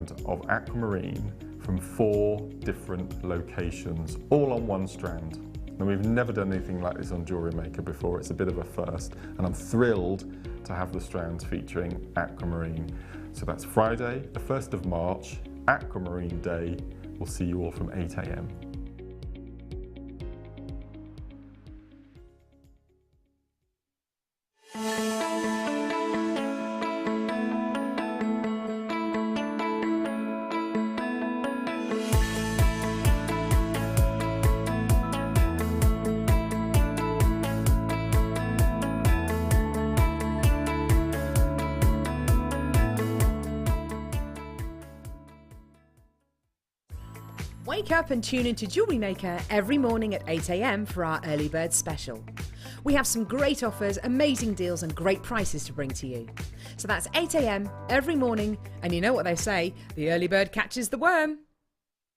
of aquamarine from 4 different locations, all on one strand. And we've never done anything like this on Jewellery Maker before. It's a bit of a first, and I'm thrilled to have the strands featuring aquamarine. So that's Friday, the 1st of March, Aquamarine Day. We'll see you all from 8 AM. Wake up and tune into Jewellery Maker every morning at 8 AM for our early bird special. We have some great offers, amazing deals and great prices to bring to you. So that's 8 AM every morning, and you know what they say, the early bird catches the worm.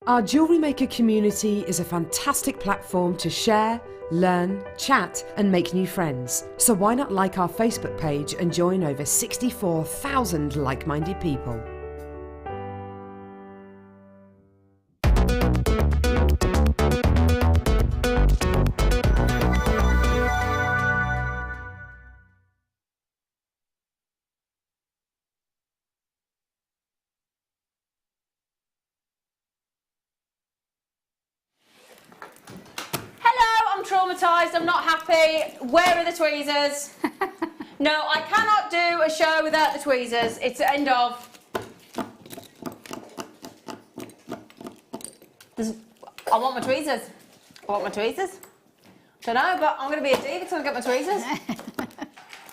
Our Jewellery Maker community is a fantastic platform to share, learn, chat and make new friends. So why not like our Facebook page and join over 64,000 like-minded people. Traumatised, I'm not happy. Where are the tweezers? No, I cannot do a show without the tweezers. It's the end of. I want my tweezers. I want my tweezers. Don't know, but I'm going to be a diva till I get my tweezers.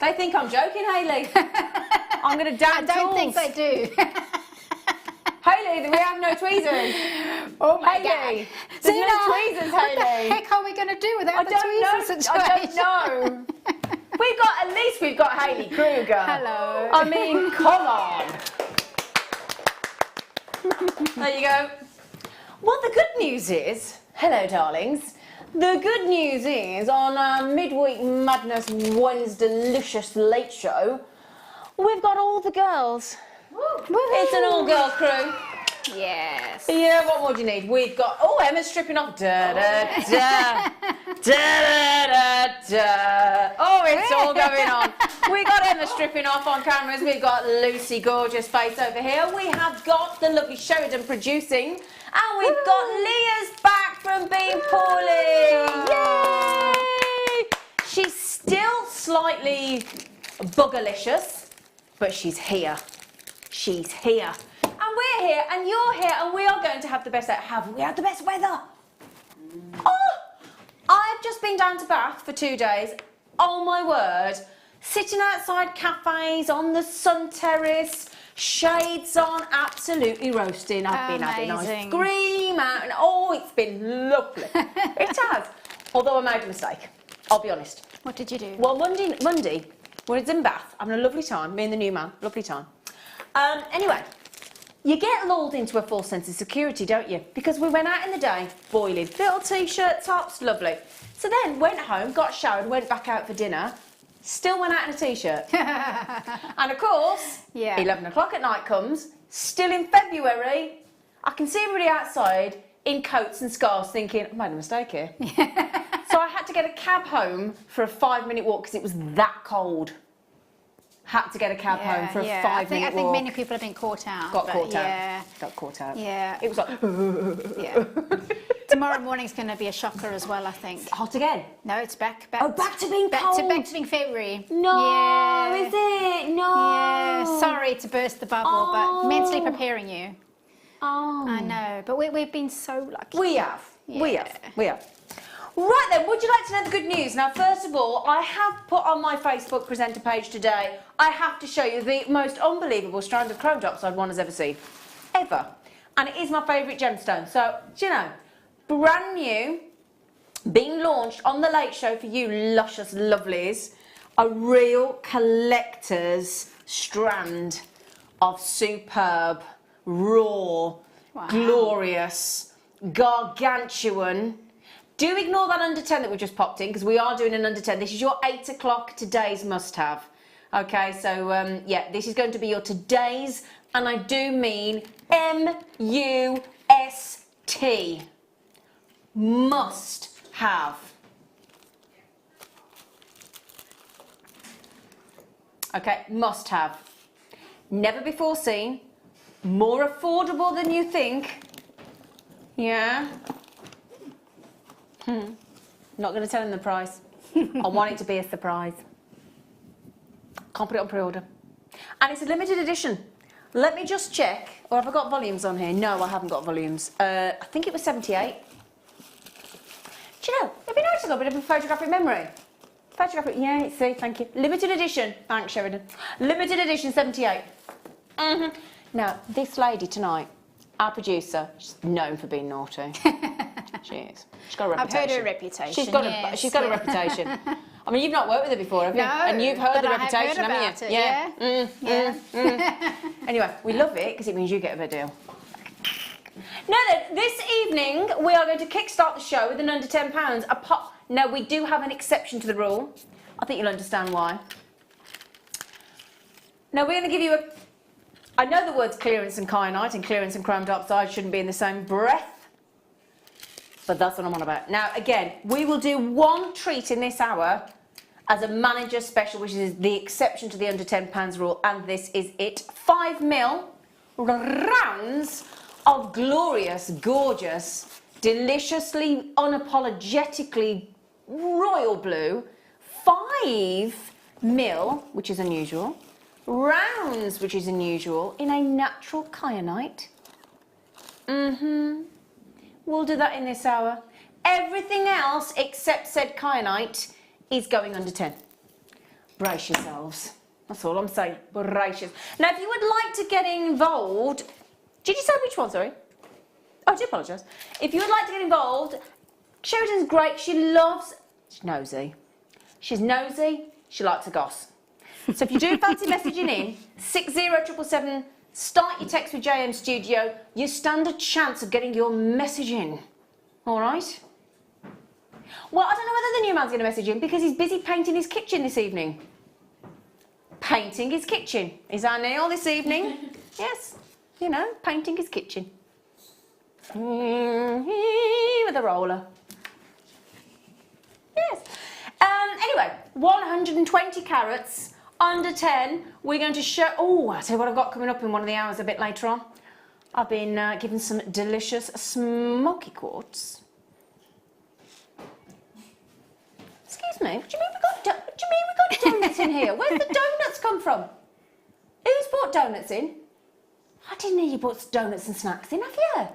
They think I'm joking, Hayley. I'm going to dab I don't think they do. Hayley, we have no tweezers. Oh my Hayley, God. there's Zena, no tweezers, what Hayley. the heck are we going to do without the tweezers situation? I don't know. At least we've got Hayley Kruger. Hello. I mean, come on. There you go. Well, the good news is, hello darlings, the good news is on our Midweek Madness Wednesday delicious late show, we've got all the girls. It's an all-girl crew. Yes. Yeah, what more do you need? We've got, oh, Emma's stripping off. Da da da. Da da da da. Oh, it's all going on. We got Emma stripping off on cameras. We've got Lucy, gorgeous face over here. We have got the lovely Sheridan producing. And we've got Leah's back from being poorly. Yay! She's still slightly buggerlicious, but she's here. She's here. And we're here, and you're here, and we are going to have the best. Have we had the best weather? Oh! I've just been down to Bath for 2 days. Oh my word. Sitting outside cafes on the sun terrace, shades on, absolutely roasting. I've been having ice cream out, and oh, it's been lovely. It has. Although I made a mistake. I'll be honest. What did you do? Well, Monday, when it's in Bath, having a lovely time, me and the new man, lovely time. Anyway, you get lulled into a false sense of security, don't you? Because we went out in the day, boiling, little t-shirt, tops, lovely. So then went home, got showered, went back out for dinner, still went out in a t-shirt. And of course, 11 o'clock at night comes, still in February, I can see everybody outside in coats and scarves thinking, I made a mistake here. So I had to get a cab home for a 5-minute walk because it was that cold. Had to get a cab home for a 5-minute walk. I think many people have been caught out. Got caught out. Yeah. It was like, yeah. Tomorrow morning's going to be a shocker as well, I think. It's hot again. No, it's back. Oh, back to being cold. Back to being February. No, is it? No. Yeah. Sorry to burst the bubble, but mentally preparing you. Oh. I know, but we've been so lucky. We have. Yeah. We have. Right then, would you like to know the good news? Now, first of all, I have put on my Facebook presenter page today, I have to show you the most unbelievable strand of chrome diopside one has ever seen. Ever. And it is my favourite gemstone. So, do you know, brand new, being launched on the Late Show for you luscious lovelies, a real collector's strand of superb, raw, glorious, gargantuan. Do ignore that under 10 that we just popped in, because we are doing an under 10. This is your 8 o'clock today's must-have. Okay, so yeah, this is going to be your today's, and I do mean M-U-S-T. Must have. Okay, must have. Never before seen. More affordable than you think. Yeah. Not going to tell him the price. I want it to be a surprise. Can't put it on pre-order. And it's a limited edition. Let me just check. Or have I got volumes on here? No, I haven't got volumes. I think it was 78. Do you know, it'd be nice to have a bit of a photographic memory. Photographic, yeah, see, thank you. Limited edition. Thanks, Sheridan. Limited edition 78. Now, this lady tonight, our producer, she's known for being naughty. She is. She's got a reputation. I've heard her reputation. She's got a reputation. I mean, you've not worked with her before, have you? No, and you've heard the reputation, haven't you? Yeah. Anyway, we love it because it means you get a better deal. Now then, this evening we are going to kickstart the show with an under £10. Now we do have an exception to the rule. I think you'll understand why. Now we're going to give you I know the words clearance and kyanite and clearance and chrome diopside shouldn't be in the same breath, but that's what I'm on about. Now again, we will do one treat in this hour as a manager special, which is the exception to the under £10 rule, and this is it. 5mm rounds of glorious, gorgeous, deliciously, unapologetically royal blue. 5mm, which is unusual. Rounds, which is unusual, in a natural kyanite. We'll do that in this hour. Everything else except said kyanite is going under 10. Brace yourselves. That's all I'm saying. Brace yourselves. Now, if you would like to get involved... Did you say which one, sorry? Oh, I do apologise. If you would like to get involved, Sheridan's great. She's nosy. She's nosy. She likes a goss. So if you do fancy messaging in, 60777, start your text with JM Studio, you stand a chance of getting your message in. All right? Well, I don't know whether the new man's going to message in because he's busy painting his kitchen this evening. Painting his kitchen is our nail this evening. Yes, you know, painting his kitchen. With a roller. Yes. Anyway, 120 carats, under 10. We're going to show... Oh, I'll tell you what I've got coming up in one of the hours a bit later on. I've been given some delicious smoky quartz. Excuse me, what do you mean we got donuts in here? Where's the donuts come from? Who's brought donuts in? I didn't know you brought donuts and snacks in, have you?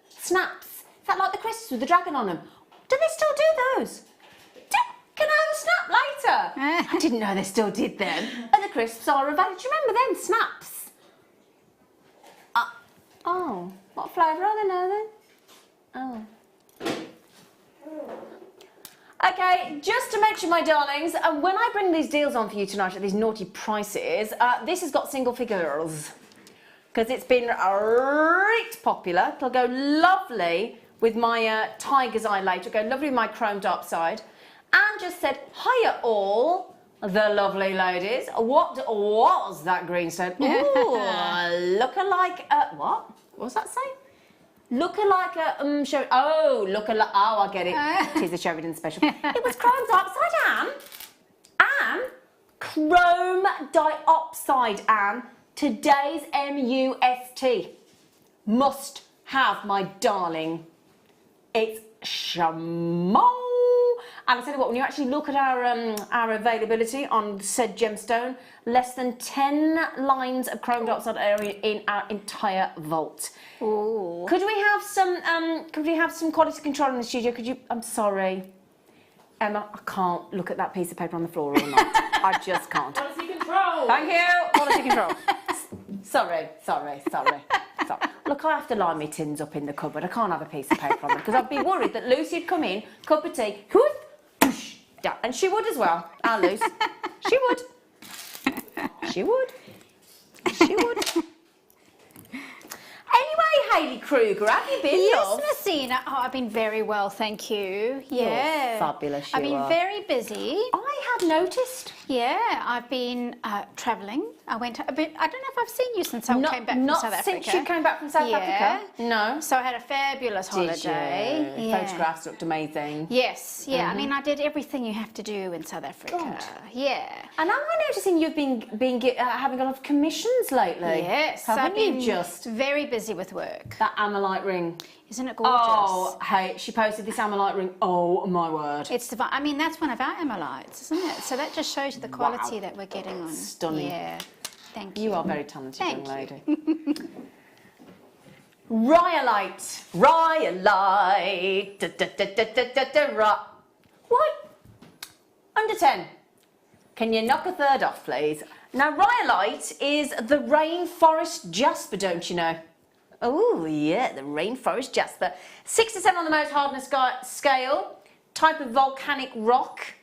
Snaps. Is that like the crisps with the dragon on them? Do they still do those? Can I have a snap later? I didn't know they still did them. And the crisps are available. Do you remember them, snaps? Oh, what flavour are they now then? Oh. Okay, just to mention, my darlings, when I bring these deals on for you tonight at these naughty prices, this has got single figures. Because it's been right popular. It'll go lovely with my tiger's eye later. It'll go lovely with my chrome diopside. And just said, hiya all, the lovely ladies. What was that greenstone? Ooh, look-alike, what? What was that saying? Look-alike a, oh, look-alike, oh, I get it. It is a Sheridan special. It was chrome diopside, and chrome diopside, and today's MUST. Must have, my darling. It's shamo. And I tell you what, when you actually look at our availability on said gemstone, less than 10 lines of chrome diopside area in our entire vault. Ooh. Could we have some quality control in the studio? Could you? I'm sorry, Emma, I can't look at that piece of paper on the floor all night. I just can't. Quality control. Thank you. Quality control. Sorry. Look, I have to line my tins up in the cupboard. I can't have a piece of paper on them because I'd be worried that Lucy'd come in, cup of tea, and she would as well. Our Luce. She would. Anyway, Hayley Kruger, have you been, love? Yes, Zena. Oh, I've been very well, thank you. Yeah. You're fabulous, I've been very busy. I have noticed. Yeah, I've been travelling. I went a bit. I don't know if I've seen you since I came back from South Africa. Not since you came back from South Africa. No. So I had a fabulous holiday. Did you? Yeah. Photographs looked amazing. Yes. Yeah. I mean, I did everything you have to do in South Africa. God. Yeah. And am I noticing you've been having a lot of commissions lately? Yes. Haven't I've been you just very busy with work. that Amalite ring? Isn't it gorgeous? Oh, hey, she posted this Amalite ring. Oh my word. It's divine. I mean, that's one of our Amalites, isn't it? So that just shows you the quality that we're getting on. Stunning. Yeah. Thank you. You are a very talented Thank young lady. Rhyolite. Rhyolite. What? Under 10. Can you knock a third off, please? Now, Rhyolite is the rainforest jasper, don't you know? Oh, yeah, the rainforest jasper. 67 on the most hardness scale. Type of volcanic rock.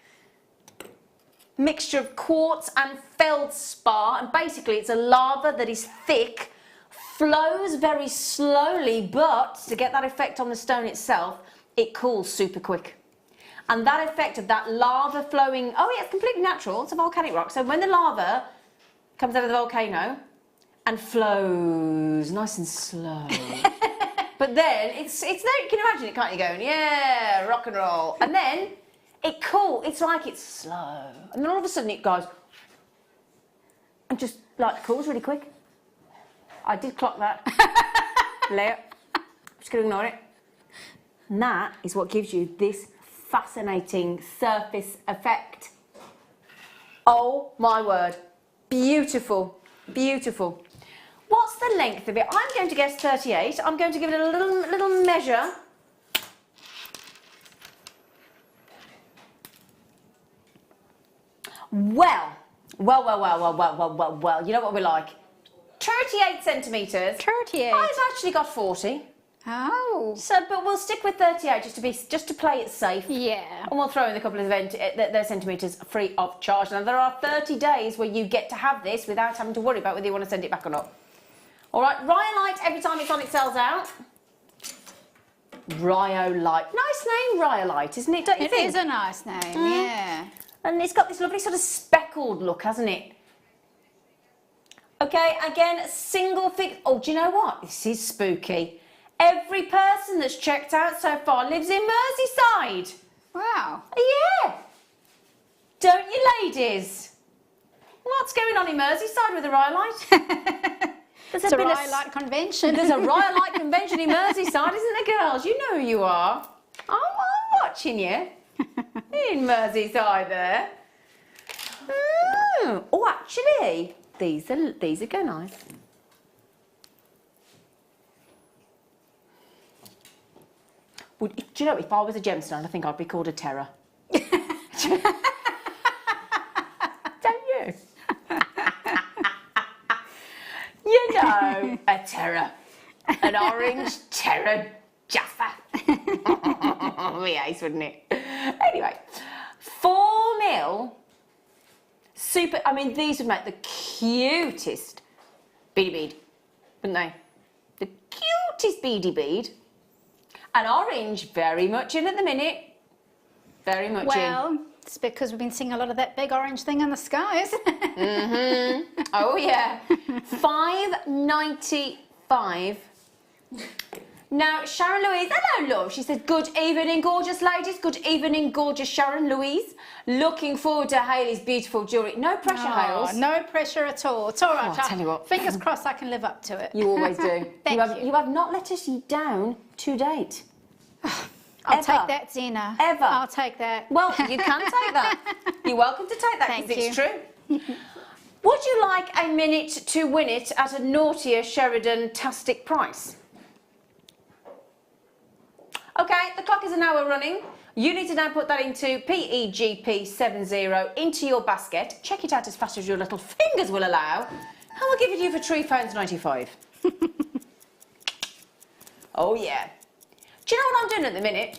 Mixture of quartz and feldspar. And basically, it's a lava that is thick, flows very slowly, but to get that effect on the stone itself, it cools super quick. And that effect of that lava flowing, oh yeah, it's completely natural. It's a volcanic rock. So when the lava comes out of the volcano and flows nice and slow, but then it's there, you can imagine it, can't you, going, yeah, rock and roll. And then it's like it's slow. And then all of a sudden it goes, and just like cools really quick. I did clock that. Later. I'm just going to ignore it. And that is what gives you this fascinating surface effect. Oh my word. Beautiful. Beautiful. What's the length of it? I'm going to guess 38. I'm going to give it a little measure. Well. You know what we're like? 38 centimetres. 38. I've actually got 40. Oh. So, but we'll stick with 38 just to play it safe. Yeah. And we'll throw in a couple of their centimetres free of charge. Now, there are 30 days where you get to have this without having to worry about whether you want to send it back or not. All right, Rhyolite, every time it's on, it sells out. Rhyolite. Nice name, Rhyolite, isn't it? Don't you think? It is a nice name, yeah. And it's got this lovely sort of speckled look, hasn't it? Okay, again, single fig. Oh, do you know what? This is spooky. Every person that's checked out so far lives in Merseyside. Wow. Yeah. Don't you, ladies? What's going on in Merseyside with the Rhyolite? It's a Rhyolite convention. There's a Rhyolite convention in Merseyside, isn't there, girls? You know who you are. I'm watching you. In Merseyside there. Oh, actually, these are go nice. Do you know, if I was a gemstone, I think I'd be called a terror. Don't you? You know, a terror. An orange terror jasper. Be ace, wouldn't it? Anyway, 4 mil. Super, I mean, these would make the cutest beady bead, wouldn't they? The cutest beady bead. And orange, very much in at the minute. Very much in. Well, it's because we've been seeing a lot of that big orange thing in the skies. Oh, yeah. $5.95. Now, Sharon Louise, hello, love. She said, good evening, gorgeous ladies. Good evening, gorgeous Sharon Louise. Looking forward to Hayley's beautiful jewellery. No pressure, Hales. No pressure at all. It's all right. I'll tell you what. Fingers crossed I can live up to it. You always do. Thank you. You have not let us down to date. I'll take that, Zena. Ever. I'll take that. Well, you can take that. You're welcome to take that Thank because it's you. true. Would you like a minute to win it at a naughtier Sheridan-tastic price? Okay, the clock is an hour running. You need to now put that into PEGP70 into your basket. Check it out as fast as your little fingers will allow. And we'll give it to you for £3.95. Oh, yeah. Do you know what I'm doing at the minute?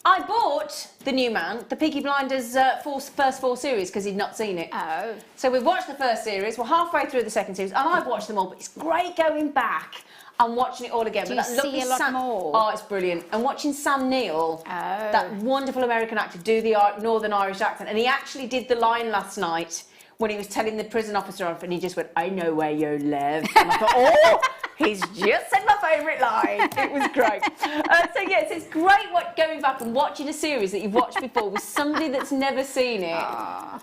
I bought the new man, the Peaky Blinders first 4 series, because he'd not seen it. Oh. So we've watched the first series, we're halfway through the second series, and I've watched them all, but it's great going back I'm watching it all again. Do but you that see a lot more? Oh, it's brilliant. And watching Sam Neill, that wonderful American actor, do the Northern Irish accent. And he actually did the line last night when he was telling the prison officer off, and he just went, I know where you live. And I thought, oh, he's just said my favourite line. It was great. So yes, it's great going back and watching a series that you've watched before with somebody that's never seen it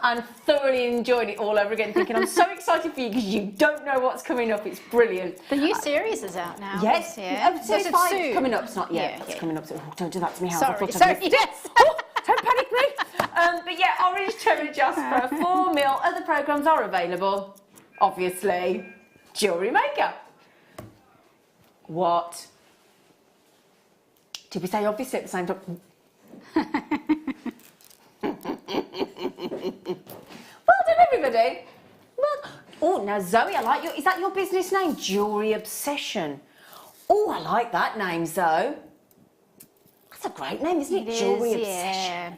and thoroughly enjoyed it all over again, thinking, I'm so excited for you because you don't know what's coming up. It's brilliant. The new series is out now. Yes. Yeah. Series 5 is coming up. It's not yet. It's coming up. So, don't do that to me, Hal. Sorry. Yes. Don't panic me. But yeah, Orange, Cherry, Jasper, 4 mil. Other programmes are available. Obviously, Jewellery Maker. What? Did we say obviously at the same time? Well done, everybody. Well, oh, now Zoe, I like your. Is that your business name? Jewellery Obsession. Oh, I like that name, Zoe. That's a great name, isn't it? Jewellery Obsession. Yeah.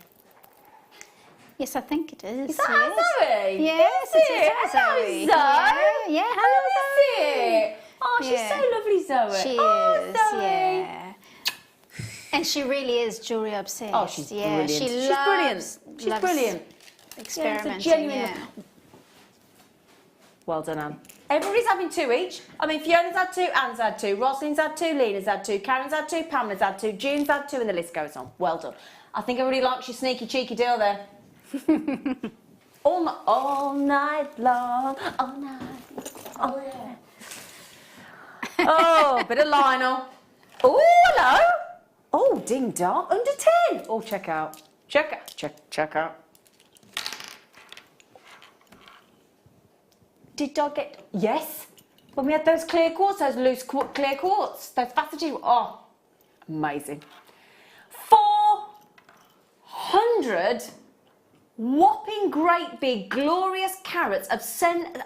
Yes, I think it is. Is that Zoe? Yes, it is. Hello, Zoe. Zoe. Yeah, How hello, is it? Oh, she's so lovely, Zoe. She is, Zoe. Yeah. And she really is jewellery obsessed. Oh, she's brilliant. She's brilliant. She's brilliant. Experimenting. Well done, Anne. Everybody's having 2 each. I mean, Fiona's had 2, Anne's had 2, Rosalind's had 2, Lena's had 2, Karen's had 2, Pamela's had 2, June's had 2, and the list goes on. Well done. I think everybody likes your sneaky, cheeky deal there. all night long, all night. Oh, yeah. Oh, bit of Lionel. Oh, hello. Oh, ding dong. Under 10. Oh, check out. Check out. Did I get... Yes. When we had those clear quartz, those loose clear quartz, those faceted... Oh, amazing. 400 whopping great big glorious carats of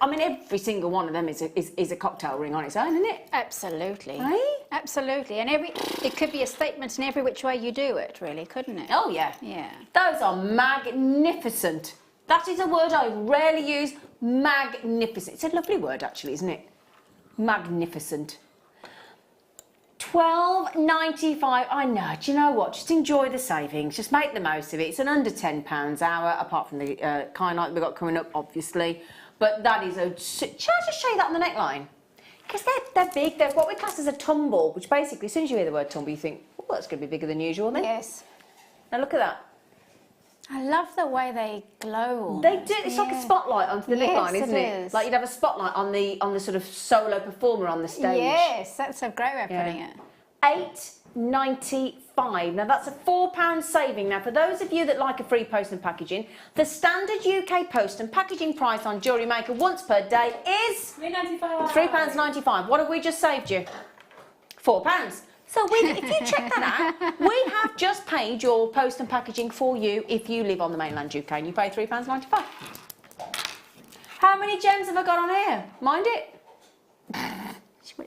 I mean, every single one of them is a cocktail ring on its own, isn't it? Absolutely. Right? Absolutely. And it could be a statement in every which way you do it, really, couldn't it? Oh, yeah. Yeah. Those are magnificent. That is a word I rarely use. Magnificent. It's a lovely word, actually, isn't it? Magnificent. £12.95. I know. Do you know what? Just enjoy the savings. Just make the most of it. It's an under £10 hour, apart from the Kyanite we've got coming up, obviously. But that is a... Shall I just show you that on the neckline? Because they're big. They're what we class as a tumble, which basically, as soon as you hear the word tumble, you think, oh, that's going to be bigger than usual then. Yes. Now look at that. I love the way they glow. They do. It's like a spotlight onto the neckline, isn't it? Like you'd have a spotlight on the sort of solo performer on the stage. Yes, that's a great way of putting it. £8.95. Now that's a £4 saving. Now for those of you that like a free post and packaging, the standard UK post and packaging price on Jewellery Maker once per day is £3.95. What have we just saved you? £4. So if you check that out, we have just paid your post and packaging for you if you live on the mainland UK and you pay £3.95. How many gems have I got on here? Mind it?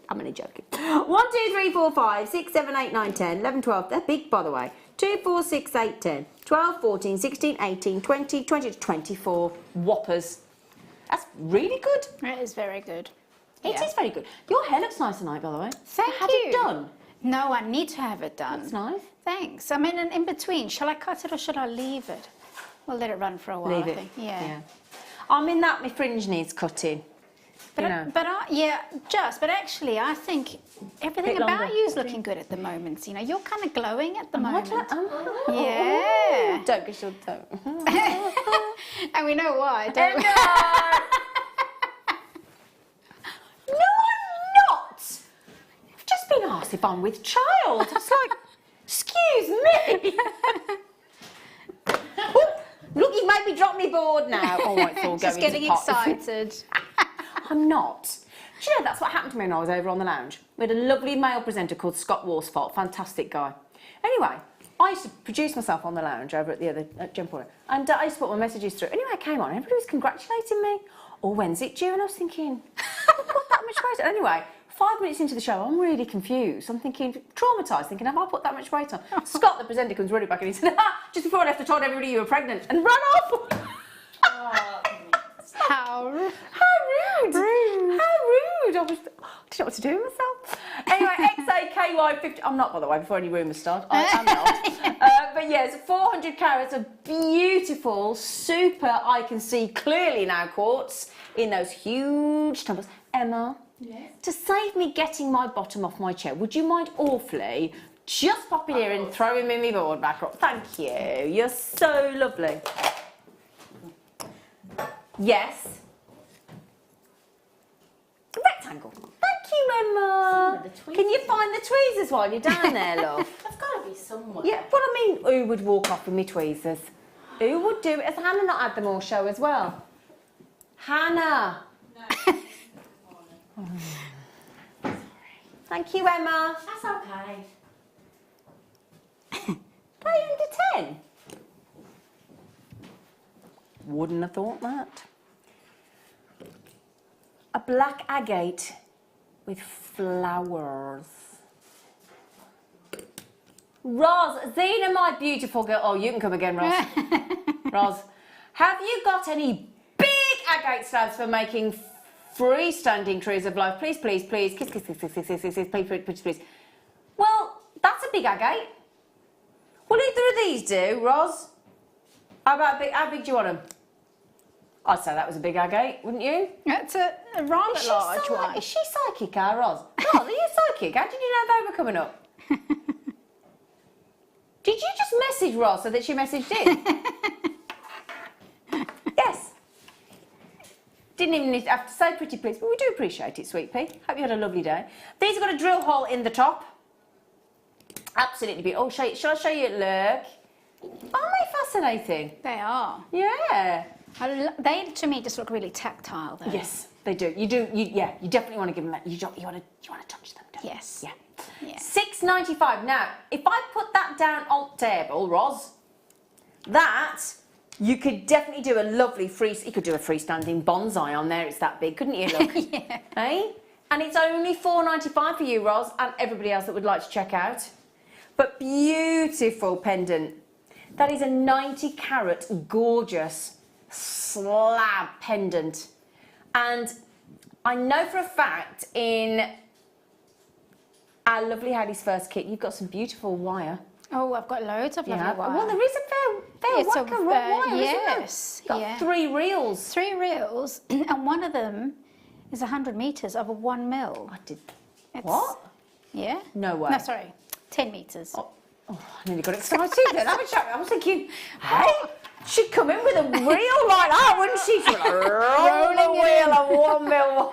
I'm only joking. 1, 2, 3, 4, 5, 6, 7, 8, 9, 10, 11, 12. They're big, by the way. 2, 4, 6, 8, 10, 12, 14, 16, 18, 20, 20 to 24 whoppers. That's really good. It is very good. It is very good. Your hair looks nice tonight, by the way. Thank you. Had it done? No, I need to have it done. That's nice. Thanks. I mean, in between, shall I cut it or should I leave it? We'll let it run for a while, Leave I it. think. Yeah. I'm in that my fringe needs cutting. But actually, I think everything about you is looking good at the moment. You know, you're kind of glowing at the moment. Yeah. Don't, because you'll don't. And we know why, don't we? No, I'm not. I've just been asked if I'm with child. It's like, excuse me. Look, you've made me drop my board now. Oh, it's all going Just getting to pot. excited. I'm not. Do you know, that's what happened to me when I was over on the lounge. We had a lovely male presenter called Scott Worsfold, fantastic guy. Anyway, I used to produce myself on the lounge over at the other Gem Porter, and I used to put my messages through. Anyway, I came on, everybody was congratulating me. Oh, when's it due? And I was thinking, I've got that much weight. Anyway, 5 minutes into the show, I'm really confused. I'm thinking, traumatised, thinking, have I put that much weight on? Scott, the presenter, comes running back and he said, just before I left, I told everybody you were pregnant, and ran off. How rude. How rude! How rude! I was, I don't know what to do with myself. Anyway, XAKY50. I'm not, by the way, before any rumours start. I am not. But yes, 400 carats of beautiful, super, I can see clearly now, quartz in those huge tumbles. Emma, yes. To save me getting my bottom off my chair, would you mind awfully just popping here and throwing me my board back up? Thank you. You're so lovely. Yes. Rectangle. Thank you, Emma. Can you find the tweezers while you're down there, love? They've got to be somewhere. Yeah, but I mean, who would walk off with me tweezers? Who would do it? Has Hannah not had them all show as well? Hannah. No. Sorry. Thank you, Emma. That's okay. Play under 10. Wouldn't have thought that. A black agate with flowers. Roz, Zena, my beautiful girl. Oh, you can come again, Roz. Roz, have you got any big agate slabs for making freestanding trees of life? Please, please, please. Kiss, kiss, kiss, kiss, kiss, kiss, kiss, kiss, please, please, please, please. Well, that's a big agate. Will either of these do, Roz? How big do you want them? I'd say that was a big agate, wouldn't you? That's a rather large one. Is she psychic, Roz? Roz, are you psychic? How did you know they were coming up? Did you just message Roz so that she messaged in? Yes. Didn't even have to say pretty please, but we do appreciate it, sweet pea. Hope you had a lovely day. These have got a drill hole in the top. Absolutely beautiful. Oh, shall I show you? Look. Aren't they fascinating? They are. Yeah. They, to me, just look really tactile, though. Yes, they do. You definitely want to give them. You want to touch them. Don't Yes. You? Yeah. Yeah. $6.95. Now, if I put that down on the table, Roz, that you could definitely do a lovely you could do a freestanding bonsai on there. It's that big, couldn't you? Look. Yeah. Hey? And it's only $4.95 for you, Roz, and everybody else that would like to check out. But beautiful pendant. That is a 90 carat gorgeous slab pendant. And I know for a fact in our lovely Hayley's first kit, you've got some beautiful wire. Oh, I've got loads of lovely wire. Well, there is a fair whack of wire, yes, isn't there? Got 3 reels. 3 reels, and one of them is 100 metres over 1 mil. What? Yeah. No way. No, sorry, 10 metres. Oh, I nearly got excited then. I was thinking, hey, she'd come in with a reel like that, wouldn't she? She'd roll a wheel of 1 mil.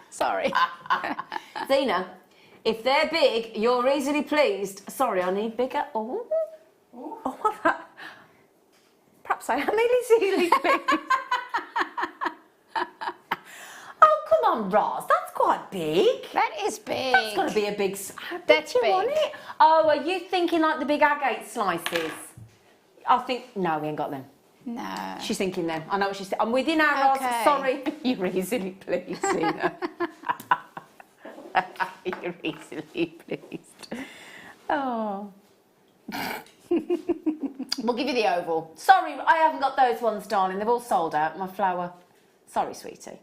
Sorry. Zena, if they're big, you're easily pleased. Sorry, I need bigger. Oh, perhaps I am easily pleased. Oh, come on, Roz, that's quite big. That is big. That's got to be a big. How big That's do you big. want it? Oh, are you thinking like the big agate slices? I think no, we ain't got them. No. She's thinking them. I know what she's thinking. I'm with you now, Roz. Okay. Sorry. You're easily pleased, Zena. You're easily pleased. Oh. We'll give you the oval. Sorry, I haven't got those ones, darling. They've all sold out. My flower. Sorry, sweetie.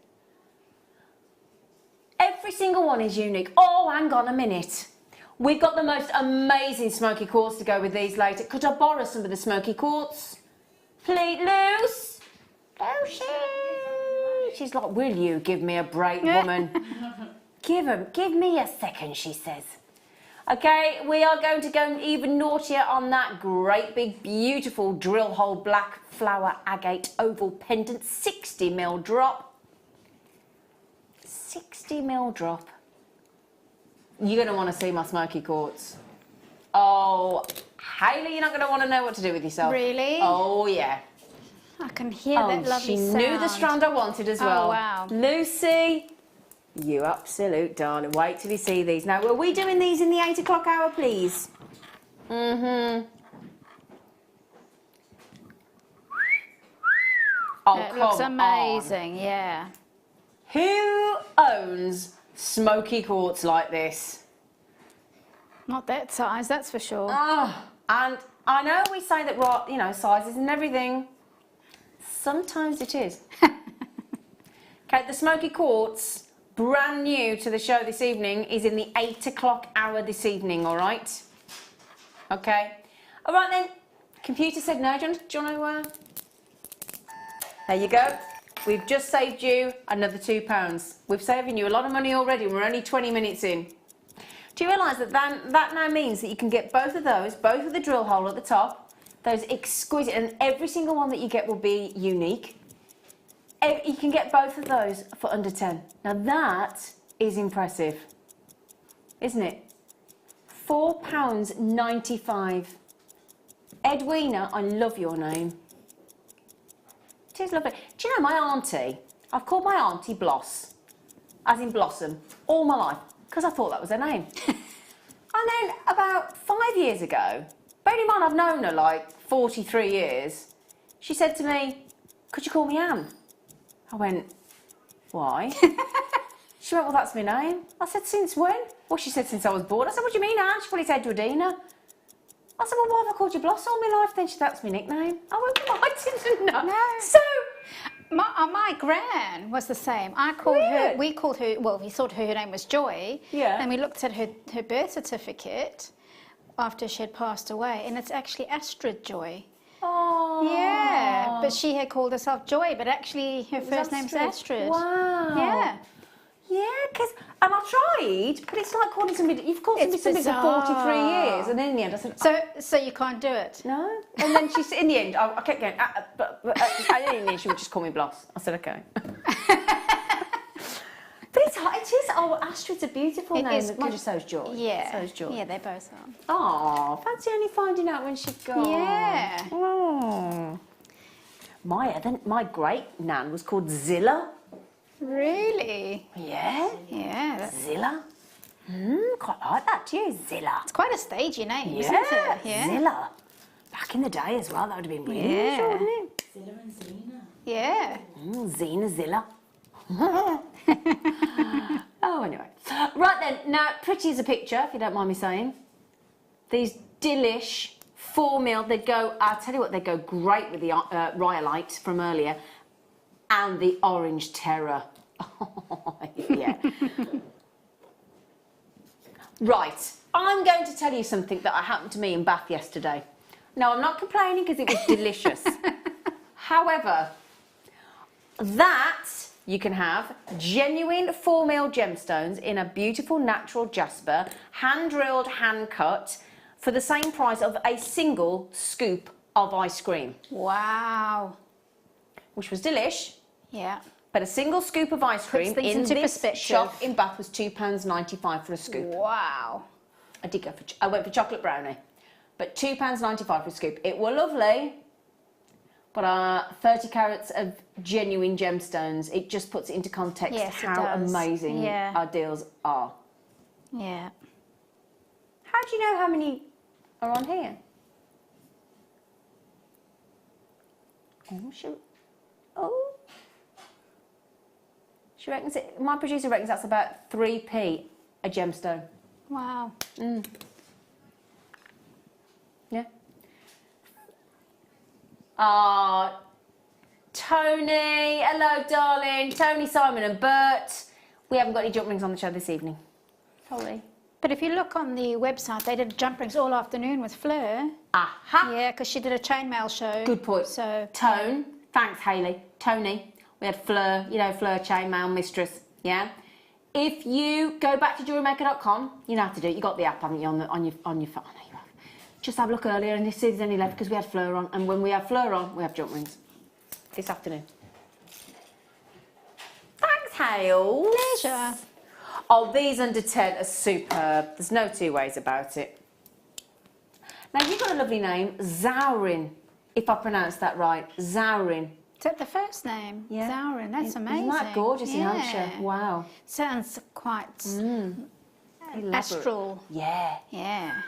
Every single one is unique. Oh, hang on a minute. We've got the most amazing smoky quartz to go with these later. Could I borrow some of the smoky quartz? Please, Luce? Lucy? She's like, will you give me a break, woman? Give me a second, she says. Okay, we are going to go even naughtier on that great big beautiful drill hole black flower agate oval pendant 60mm drop. 60mm drop. You're going to want to see my smoky quartz. Oh, Hayley, you're not going to want to know what to do with yourself. Really? Oh, yeah. I can hear that lovely she sound. knew the strand I wanted as well. Oh, wow. Lucy, you absolute darling. Wait till you see these. Now, are we doing these in the 8 o'clock hour, please? Mm-hmm. Oh, It come looks on. amazing, yeah. Who owns smoky quartz like this? Not that size, that's for sure. Oh, and I know we say that, you know, sizes and everything. Sometimes it is. Okay, the smoky quartz brand new to the show this evening is in the 8 o'clock hour this evening, all right? Okay. All right then. Computer said no. Do you want to there you go. We've just saved you another £2. We've saving you a lot of money already. We're only 20 minutes in. Do you realise that that now means that you can get both of those, both with the drill hole at the top, those exquisite, and every single one that you get will be unique. You can get both of those for under 10. Now that is impressive, isn't it? £4.95. Edwina, I love your name. It is lovely. Do you know my auntie? I've called my auntie Bloss, as in Blossom, all my life, because I thought that was her name. And then about 5 years ago, bearing in mind I've known her like 43 years, she said to me, could you call me Anne? I went, why? She went, well, that's my name. I said, since when? Well, she said, since I was born. I said, what do you mean, Anne? She probably said to Adina. I said, well, why have I called you Bloss all my life then? She said, that's my nickname. I went, well, I didn't know. No. So, my gran was the same. I called her, we called her, well, we thought her name was Joy. Yeah. And we looked at her birth certificate after she had passed away, and it's actually Astrid Joy. oh. Yeah, but she had called herself Joy, but actually her first name's Astrid. Wow. Yeah. Yeah, because, and I tried, but it's like calling somebody, you've called somebody something for 43 years, and then in the end I said, So you can't do it? no. And then she said, in the end, I kept going, but in the end she would just call me Bloss. I said, okay. But it's hard, it is, oh, Astrid's a beautiful name, because so's Joy. Yeah. So's Joy. Yeah, they both are. Oh, fancy only finding out when she'd gone. Yeah. Oh. My great nan was called Zilla. Really? Yeah. Yeah. Zilla. Quite like that too, Zilla. It's quite a stagey name, Yeah, isn't it? Yeah. Zilla. Back in the day as well, that would have been really Yeah. short, wouldn't it? Zilla and Zena. Yeah. Zena Zilla. Oh, anyway. Right then, now, pretty as a picture, if you don't mind me saying. These delish 4 mil, they'd go, I'll tell you what, they'd go great with the Rhyolite from earlier and the Orange Terror. Oh, yeah. Right, I'm going to tell you something that happened to me in Bath yesterday. Now, I'm not complaining because it was delicious. However, that you can have genuine 4 mil gemstones in a beautiful natural jasper, hand drilled, hand cut, for the same price of a single scoop of ice cream. Wow. Which was delish, Yeah. but a single scoop of ice cream things in into this perspective. shop in Bath was £2.95 for a scoop. Wow. I went for chocolate brownie, but £2.95 for a scoop. It were lovely, but 30 carats of genuine gemstones, it just puts it into context Yes, it how does. amazing Yeah. our deals are. Yeah. How do you know how many are on here? Oh, she reckons my producer reckons that's about 3p a gemstone. Wow. Yeah. Tony, hello darling. Tony, Simon and Bert. We haven't got any jump rings on the show this evening. Sorry. But if you look on the website, they did jump rings all afternoon with Fleur. Aha. Yeah, because she did a chainmail show. Good point. So Tone. Thanks, Hayley. Tony. We had Fleur, you know, Fleur chainmail mistress. Yeah. If you go back to JewelleryMaker.com, you know how to do it. You got the app, haven't you, on your phone? I know you have. Just have a look earlier and you see there's any left because we had Fleur on, and when we have Fleur on, we have jump rings this afternoon. Thanks, Hale. Pleasure. Oh, these under 10 are superb. There's no two ways about it. Now, you've got a lovely name, Zaurin, if I pronounced that right. Zaurin. Is that the first name? Yeah. Zaurin, that's amazing. Isn't that gorgeous in Yeah. Hampshire? Wow. Sounds quite Elaborate. astral. Yeah. Yeah.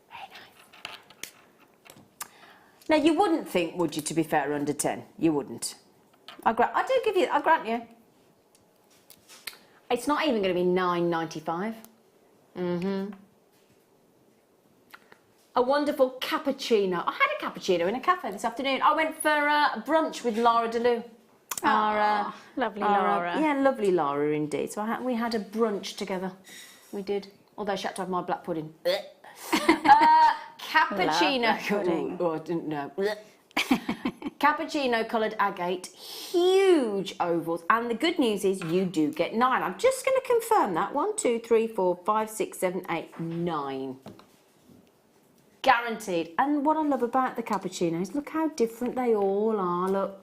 Very nice. Now, you wouldn't think, would you, to be fair, under 10? You wouldn't. I grant you. It's not even going to be $9.95. A wonderful cappuccino. I had a cappuccino in a cafe this afternoon. I went for brunch with Laura DeLu. Lovely Laura. Yeah, lovely Laura indeed. So we had a brunch together. We did. Although she had to have my black pudding. Cappuccino pudding. Oh, I didn't know. Cappuccino coloured agate, huge ovals, and the good news is you do get 9. I'm just going to confirm that. 1, 2, 3, 4, 5, 6, 7, 8, 9. Guaranteed. And what I love about the cappuccinos, look how different they all are. Look,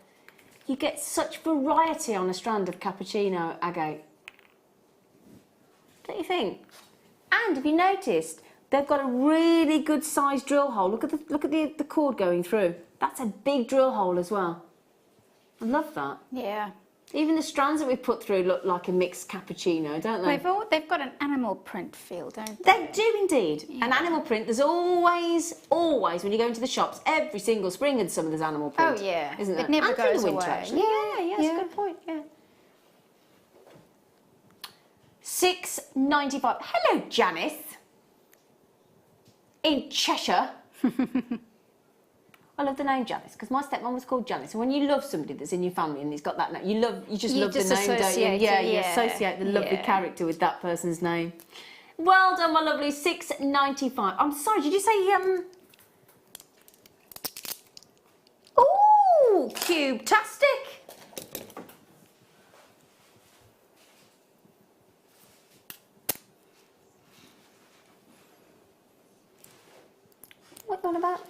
you get such variety on a strand of cappuccino agate. Don't you think? And have you noticed they've got a really good sized drill hole? Look at the cord going through. That's a big drill hole as well. I love that. Yeah. Even the strands that we've put through look like a mixed cappuccino, don't they? They've got an animal print feel, don't they? They do indeed. Yeah. An animal print. There's always when you go into the shops, every single spring and summer there's animal print. Oh yeah. Isn't there? It never and goes through the winter, away. actually. Yeah, that's a good point. Yeah. $6.95. Hello, Janice. In Cheshire. I love the name Janice because my stepmom was called Janice. And when you love somebody that's in your family and he's got that name, you just love the name, don't you? Yeah, you associate the lovely character with that person's name. Well done, my lovely. $6.95. I'm sorry, did you say Ooh, cube-tastic. What are you on about?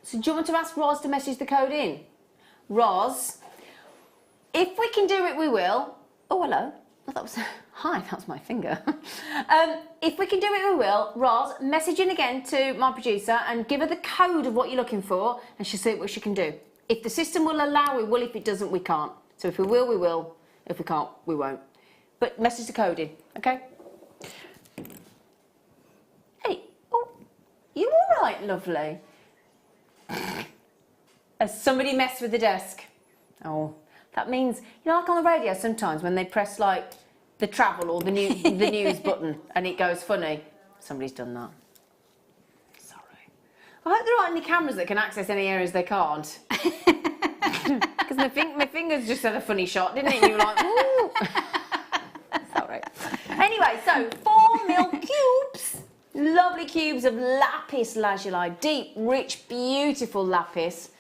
So do you want to ask Roz to message the code in? Roz, if we can do it, we will. Oh, hello. Oh, that was hi. That was my finger. If we can do it, we will. Roz, message in again to my producer and give her the code of what you're looking for, and she'll see what she can do. If the system will allow, we will. If it doesn't, we can't. So if we will, we will. If we can't, we won't. But message the code in, okay? Hey, oh, you all right, lovely? Has somebody messed with the desk? Oh, that means, you know, like on the radio sometimes when they press like the travel or the news button and it goes funny. Somebody's done that. Sorry. I hope there aren't any cameras that can access any areas they can't. Because my fingers just had a funny shot, didn't it? And you were like, ooh. Sorry. Anyway, so 4mm cubes. Lovely cubes of lapis lazuli, deep, rich, beautiful lapis.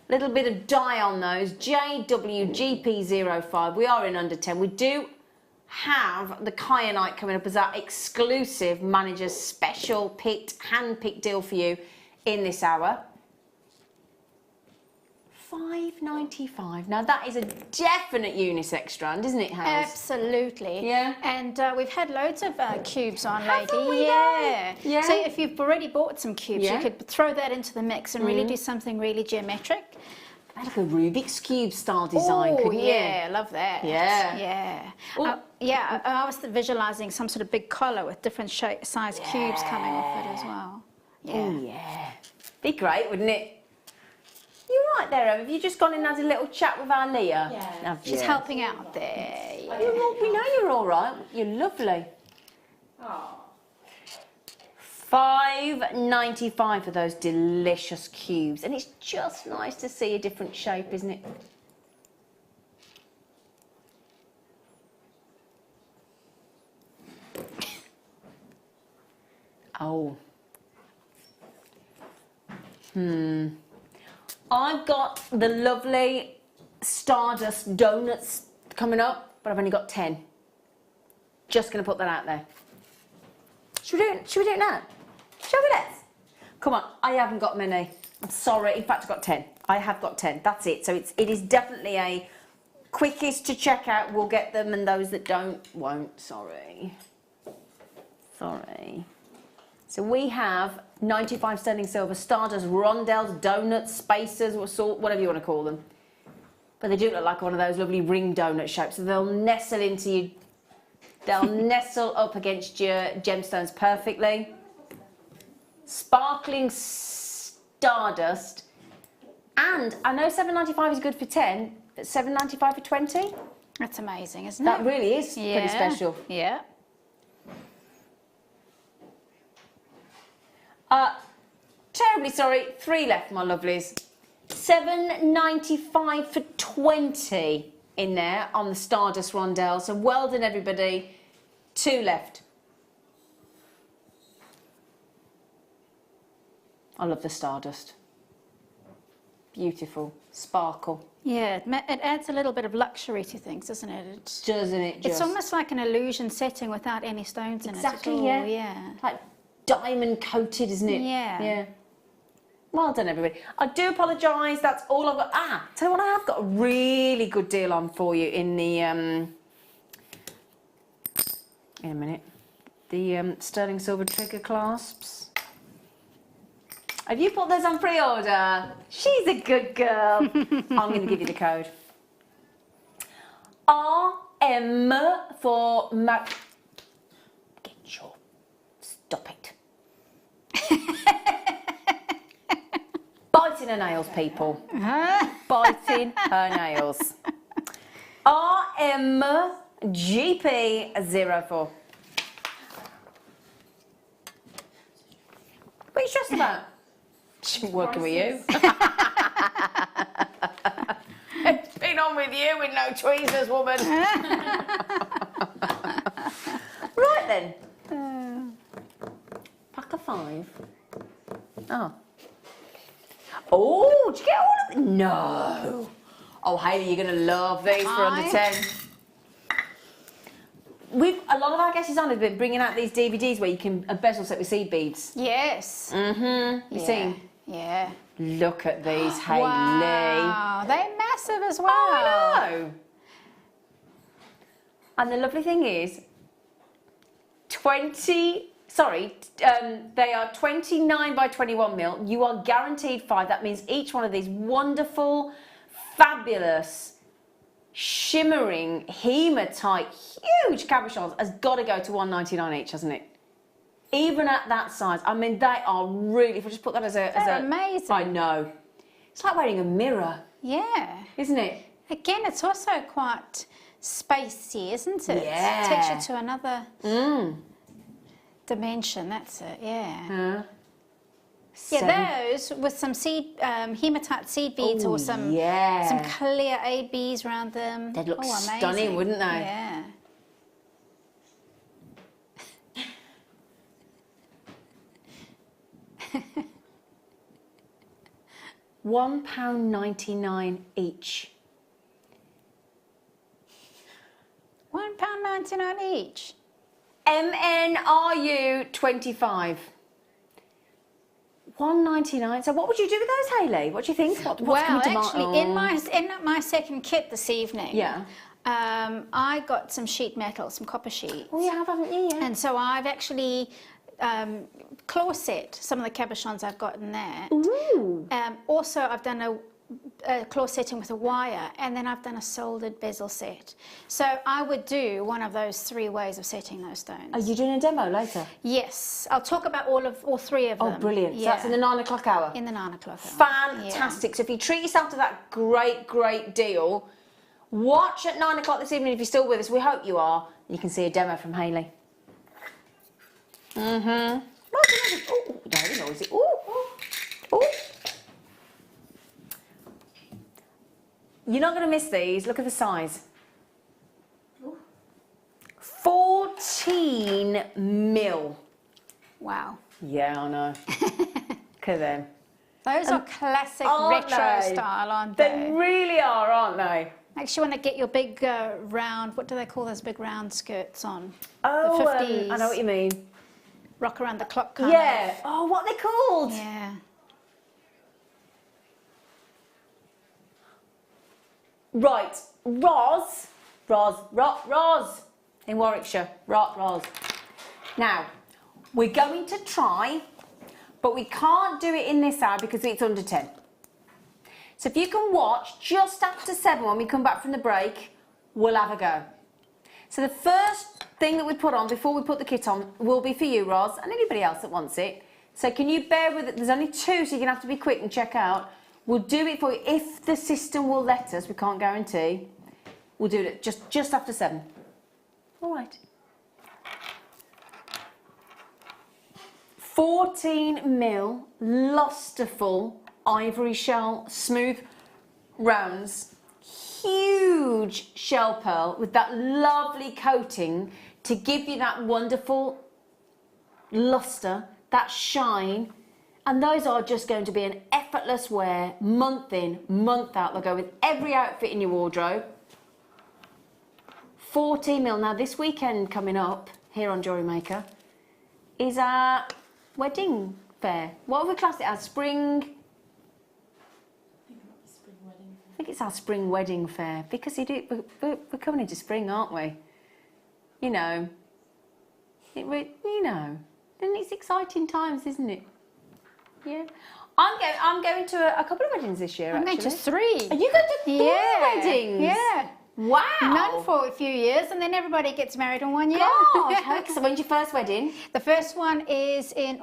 Little bit of dye on those, JWGP05. We are in under 10. We do have the Kyanite coming up as our exclusive manager's special hand-picked deal for you in this hour. $5.95. Now that is a definite unisex strand, isn't it, Hayley? Absolutely. Yeah. And we've had loads of cubes on Haven't lately. we, Yeah. yeah. So if you've already bought some cubes, Yeah. you could throw that into the mix and really do something really geometric. Like a Rubik's Cube style design, couldn't you? Yeah, I love that. Yeah. Yeah. I was visualising some sort of big collar with different size cubes coming off it as well. Yeah. Oh, yeah. Be great, wouldn't it? You're right there, Em. Have you just gone and had a little chat with our Leah? Yeah. She's helping out there. Yeah. We know you're all right. You're lovely. $5.95 for those delicious cubes. And it's just nice to see a different shape, isn't it? Oh. I've got the lovely stardust donuts coming up, but I've only got 10. Just going to put that out there. Should we do it now? Shall we let's? Come on, I haven't got many. I'm sorry, in fact I've got 10. I have got 10, that's it. So it is definitely a quickest to check out, we'll get them, and those that don't, won't, sorry. Sorry. So we have 95 sterling silver, stardust, rondelles, donuts, spacers, whatever you want to call them. But they do look like one of those lovely ring donut shapes, so they'll nestle into you. They'll nestle up against your gemstones perfectly. Sparkling stardust. And I know $7.95 is good for 10, but $7.95 for 20? That's amazing, isn't it? That really is pretty special. Yeah. Terribly sorry, 3 left, my lovelies. $7.95 for 20 in there on the Stardust Rondelle. So well done, everybody. 2 left. I love the Stardust. Beautiful. Sparkle. Yeah, it adds a little bit of luxury to things, doesn't it? Doesn't it just? It's almost like an illusion setting without any stones in it at all. Exactly, yeah. Yeah. Like diamond coated, isn't it? Yeah. Yeah. Well done, everybody. I do apologise. That's all I've got. Tell you what, I have got a really good deal on for you in the in a minute. The sterling silver trigger clasps. Have you put those on pre-order? She's a good girl. I'm going to give you the code. RM for Get your... Stop it. Biting her nails, people. Biting her nails. RMGP04. What are you stressed about? She's working with you. It's been on with you with no tweezers, woman. Right then. Pack of 5. Oh. Oh, did you get all of them? No. Oh, Hayley, you're going to love these for under 10. A lot of our guests on have been bringing out these DVDs where you can a bezel set with seed beads. Yes. Mm-hmm. You seen? Yeah. Look at these, Hayley. Wow, they're massive as well. Oh, I know. And the lovely thing is, they are 29 by 21 mil. You are guaranteed 5. That means each one of these wonderful, fabulous, shimmering, hematite, huge cabochons has got to go to $1.99 each, hasn't it? Even at that size. I mean, they are really, if I just put that as a... They're amazing. I know. It's like wearing a mirror. Yeah. Isn't it? Again, it's also quite spacey, isn't it? Yeah. It takes you to another dimension, that's it, yeah. Yeah, those with some seed, hematite seed beads or some clear ABs around them. They'd look stunning, wouldn't they? Yeah. £1.99 each. £1.99 each. MNRU 25. $1.99. So what would you do with those, Hayley? What do you think? What's coming to actually, in my second kit this evening, I got some sheet metal, some copper sheets. Oh, you have, haven't you? Yeah. And so I've actually claw set some of the cabochons I've got in there. Ooh. Also, I've done a claw setting with a wire, and then I've done a soldered bezel set. So I would do one of those 3 ways of setting those stones. Are you doing a demo later? Yes, I'll talk about all 3 of them. Oh, brilliant. Yeah. So that's in the 9 o'clock hour? In the 9 o'clock hour. Fantastic. Yeah. So if you treat yourself to that great deal, watch at 9 o'clock this evening if you're still with us. We hope you are. You can see a demo from Hayley. Mm-hmm. Oh, very noisy. Ooh. You're not going to miss these. Look at the size. 14 mil. Wow. Yeah, I know. Look at them. Those are classic retro style, aren't they? They really are, aren't they? Actually, when they get your big round, what do they call those big round skirts on? Oh, the 50s. I know what you mean. Rock around the clock kind of. Oh, what are they called? Yeah. Right, Roz in Warwickshire. Roz. Now, we're going to try, but we can't do it in this hour because it's under 10. So if you can watch just after 7 when we come back from the break, we'll have a go. So the first thing that we put on before we put the kit on will be for you, Roz, and anybody else that wants it. So can you bear with it? There's only 2, so you're going to have to be quick and check out. We'll do it for you if the system will let us. We can't guarantee. We'll do it just after 7. All right. 14mm lusterful ivory shell, smooth rounds, huge shell pearl with that lovely coating to give you that wonderful luster, that shine. And those are just going to be an effortless wear, month in, month out. They'll go with every outfit in your wardrobe. 14mm. Now this weekend coming up here on Jewellery Maker is our wedding fair. What have we classed it as? Spring? I think it's our spring wedding fair, because we're coming into spring, aren't we? You know, and it's exciting times, isn't it? Yeah. I'm going to a couple of weddings this year. I'm going to 3. Are you going to 3 weddings? Yeah. Wow. None for a few years, and then everybody gets married in 1 year. Gosh, so when's your first wedding? The first one is in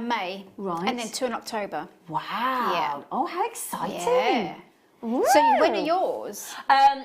May. Right. And then 2 in October. Wow. Yeah. Oh, how exciting. Yeah. Woo. So when are yours?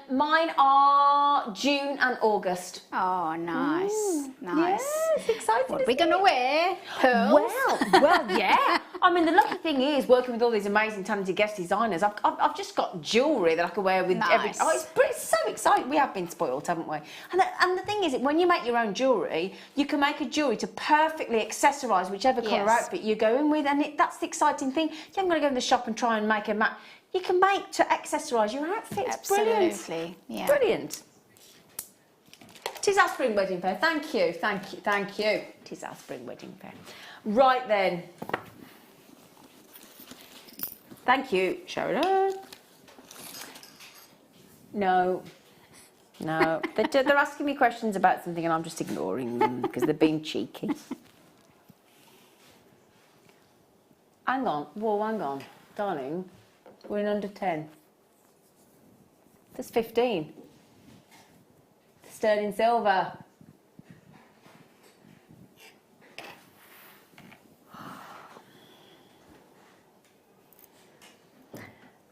Mine are June and August. Oh, nice. Nice. Yeah, it's exciting. What are we going to wear? Pearls? Well, yeah. I mean, the lucky thing is working with all these amazing, talented guest designers. I've just got jewellery that I can wear with every. Oh, it's so exciting. We have been spoiled, haven't we? And the thing is, when you make your own jewellery, you can make a jewellery to perfectly accessorise whichever colour outfit you're going with, and that's the exciting thing. You haven't got to go in the shop and try and make a match. You can make to accessorise your outfits. Absolutely. Brilliant. Yeah. Brilliant. Tis our spring wedding fair. Thank you. Tis our spring wedding fair. Right then. Thank you, Sharon. No. They're asking me questions about something and I'm just ignoring them because they're being cheeky. Hang on. Darling. We're in under 10. There's 15. Sterling silver.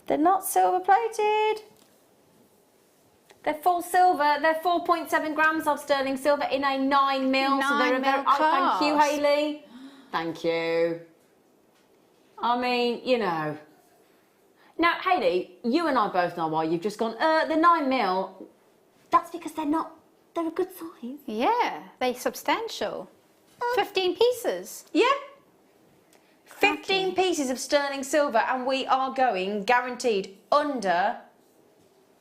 They're not silver plated. They're full silver. They're 4.7 grams of sterling silver in a 9mm. So they're a very, thank you, Hayley. Thank you. I mean, you know. Now, Hayley, you and I both know why you've just gone, the 9mm, that's because they're a good size. Yeah, they're substantial. 15 pieces. Yeah. 15 pieces of sterling silver, and we are going guaranteed under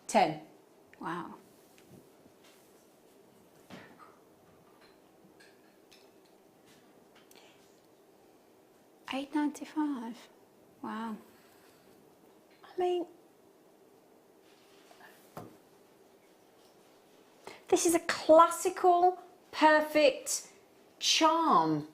10. Wow. $8.95. Wow. I mean, this is a classical, perfect charm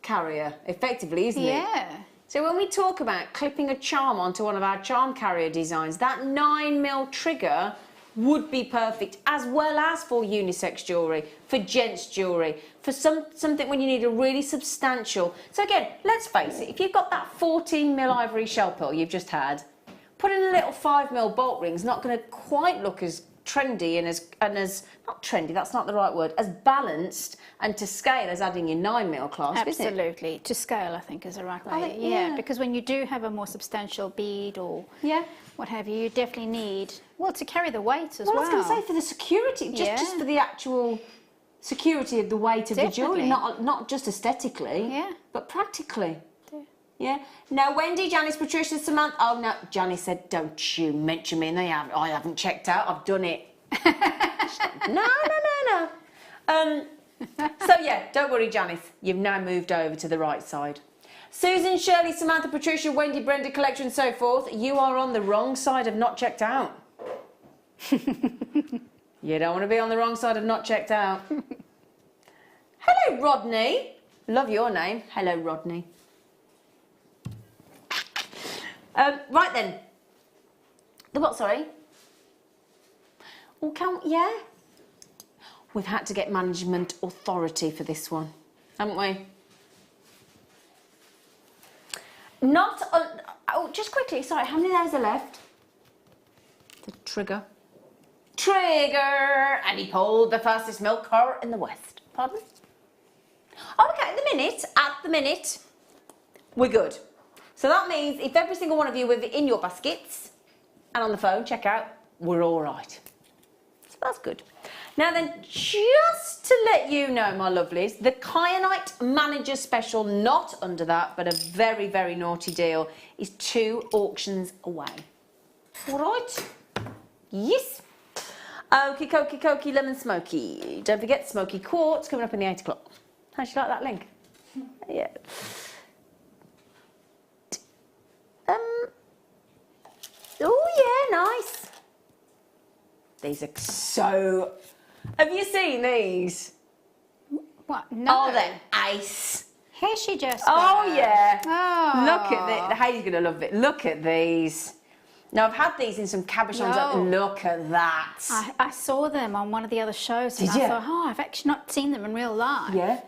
carrier, effectively, isn't it? Yeah. So when we talk about clipping a charm onto one of our charm carrier designs, that 9mm trigger would be perfect, as well as for unisex jewellery, for gents jewellery, for something when you need a really substantial. So again, let's face it, if you've got that 14mm ivory shell pearl you've just had, put in a little 5mm bolt ring is not going to quite look as trendy and as not trendy, that's not the right word, as balanced and to scale as adding your 9mm clasp, isn't it? Absolutely. To scale, I think, is the right way. think, yeah. Because when you do have a more substantial bead or what have you, you definitely need, to carry the weight as well. I was going to say, for the security, just for the actual security of the weight of the jewellery, not just aesthetically, but practically. Yeah. Now, Wendy, Janice, Patricia, Samantha. Oh no, Janice said, "Don't you mention me." And I haven't checked out. I've done it. No. So yeah, don't worry, Janice. You've now moved over to the right side. Susan, Shirley, Samantha, Patricia, Wendy, Brenda, Collection, and so forth. You are on the wrong side of not checked out. You don't want to be on the wrong side of not checked out. Hello, Rodney. Love your name. Hello, Rodney. Right then. The what, sorry? Oh, We've had to get management authority for this one, haven't we? Just quickly, sorry, how many of those are left? The trigger. And he pulled the fastest milk car in the West. Pardon? Oh, okay, at the minute, at the minute, we're good. So that means if every single one of you with it in your baskets and on the phone, check out, we're all right. So that's good. Now then, just to let you know, my lovelies, the Kyanite Manager Special, not under that, but a very, very naughty deal, is 2 auctions away. All right? Yes. Okie dokie dokie lemon smoky. Don't forget Smoky quartz coming up in the 8 o'clock. How'd you like that link? Yeah. Oh yeah, nice. These are so. Have you seen these? What? No. Oh, they're ice. Here she just. Oh yeah. Oh. Look at this. Hayley's gonna love it. Look at these. Now I've had these in some cabochons. No. Look at that. I saw them on one of the other shows. And Did you? I thought, oh, I've actually not seen them in real life. Yeah.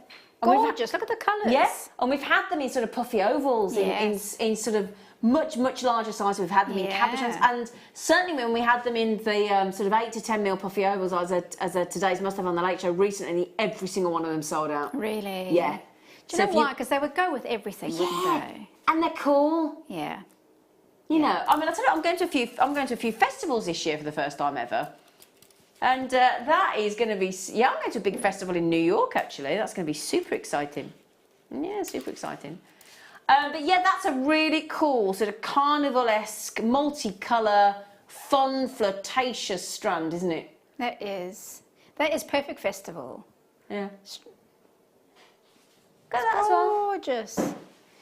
And we've had- Gorgeous. Look at the colours. Yes, and we've had them in sort of puffy ovals, Yes. in sort of much larger size. We've had them in Yeah. cabochons, and certainly when we had them in the sort of 8 to 10 mil puffy ovals, as a Today's Must Have on the Late Show recently, every single one of them sold out. Really? Yeah. Do So you if know why? Because they would go with everything, wouldn't they? And they're cool. Yeah. You know, I mean, I tell you, I'm going to a few festivals this year for the first time ever. And that is going to be, yeah, I'm going to a big festival in New York, actually. That's going to be super exciting. Yeah, super exciting. But yeah, that's a really cool sort of carnival-esque, multicolour, fun, flirtatious strand, isn't it? That is perfect festival. Yeah. Look at that as well. Gorgeous.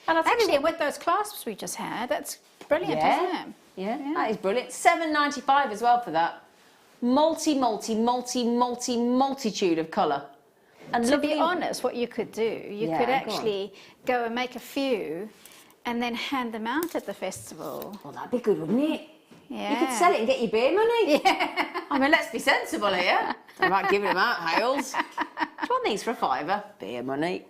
And I think Actually, with those clasps we just had, that's brilliant, isn't it? Yeah, that is brilliant. $7.95 as well for that. Multitude of colour. And To be honest, what you could do, you Yeah, could go on. actually go and make a few and then hand them out at the festival. Well, that'd be good, wouldn't it? Yeah. You could sell it and get your beer money. Yeah. I mean, let's be sensible here. I'm not giving them out, Hales. Do you want these for a £5? Beer money.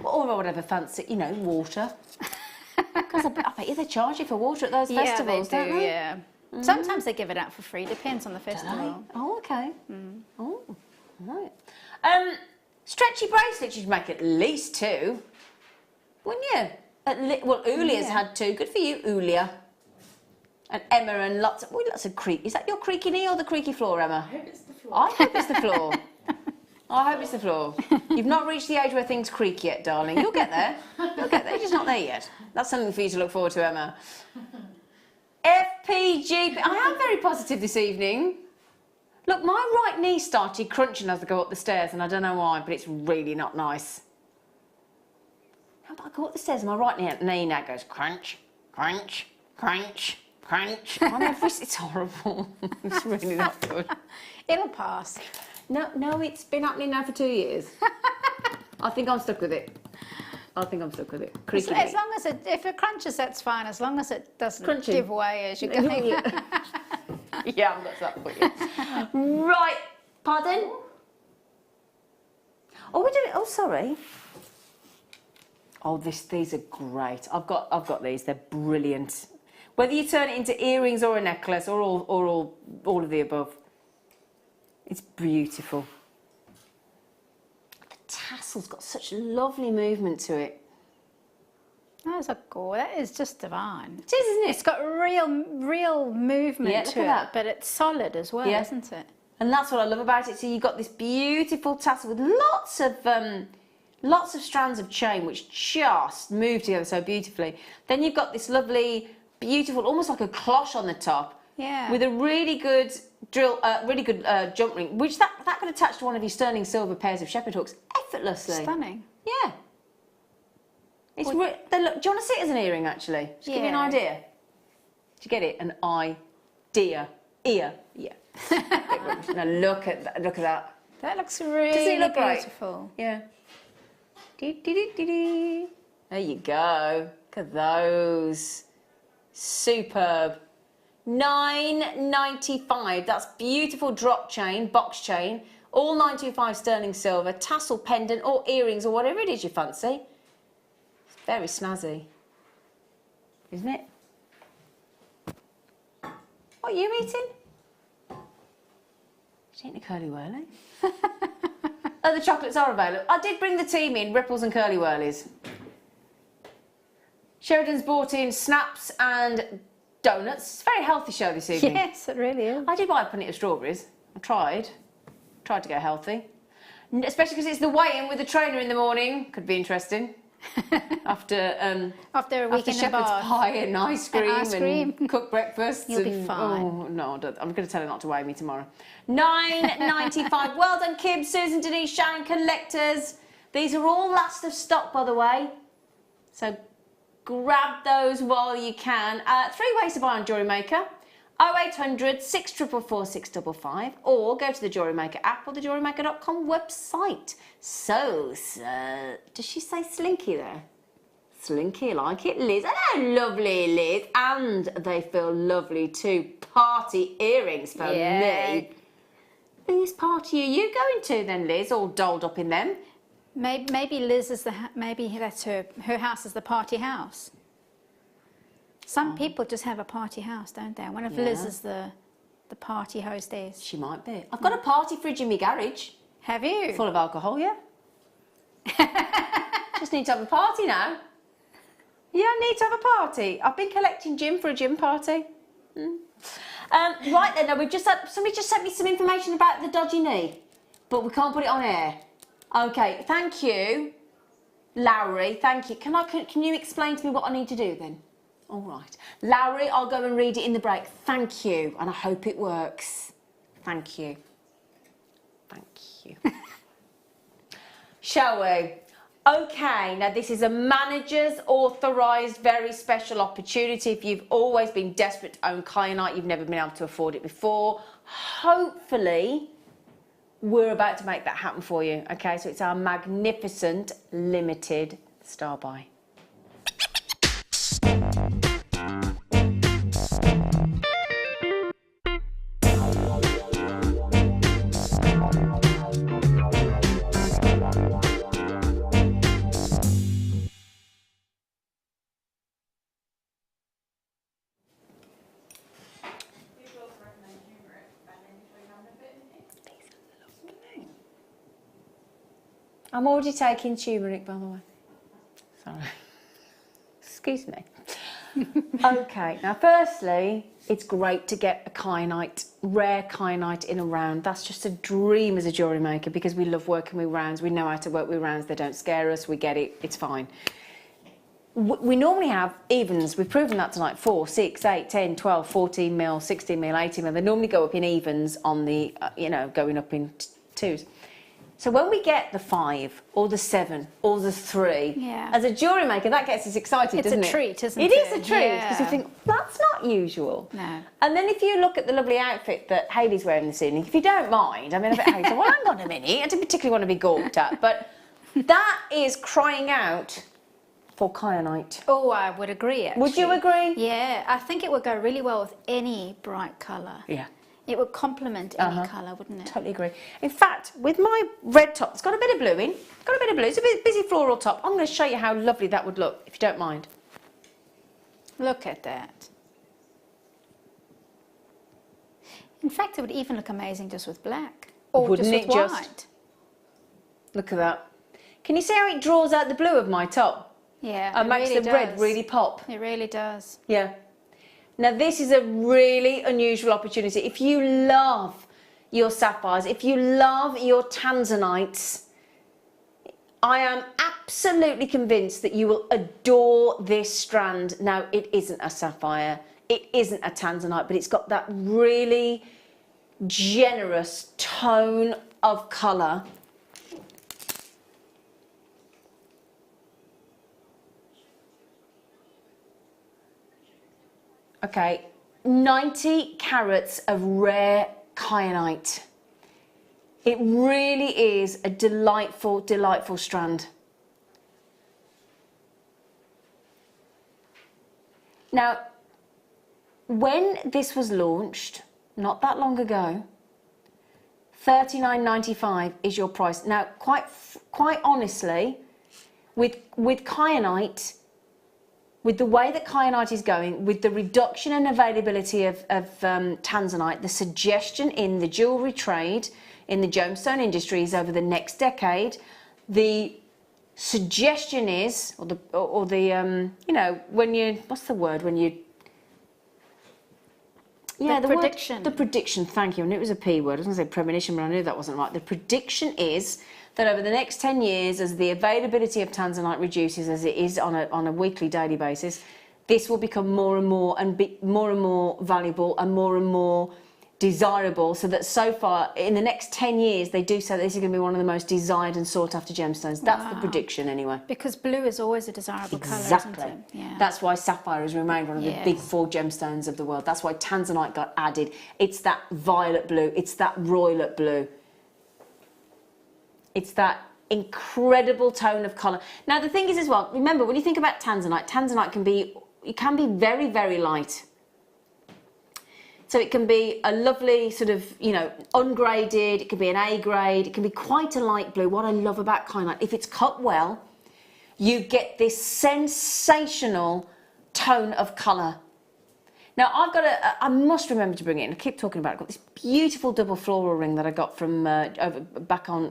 Or whatever fancy, you know, water. Because I bet you they charge you for water at those festivals, they do, don't they? yeah. Sometimes they give it out for free, depends on the festival. Oh, okay. Oh, right. Stretchy bracelets, you'd make at least 2, wouldn't you? Well, Ulia's had 2. Good for you, Ulia. And Emma and lots of creak. Is that your creaky knee or the creaky floor, Emma? I hope it's the floor. I hope it's the floor. I hope it's the floor. You've not reached the age where things creak yet, darling. You'll get there. You'll get there. You're just not there yet. That's something for you to look forward to, Emma. FPGP. I am very positive this evening. Look, my right knee started crunching as I go up the stairs, and I don't know why, but it's really not nice. How about I go up the stairs and my right knee now goes crunch, crunch, crunch, crunch. It's horrible. It's really not good. It'll pass. No, it's been happening now for 2 years. I think I'm stuck with it. Creaky As knee. long as if it crunches, that's fine. As long as it doesn't Crunching. give way as you're going. Yeah, that's that for you. Right, pardon? Oh, we're doing. Oh, sorry. Oh, these are great. I've got these. They're brilliant. Whether you turn it into earrings or a necklace or all of the above, it's beautiful. The tassel's got such lovely movement to it. That's a gorgeous. That is just divine. It is, isn't it? It's got real movement Yeah, to look it, at that. but it's solid as well, Yeah. isn't it? And that's what I love about it. So you've got this beautiful tassel with lots of strands of chain which just move together so beautifully. Then you've got this lovely, beautiful, almost like a cloche on the top. Yeah. With a really good jump ring, which that could attach to one of your sterling silver pairs of shepherd hooks effortlessly. Stunning. Yeah. It's do you want to see it as an earring actually? Just give me an Yeah. idea. Did you get it? An idea. Ear. Yeah. Now look at that. Look at that. That looks really Does it look great? beautiful. Yeah. There you go. Look at those. Superb. $9.95. That's beautiful drop chain, box chain. All 925 sterling silver, tassel pendant or earrings or whatever it is you fancy. It's very snazzy, isn't it? What are you eating? She's eating a curly whirly. Other chocolates are available. I did bring the team in, Ripples and Curly Whirlies. Sheridan's brought in snaps and donuts. It's a very healthy show this evening. Yes, it really is. I did buy a punnet of strawberries. I tried to go healthy. Especially because it's the weigh-in with the trainer in the morning. Could be interesting. After a week in the shepherd's pie and ice cream and cooked breakfast. You'll be fine. Oh no, I'm going to tell her not to weigh me tomorrow. $9.95. Well done, Kim, Susan, Denise, Sharon, collectors. These are all last of stock, by the way. So grab those while you can. 3 ways to buy on Jewellery Maker. 0800 644 655 or go to the Jewellery Maker app or the JewelleryMaker.com website. So, does she say slinky there? Slinky, like it, Liz. Hello, lovely Liz. And they feel lovely too. Party earrings for me. Whose party are you going to then, Liz? All dolled up in them? Maybe Liz is maybe that's her house is the party house. Some people just have a party house, don't they? I wonder if Liz is the party hostess. She might be. I've got a party fridge in my garage. Have you? Full of alcohol, yeah. Just need to have a party now. Yeah, I need to have a party. I've been collecting gin for a gin party. Right then, now we've just had, somebody just sent me some information about the dodgy knee, but we can't put it on air. Okay, thank you, Lowry. Thank you. Can you explain to me what I need to do then? All right. Lowry, I'll go and read it in the break. Thank you, and I hope it works. Thank you. Thank you. Shall we? Okay, now this is a manager's authorised very special opportunity. If you've always been desperate to own Kyanite, you've never been able to afford it before, hopefully we're about to make that happen for you. Okay, so it's our magnificent limited star buy. I'm already taking turmeric, by the way. Sorry. Excuse me. Okay, now firstly, it's great to get a Kyanite, rare Kyanite in a round. That's just a dream as a jewellery maker because we love working with rounds. We know how to work with rounds. They don't scare us. We get it. It's fine. We normally have evens. We've proven that tonight. 4, 6, 8, 10, 12, 14 mil, 16 mil, 18 mil. They normally go up in evens on the, going up in twos. So when we get the 5 or the 7 or the 3, as a jewellery maker, that gets us excited, doesn't it? It's a treat, isn't it? It is a treat because you think, that's not usual. No. And then if you look at the lovely outfit that Hayley's wearing this evening, if you don't mind, I mean, I bet Hayley said, well, hang on a minute, I didn't particularly want to be gawped at, but that is crying out for Kyanite. Oh, I would agree, actually. Would you agree? Yeah, I think it would go really well with any bright colour. Yeah. It would complement any colour, wouldn't it? Totally agree. In fact, with my red top, it's got a bit of blue in. Got a bit of blue. It's a bit busy floral top. I'm going to show you how lovely that would look, if you don't mind. Look at that. In fact, it would even look amazing just with black. Or Wouldn't just it with just? white. Look at that. Can you see how it draws out the blue of my top? Yeah, And makes really the red does. really pop. It really does. Yeah. Now this is a really unusual opportunity. If you love your sapphires, if you love your tanzanites, I am absolutely convinced that you will adore this strand. Now it isn't a sapphire, it isn't a tanzanite, but it's got that really generous tone of colour. Okay, 90 carats of rare Kyanite. It really is a delightful, delightful strand. Now, when this was launched, not that long ago, $39.95 is your price. Now, quite honestly, with Kyanite, with the way that Kyanite is going, with the reduction in availability of tanzanite, the suggestion in the jewellery trade, in the gemstone industries over the next decade. The suggestion is, you know, when you, what's the word, when you, yeah, the prediction. The prediction, thank you. And it was a P word. I was going to say premonition, but I knew that wasn't right. The prediction is that over the next 10 years, as the availability of tanzanite reduces, as it is on a weekly, daily basis, this will become more and more and be more and more valuable and more desirable, so that so far in the next 10 years they do say that this is going to be one of the most desired and sought after gemstones. That's the prediction anyway. Because blue is always a desirable colour, Exactly. isn't it? Yeah. That's why sapphire has remained one of the Yes. big 4 gemstones of the world. That's why tanzanite got added. It's that violet blue, it's that rhyolite blue. It's that incredible tone of colour. Now the thing is as well, remember when you think about tanzanite, tanzanite can be very, very light. So it can be a lovely sort of, you know, ungraded, it can be an A grade, it can be quite a light blue. What I love about kyanite, if it's cut well, you get this sensational tone of colour. Now I've got I must remember to bring it in, I keep talking about it. I've got this beautiful double floral ring that I got from over on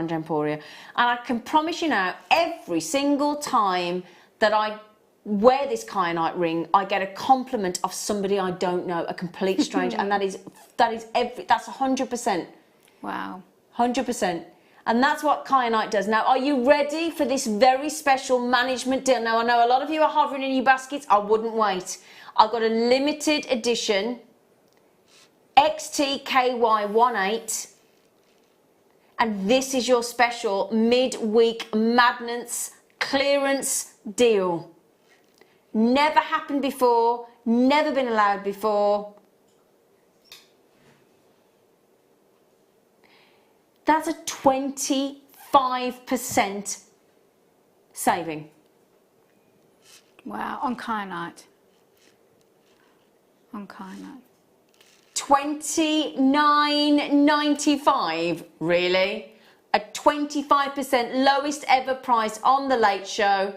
Gemporia, and I can promise you now, every single time that I wear this kyanite ring, I get a compliment of somebody I don't know, a complete stranger, and that's 100%. Wow. 100%. And that's what kyanite does. Now, are you ready for this very special management deal? Now, I know a lot of you are hovering in your baskets. I wouldn't wait. I've got a limited edition XTKY18, and this is your special midweek madness clearance deal. Never happened before, never been allowed before. That's a 25% saving. Wow, on kyanite. On kyanite. $29.95, really? A 25% lowest ever price on the Late Show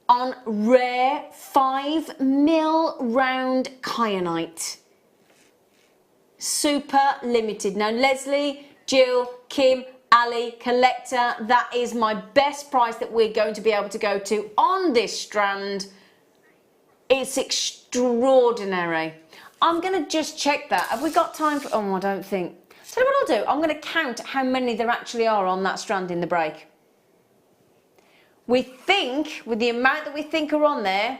on rare 5mm round kyanite. Super limited. Now Leslie, Jill, Kim, Ali, collector, that is my best price that we're going to be able to go to on this strand. It's extraordinary. I'm going to just check that. Have we got time for... Oh, I don't think. Tell you what I'll do. I'm going to count how many there actually are on that strand in the break. We think, with the amount that we think are on there,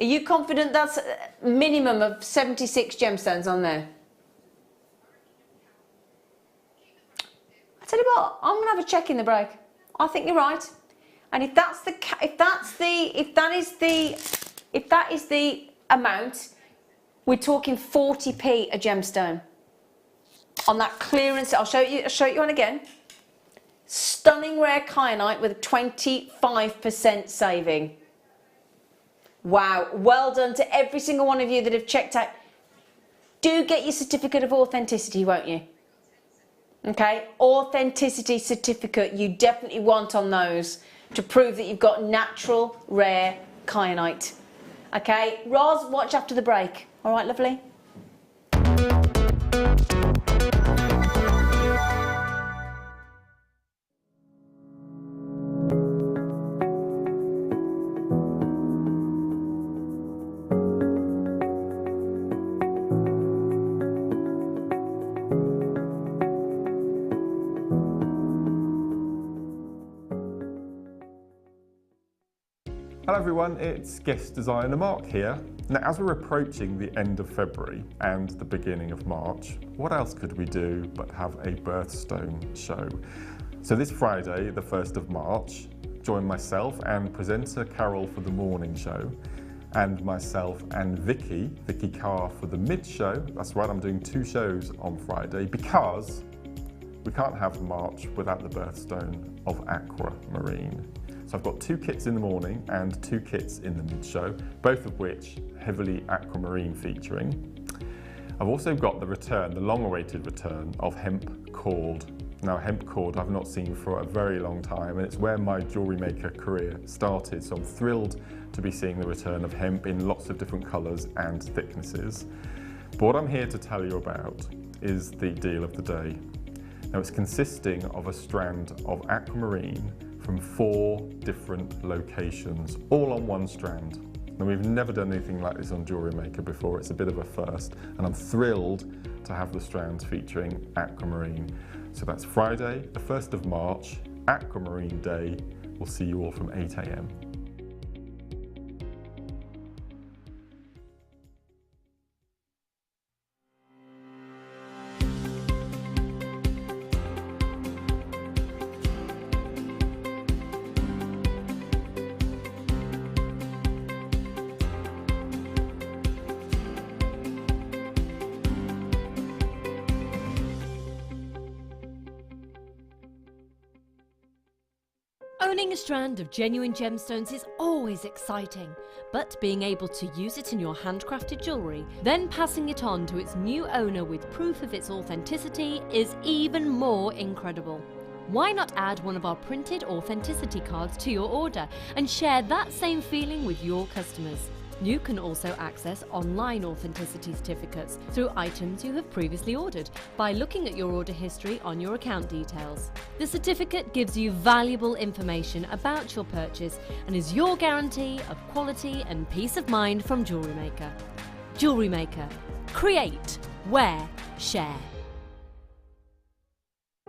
are you confident that's a minimum of 76 gemstones on there? I tell you what, I'm going to have a check in the break. I think you're right. And if that is the amount, we're talking 40p a gemstone on that clearance. I'll show you on again. Stunning rare kyanite with a 25% saving. Wow, well done to every single one of you that have checked out. Do get your certificate of authenticity, won't you? Okay, authenticity certificate you definitely want on those to prove that you've got natural rare kyanite. Okay, Roz, watch after the break. All right, lovely? Hello everyone, it's guest designer Mark here. Now as we're approaching the end of February and the beginning of March, what else could we do but have a birthstone show? So this Friday, the 1st of March, join myself and presenter Carol for the morning show, and myself and Vicky Carr for the mid show. That's right, I'm doing 2 shows on Friday because we can't have March without the birthstone of Aquamarine. So I've got 2 kits in the morning and 2 kits in the mid-show, both of which heavily aquamarine featuring. I've also got the return, the long-awaited return of hemp cord. Now hemp cord I've not seen for a very long time, and it's where my jewellery maker career started, so I'm thrilled to be seeing the return of hemp in lots of different colours and thicknesses. But what I'm here to tell you about is the deal of the day. Now it's consisting of a strand of aquamarine from 4 different locations, all on one strand. Now we've never done anything like this on Jewellery Maker before, it's a bit of a first, and I'm thrilled to have the strands featuring aquamarine. So that's Friday, the 1st of March, Aquamarine Day. We'll see you all from 8 AM. Owning a strand of genuine gemstones is always exciting, but being able to use it in your handcrafted jewellery, then passing it on to its new owner with proof of its authenticity is even more incredible. Why not add one of our printed authenticity cards to your order and share that same feeling with your customers? You can also access online authenticity certificates through items you have previously ordered by looking at your order history on your account details. The certificate gives you valuable information about your purchase and is your guarantee of quality and peace of mind from Jewellery Maker. Jewellery Maker. Create, wear, share.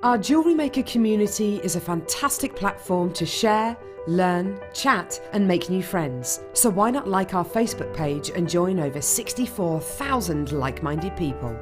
Our Jewellery Maker community is a fantastic platform to share, learn, chat and make new friends. So why not like our Facebook page and join over 64,000 like-minded people.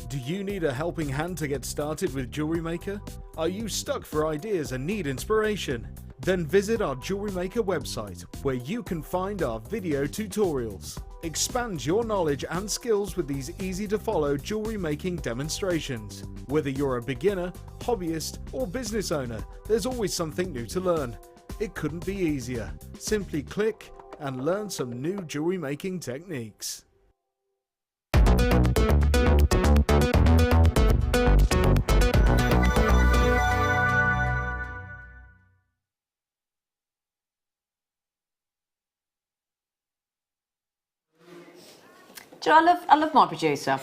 Do you need a helping hand to get started with Jewellery Maker? Are you stuck for ideas and need inspiration? Then visit our Jewellery Maker website where you can find our video tutorials. Expand your knowledge and skills with these easy to follow jewellery making demonstrations. Whether you're a beginner, hobbyist or business owner, there's always something new to learn. It couldn't be easier. Simply click and learn some new jewellery making techniques. Do you know, I love my producer.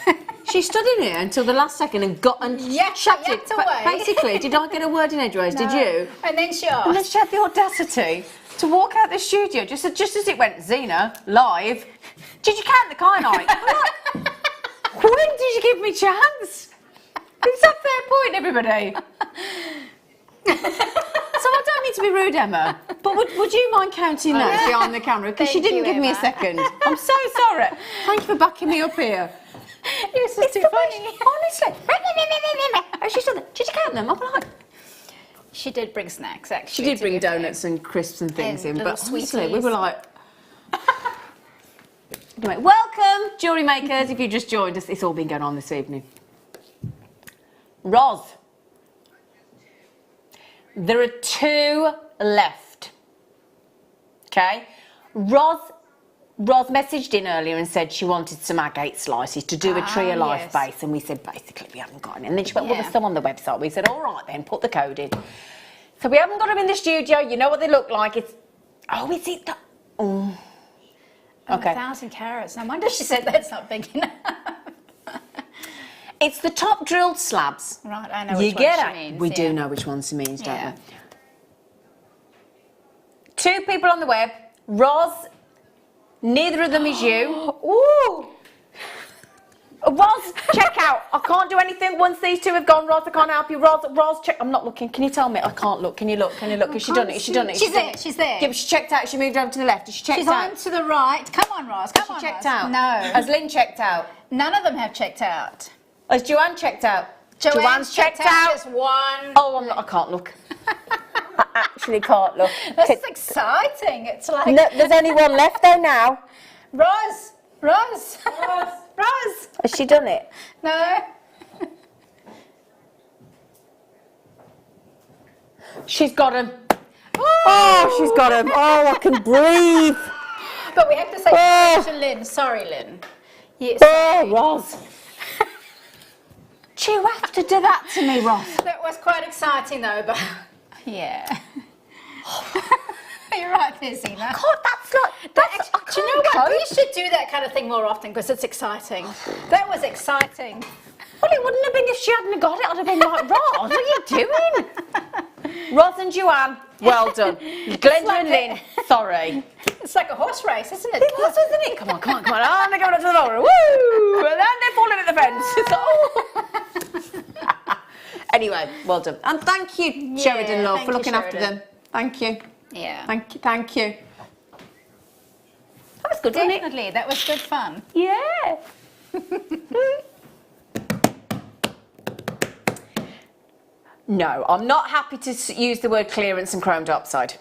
She stood in here until the last second and got and chatted. away. Basically, did I get a word in edgeways? No. Did you? And then she asked. And then she had the audacity to walk out the studio just as it went, Zena, live. Did you count the Kyanite? When did you give me chance? It's a fair point, everybody. So I don't mean to be rude, Emma, but would you mind counting that behind the camera? Because she Thank didn't you, give me a Emma. second. I'm so sorry. Thank you for backing me up here. It's just too funny. Honestly. Oh, she said that. Did you count them? I'm like, She did bring snacks, actually. she did to bring be fair. donuts and crisps and things And in, little but honestly, we sweeties. were like. Anyway, welcome, Jewellery Makers. If you just joined us, it's all been going on this evening. Roz. There are 2 left. Okay? Roz messaged in earlier and said she wanted some agate slices to do a Tree of Life yes. base, and we said basically we haven't got any. And then she went, well, Yeah. there's some on the website. We said, all right then, put the code in. So we haven't got them in the studio. You know what they look like. It's, oh, is it that? Oh. Okay. 1,000 carats. No wonder she said that's not big enough. It's the top drilled slabs. Right, I know You which get one it. she means. We yeah. do know which ones she means, don't Yeah. we? 2 people on the web. Roz, neither of them is you. Ooh. Roz, check out. I can't do anything once these 2 have gone. Roz, I can't help you. Roz, check. I'm not looking. Can you tell me? I can't look. Can you look? Has she done it? Has she done it? She's there, she's there. Yeah, but she checked out. She moved over to the left. Has she checked She's out? on to the right. Come on, Roz. Come on, She checked Roz. out. No. Has Lynn checked out? None of them have checked out. Has Joanne checked out? Joanne's checked out. Just one. Oh, I can't look. I actually can't look. This is exciting. It's like... No, there's only one left though now. Roz. Has she done it? No. She's got him. Oh, she's got him. Oh, I can breathe. But we have to say Oh. to Lynn. Sorry, Lynn. Yes. Oh, Roz. Do you have to do that to me, Roz? That was quite exciting though, but yeah. You're right there, Zena. God, that's Do you know what? We should do that kind of thing more often because it's exciting. That was exciting. Well, it wouldn't have been if she hadn't got it. I'd have been like, Roz, what are you doing? Roz and Joanne, well done. Glenda and Lynn, sorry. It's like a horse race, isn't it? It was, isn't it? Come on. Oh, they're going up to the door. Woo! And then they're falling at the fence. Oh. Anyway, well done. And thank you, Sheridan Love, for looking after them. Thank you. Yeah. Thank you. That was good, wasn't it? Definitely. That was good fun. Yeah. No, I'm not happy to use the word clearance and chrome diopside.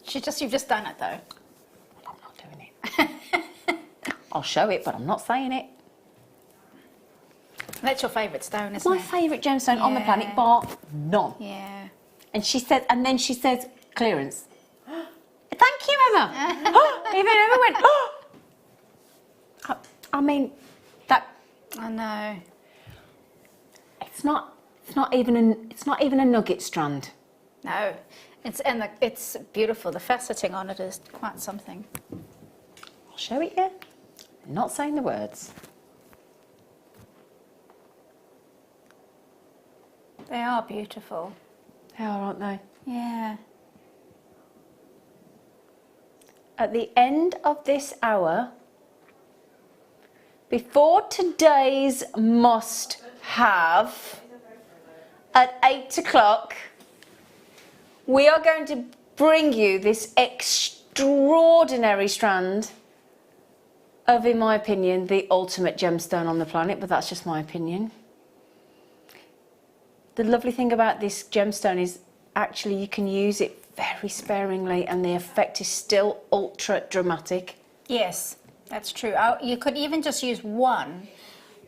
You've just done it though. I'm not doing it. I'll show it, but I'm not saying it. That's your favourite stone, isn't My it? favourite gemstone on the planet, bar none. Yeah. And then she says clearance. Thank you, Emma. Even Emma went. I mean, that. I know. It's not even a nugget strand. No, it's beautiful. The faceting on it is quite something. I'll show it you. I'm not saying the words. They are beautiful. They are, aren't they? Yeah. At the end of this hour, before today's must have, at 8 o'clock, we are going to bring you this extraordinary strand of, in my opinion, the ultimate gemstone on the planet, but that's just my opinion. The lovely thing about this gemstone is actually you can use it very sparingly and the effect is still ultra dramatic. Yes, that's true. You could even just use one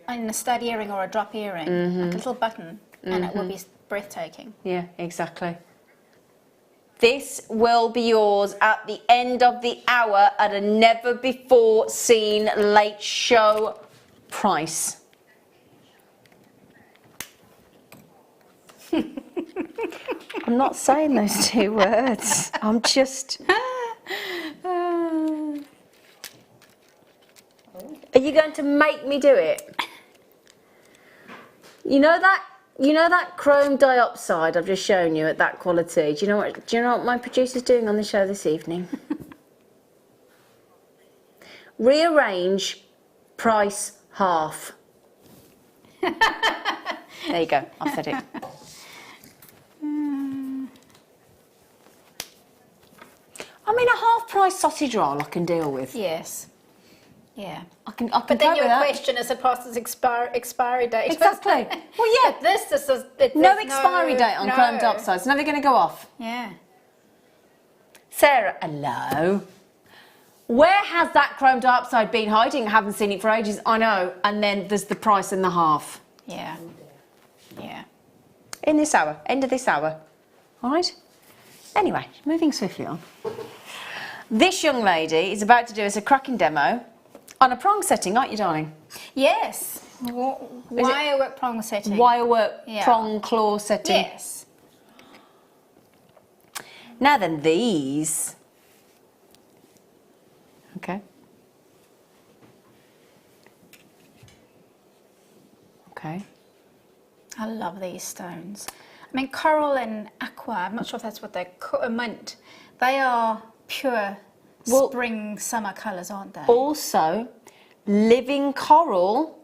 in a stud earring or a drop earring, like a little button, and it will be breathtaking. Yeah, exactly. This will be yours at the end of the hour at a never before seen late show price. I'm not saying those two words. I'm just. Are you going to make me do it? You know that chrome diopside I've just shown you at that quality? Do you know what my producer's doing on the show this evening? Rearrange, price half. There you go, I've said it. I mean, a half-price sausage roll I can deal with. Yes. Yeah. I can But then your question is, it past its expiry date. Exactly. Well, yeah. This is No expiry date on chrome diopside. It's never going to go off. Yeah. Sarah, hello. Where has that chrome diopside been hiding? I haven't seen it for ages. I know. And then there's the price and the half. Yeah. Yeah. In this hour. End of this hour. All right? Anyway, moving swiftly on. This young lady is about to do us a cracking demo on a prong setting, aren't you, darling? Yes. Wirework prong setting. Wirework prong claw setting. Yes. Now then, these. Okay. Okay. I love these stones. I mean, coral and aqua, I'm not sure if that's what they're mint. They are pure spring, summer colours, aren't they? Also, living coral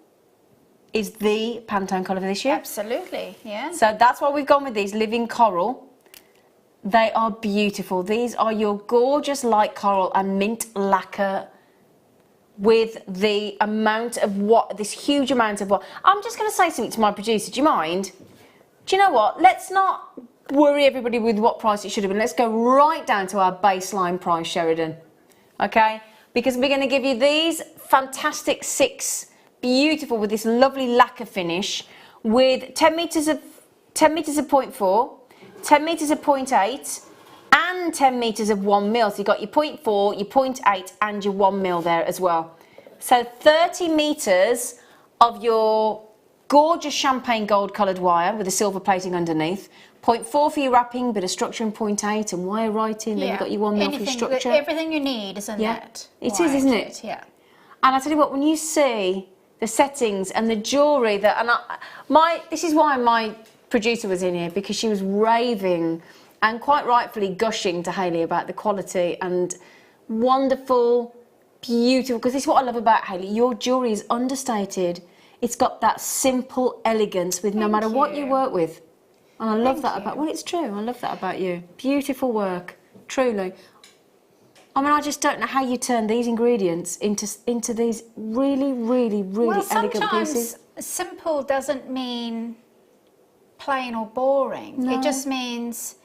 is the Pantone colour for this year. Absolutely, yeah. So that's why we've gone with these, living coral. They are beautiful. These are your gorgeous light coral and mint lacquer with the amount of this huge amount of I'm just going to say something to my producer. Do you mind? Do you know what? Let's not worry everybody with what price it should have been. Let's go right down to our baseline price, Sheridan. Okay? Because we're going to give you these fantastic 6, beautiful with this lovely lacquer finish with 10 metres of 0.4, 10 metres of 0.8 and 10 metres of 1 mil. So you've got your 0.4, your 0.8 and your 1 mil there as well. So 30 metres of your gorgeous champagne gold coloured wire with the silver plating underneath, 0.4 for your wrapping, bit of structure in 0.8 and wire writing, then you've got your 1 mil for your structure. Everything you need is in that. It is, isn't it? Yeah. And I tell you what, when you see the settings and the jewellery that, and this is why my producer was in here, because she was raving and quite rightfully gushing to Hayley about the quality and wonderful, beautiful, because this is what I love about Hayley. Your jewellery is understated. It's got that simple elegance with no matter what you work with. And I love that about, well, it's true. I love that about you. Beautiful work, truly. I mean, I just don't know how you turn these ingredients into these really, really, really elegant pieces. Sometimes simple doesn't mean plain or boring. No. It just means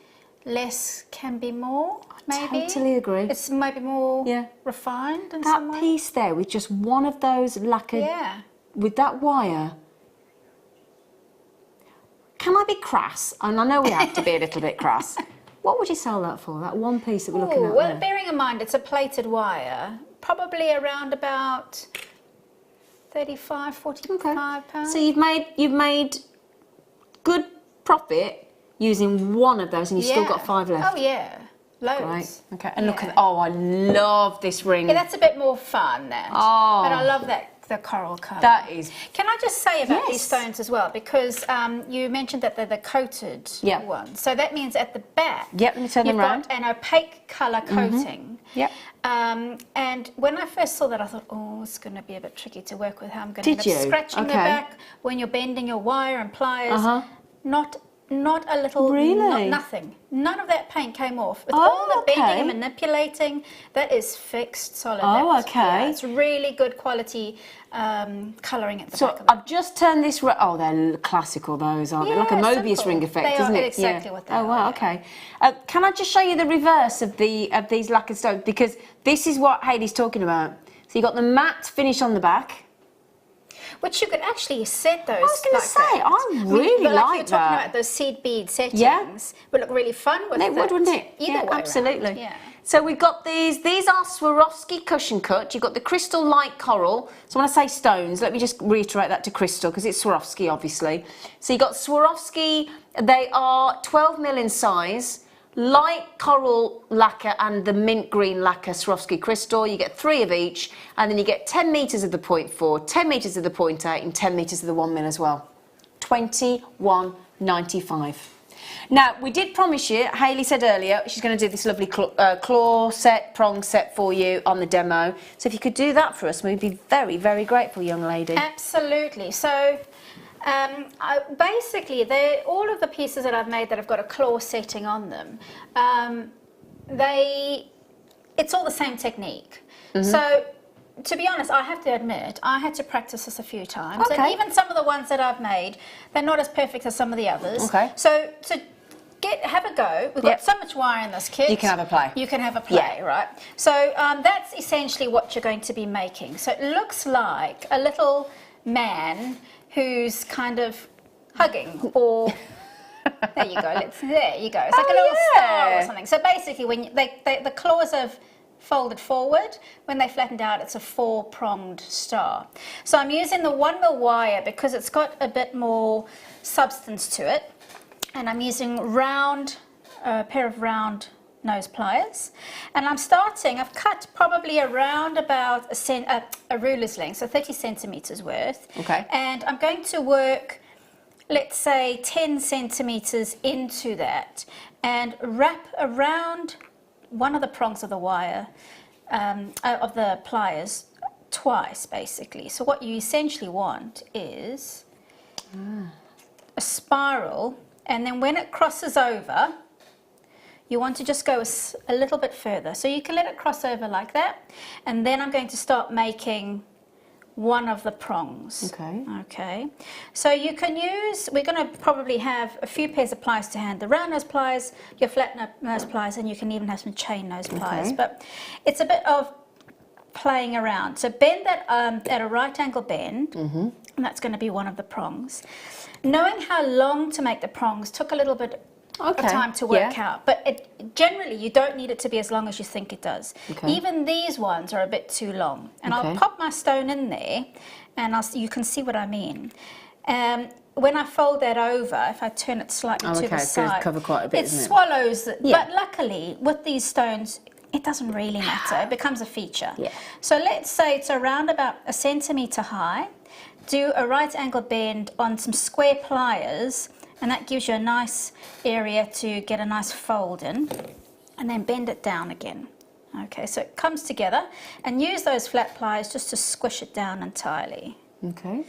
less can be more, maybe. Totally agree. It's maybe more refined in some That way. piece there with just one of those lacquered, with that wire. Can I be crass? And I know we have to be a little bit crass. What would you sell that for, that one piece that we're looking at Well, there? bearing in mind it's a plated wire, probably around about 35, 45 pounds. So you've made good profit using one of those, and you've still got 5 left. Oh yeah, loads. Right. Okay. And look at, oh, I love this ring. Yeah, that's a bit more fun, that. Oh. But I love the coral colour. That is. Can I just say about these stones as well, because you mentioned that they're the coated ones. So that means at the back, let me turn them you've around. got an opaque colour coating. Yep. And when I first saw that, I thought, oh, it's going to be a bit tricky to work with. How I'm going to end up scratching the back when you're bending your wire and pliers. Not a little, nothing. None of that paint came off. With all the bending and manipulating, that is fixed solid. Oh, okay. It's really good quality colouring at the back. So I've just turned this. Oh, they're classical, those, aren't they? Like a Mobius ring effect, isn't it? Exactly what they are. Oh wow, okay. Can I just show you the reverse of these lacquered stones, because this is what Hayley's talking about. So you got the matte finish on the back. Which you could actually set those. I was going to say, I really like like you're that. talking about those seed bead settings. Would look really fun with They would, wouldn't it? Either way absolutely. around. Yeah. So we've got these are Swarovski cushion cut. You've got the crystal light coral. So when I say stones, let me just reiterate that to crystal, because it's Swarovski, obviously. So you've got Swarovski, they are 12 mil in size. Light coral lacquer and the mint green lacquer Swarovski crystal. You get 3 of each, and then you get 10 metres of the 0.4, 10 metres of the 0.8, and 10 metres of the 1 mil as well. $21.95. Now, we did promise you, Hayley said earlier, she's going to do this lovely claw set, prong set for you on the demo. So if you could do that for us, we'd be very, very grateful, young lady. Absolutely. So basically, all of the pieces that I've made that have got a claw setting on them, it's all the same technique. So to be honest, I have to admit, I had to practice this a few times. And even some of the ones that I've made, they're not as perfect as some of the others. So to have a go, we've got so much wire in this kit. You can have a play. You can have a play, right? So that's essentially what you're going to be making. So it looks like a little man who's kind of hugging, or there you go. There you go. It's like a little star or something. So basically, when the claws have folded forward, when they flattened out, it's a 4-pronged star. So I'm using the 1 mil wire because it's got a bit more substance to it, and I'm using a pair of round nose pliers, and I've cut probably around about a ruler's length, so 30 centimetres worth. And I'm going to work, let's say, 10 centimetres into that, and wrap around one of the prongs of the wire, of the pliers, twice, basically. So what you essentially want is a spiral, and then when it crosses over, you want to just go a little bit further. So you can let it cross over like that, and then I'm going to start making one of the prongs. Okay. So you can use, we're going to probably have a few pairs of pliers to hand. The round nose pliers, your flat nose pliers, and you can even have some chain nose pliers. But it's a bit of playing around. So bend that at a right angle bend, and that's going to be one of the prongs. Knowing how long to make the prongs took a little bit of time to work out, but generally you don't need it to be as long as you think it does. Even these ones are a bit too long, and I'll pop my stone in there, and you can see what I mean. When I fold that over, if I turn it slightly to the it's going to side, cover quite a bit, it isn't it? swallows it. Yeah. But luckily, with these stones, it doesn't really matter. It becomes a feature. Yeah. So let's say it's around about 1 centimetre high. Do a right angle bend on some square pliers, and that gives you a nice area to get a nice fold in, and then bend it down again. Okay, so it comes together, and use those flat pliers just to squish it down entirely. Okay.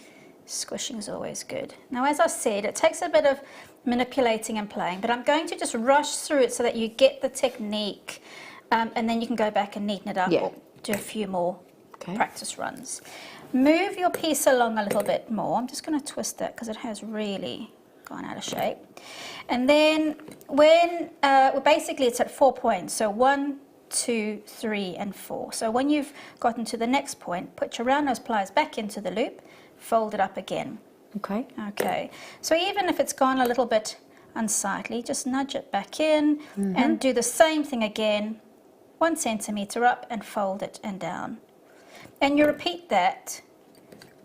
Squishing is always good. Now, as I said, it takes a bit of manipulating and playing, but I'm going to just rush through it so that you get the technique, and then you can go back and neaten it up or do a few more practice runs. Move your piece along a little bit more. I'm just going to twist that because it has really gone out of shape. And then when, well, basically it's at 4 points, so 1, 2, 3, and 4. So when you've gotten to the next point, put your round nose pliers back into the loop, fold it up again. Okay. Okay, so even if it's gone a little bit unsightly, just nudge it back in and do the same thing again, 1 centimetre up and fold it and down. And you repeat that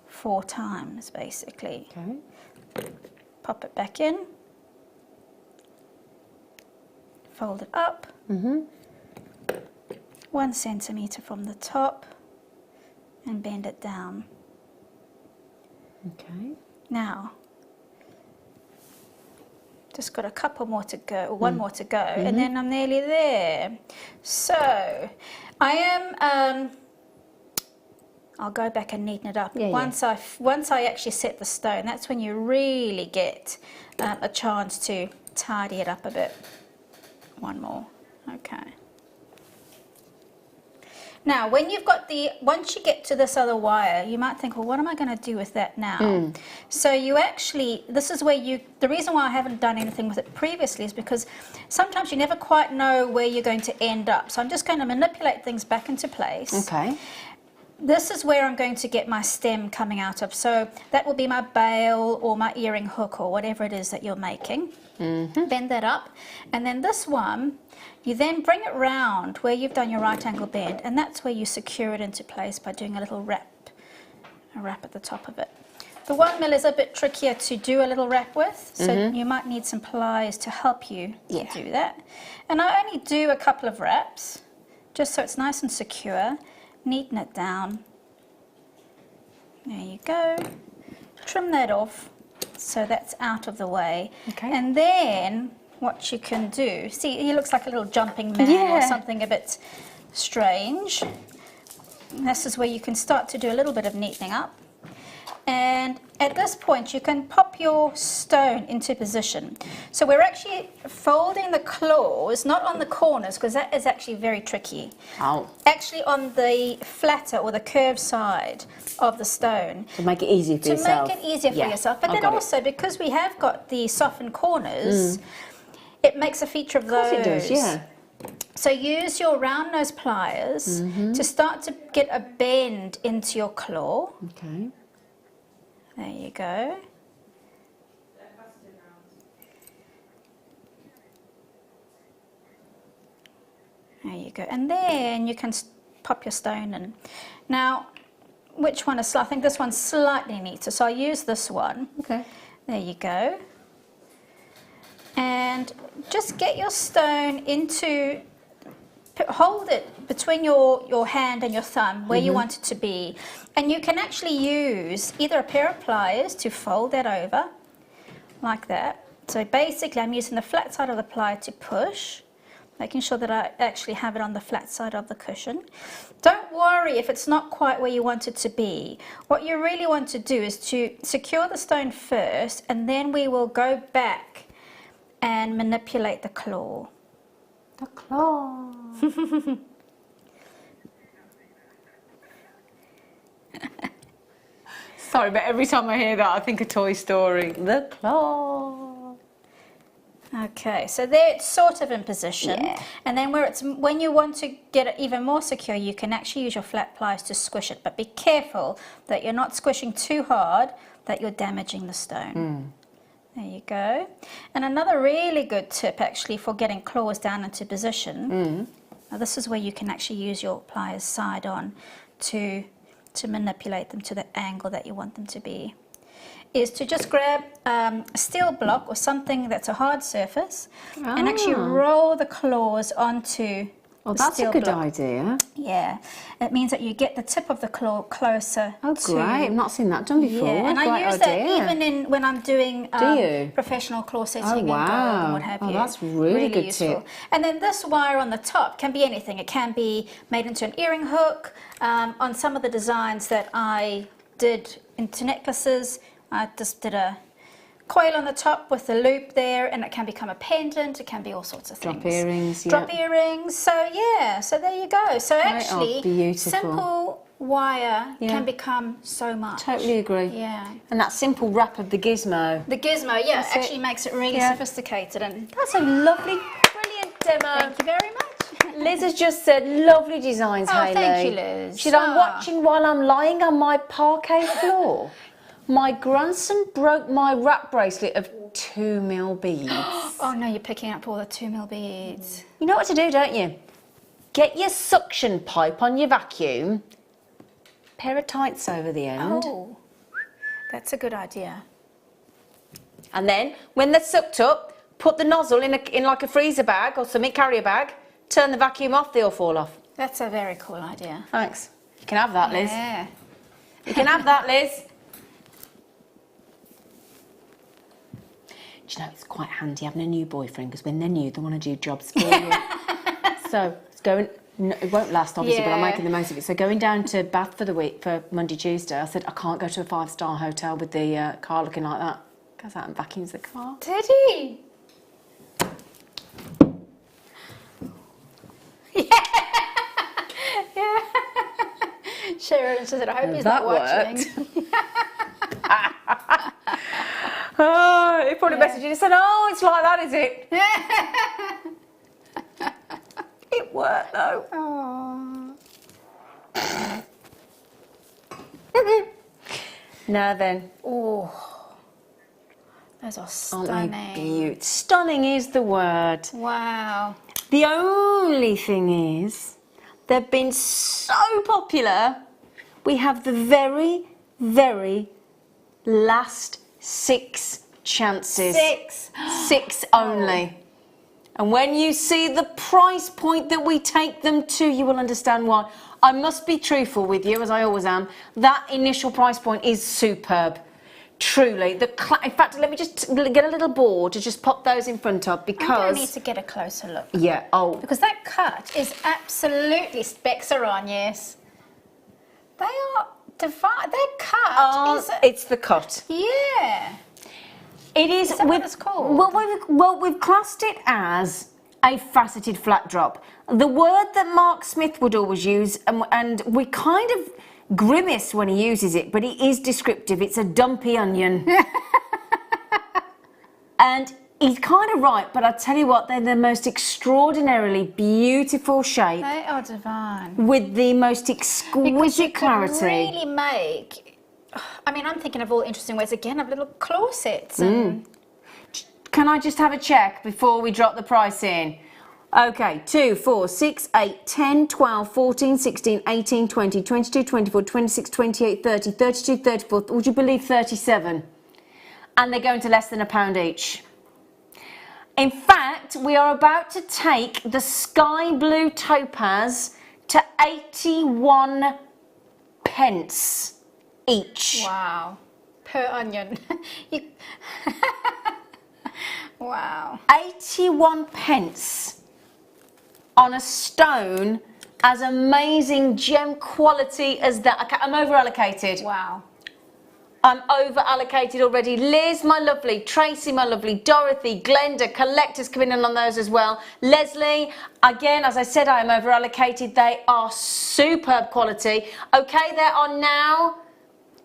4 times basically. Okay. Pop it back in, fold it up, 1 centimetre from the top and bend it down. Okay. Now, just got a couple more to go, or one more to go, and then I'm nearly there. So, I am, I'll go back and neaten it up. Once I actually set the stone, that's when you really get a chance to tidy it up a bit. One more, okay. Now, when you've got once you get to this other wire, you might think, well, what am I going to do with that now? So you actually, this is where the reason why I haven't done anything with it previously is because sometimes you never quite know where you're going to end up. So I'm just going to manipulate things back into place. Okay. This is where I'm going to get my stem coming out of. So that will be my bail or my earring hook or whatever it is that you're making. Bend that up. And then this one, you then bring it round where you've done your right angle bend, and that's where you secure it into place by doing a little wrap at the top of it. The 1 mil is a bit trickier to do a little wrap with, so you might need some pliers to help you to do that. And I only do a couple of wraps, just so it's nice and secure. Neaten it down. There you go. Trim that off so that's out of the way. Okay. And then what you can do, see, he looks like a little jumping man or something a bit strange. And this is where you can start to do a little bit of neatening up. And at this point, you can pop your stone into position. So we're actually folding the claws, not on the corners, because that is actually very tricky. Oh. Actually on the flatter or the curved side of the stone. To make it easier for yourself. To make it easier for yourself. But then also, because we have got the softened corners, it makes a feature of those. Of course it does, yeah. So use your round nose pliers to start to get a bend into your claw. Okay. There you go. There you go. And then you can pop your stone in. Now, which one is, I think this one's slightly neater, so I'll use this one. Okay. There you go. And just get your stone into, hold it between your hand and your thumb where you want it to be. And you can actually use either a pair of pliers to fold that over, like that. So basically I'm using the flat side of the plier to push, making sure that I actually have it on the flat side of the cushion. Don't worry if it's not quite where you want it to be. What you really want to do is to secure the stone first, and then we will go back and manipulate the claw. The claw. Sorry, but every time I hear that, I think of Toy Story. The claw. Okay, so there it's sort of in position, and then when you want to get it even more secure, you can actually use your flat pliers to squish it, but be careful that you're not squishing too hard that you're damaging the stone. There you go. And another really good tip actually for getting claws down into position, now this is where you can actually use your pliers side on to manipulate them to the angle that you want them to be, is to just grab a steel block or something that's a hard surface and actually roll the claws onto Oh, the that's a steel good block. idea. Yeah, it means that you get the tip of the claw closer. Oh, great. I've not seen that done before. Yeah, and Great I use idea. that even when I'm doing you? professional claw setting Oh, and gold wow. and what have Oh, you. that's really good useful. tip. And then this wire on the top can be anything. It can be made into an earring hook. On some of the designs that I did into necklaces, I just did a coil on the top with a loop there, and it can become a pendant. It can be all sorts of things. Drop earrings, yeah. Drop earrings. So yeah, so there you go. So They are actually, beautiful. simple wire Yeah. can become so much. Totally agree. Yeah. And that simple wrap of the gizmo. The gizmo, yeah, That's actually it. makes it really Yeah. sophisticated. And That's a lovely, brilliant demo. thank you very much. Liz has just said lovely designs, Oh, Hayley. thank you, Liz. Should I'm Ah. watching while I'm lying on my parquet floor. My grandson broke my wrap bracelet of 2mm beads. Oh no, you're picking up all the 2mm beads. You know what to do, don't you? Get your suction pipe on your vacuum, pair of tights over the end, Oh, that's a good idea. and then when they're sucked up, put the nozzle in like a freezer bag or something, carrier bag, turn the vacuum off, they all fall off. That's a very cool idea. Thanks. You can have that, Liz. Yeah. You can have that, Liz. Do you know, it's quite handy having a new boyfriend, because when they're new, they want to do jobs for you. So it's going. No, it won't last, obviously, but I'm Yeah. making the most of it. So going down to Bath for the week, for Monday, Tuesday, I said, I can't go to a 5-star hotel with the car looking like that. Goes out and vacuums the car. Did he? Yeah. Sharon said, I hope he's That not watching. Oh, he probably messaged you and said, oh, it's like that, is it? It worked, though. Oh. Now then. Oh. Those are Aren't stunning. they beautiful? Stunning is the word. Wow. The only thing is, they've been so popular, we have the very, very last 6 chances. 6. 6 only. And when you see the price point that we take them to, you will understand why. I must be truthful with you, as I always am. That initial price point is superb. Truly. In fact, let me just get a little board to just pop those in front of, I'm because... going to need to get a closer look. Yeah, oh. Because that cut is absolutely specs are on, yes. They are divine. That cut is... It's the cut. Yeah. It is. Is that what it's called? Well, we've classed it as a faceted flat drop. The word that Mark Smith would always use, and we kind of grimace when he uses it, but it is descriptive. It's a dumpy onion. And he's kind of right, but I tell you what, they're the most extraordinarily beautiful shape They are divine. with the most Because you exquisite could clarity. really make... I mean, I'm thinking of all interesting ways, again, of little claw sets. And Can I just have a check before we drop the price in? Okay, 2, 4, 6, 8, 10, 12, 14, 16, 18, 20, 22, 24, 26, 28, 30, 32, 34, would you believe 37? And they're going to less than £1 each. In fact, we are about to take the sky blue topaz to 81 pence each. wow. Per onion. You- wow. 81 pence on a stone as amazing gem quality as that. Okay, I'm over allocated. Wow. I'm over allocated already. Liz, my lovely. Tracy, my lovely. Dorothy, Glenda, collectors coming in on those as well. Leslie, again, as I said, I am over allocated. They are superb quality. Okay, there are now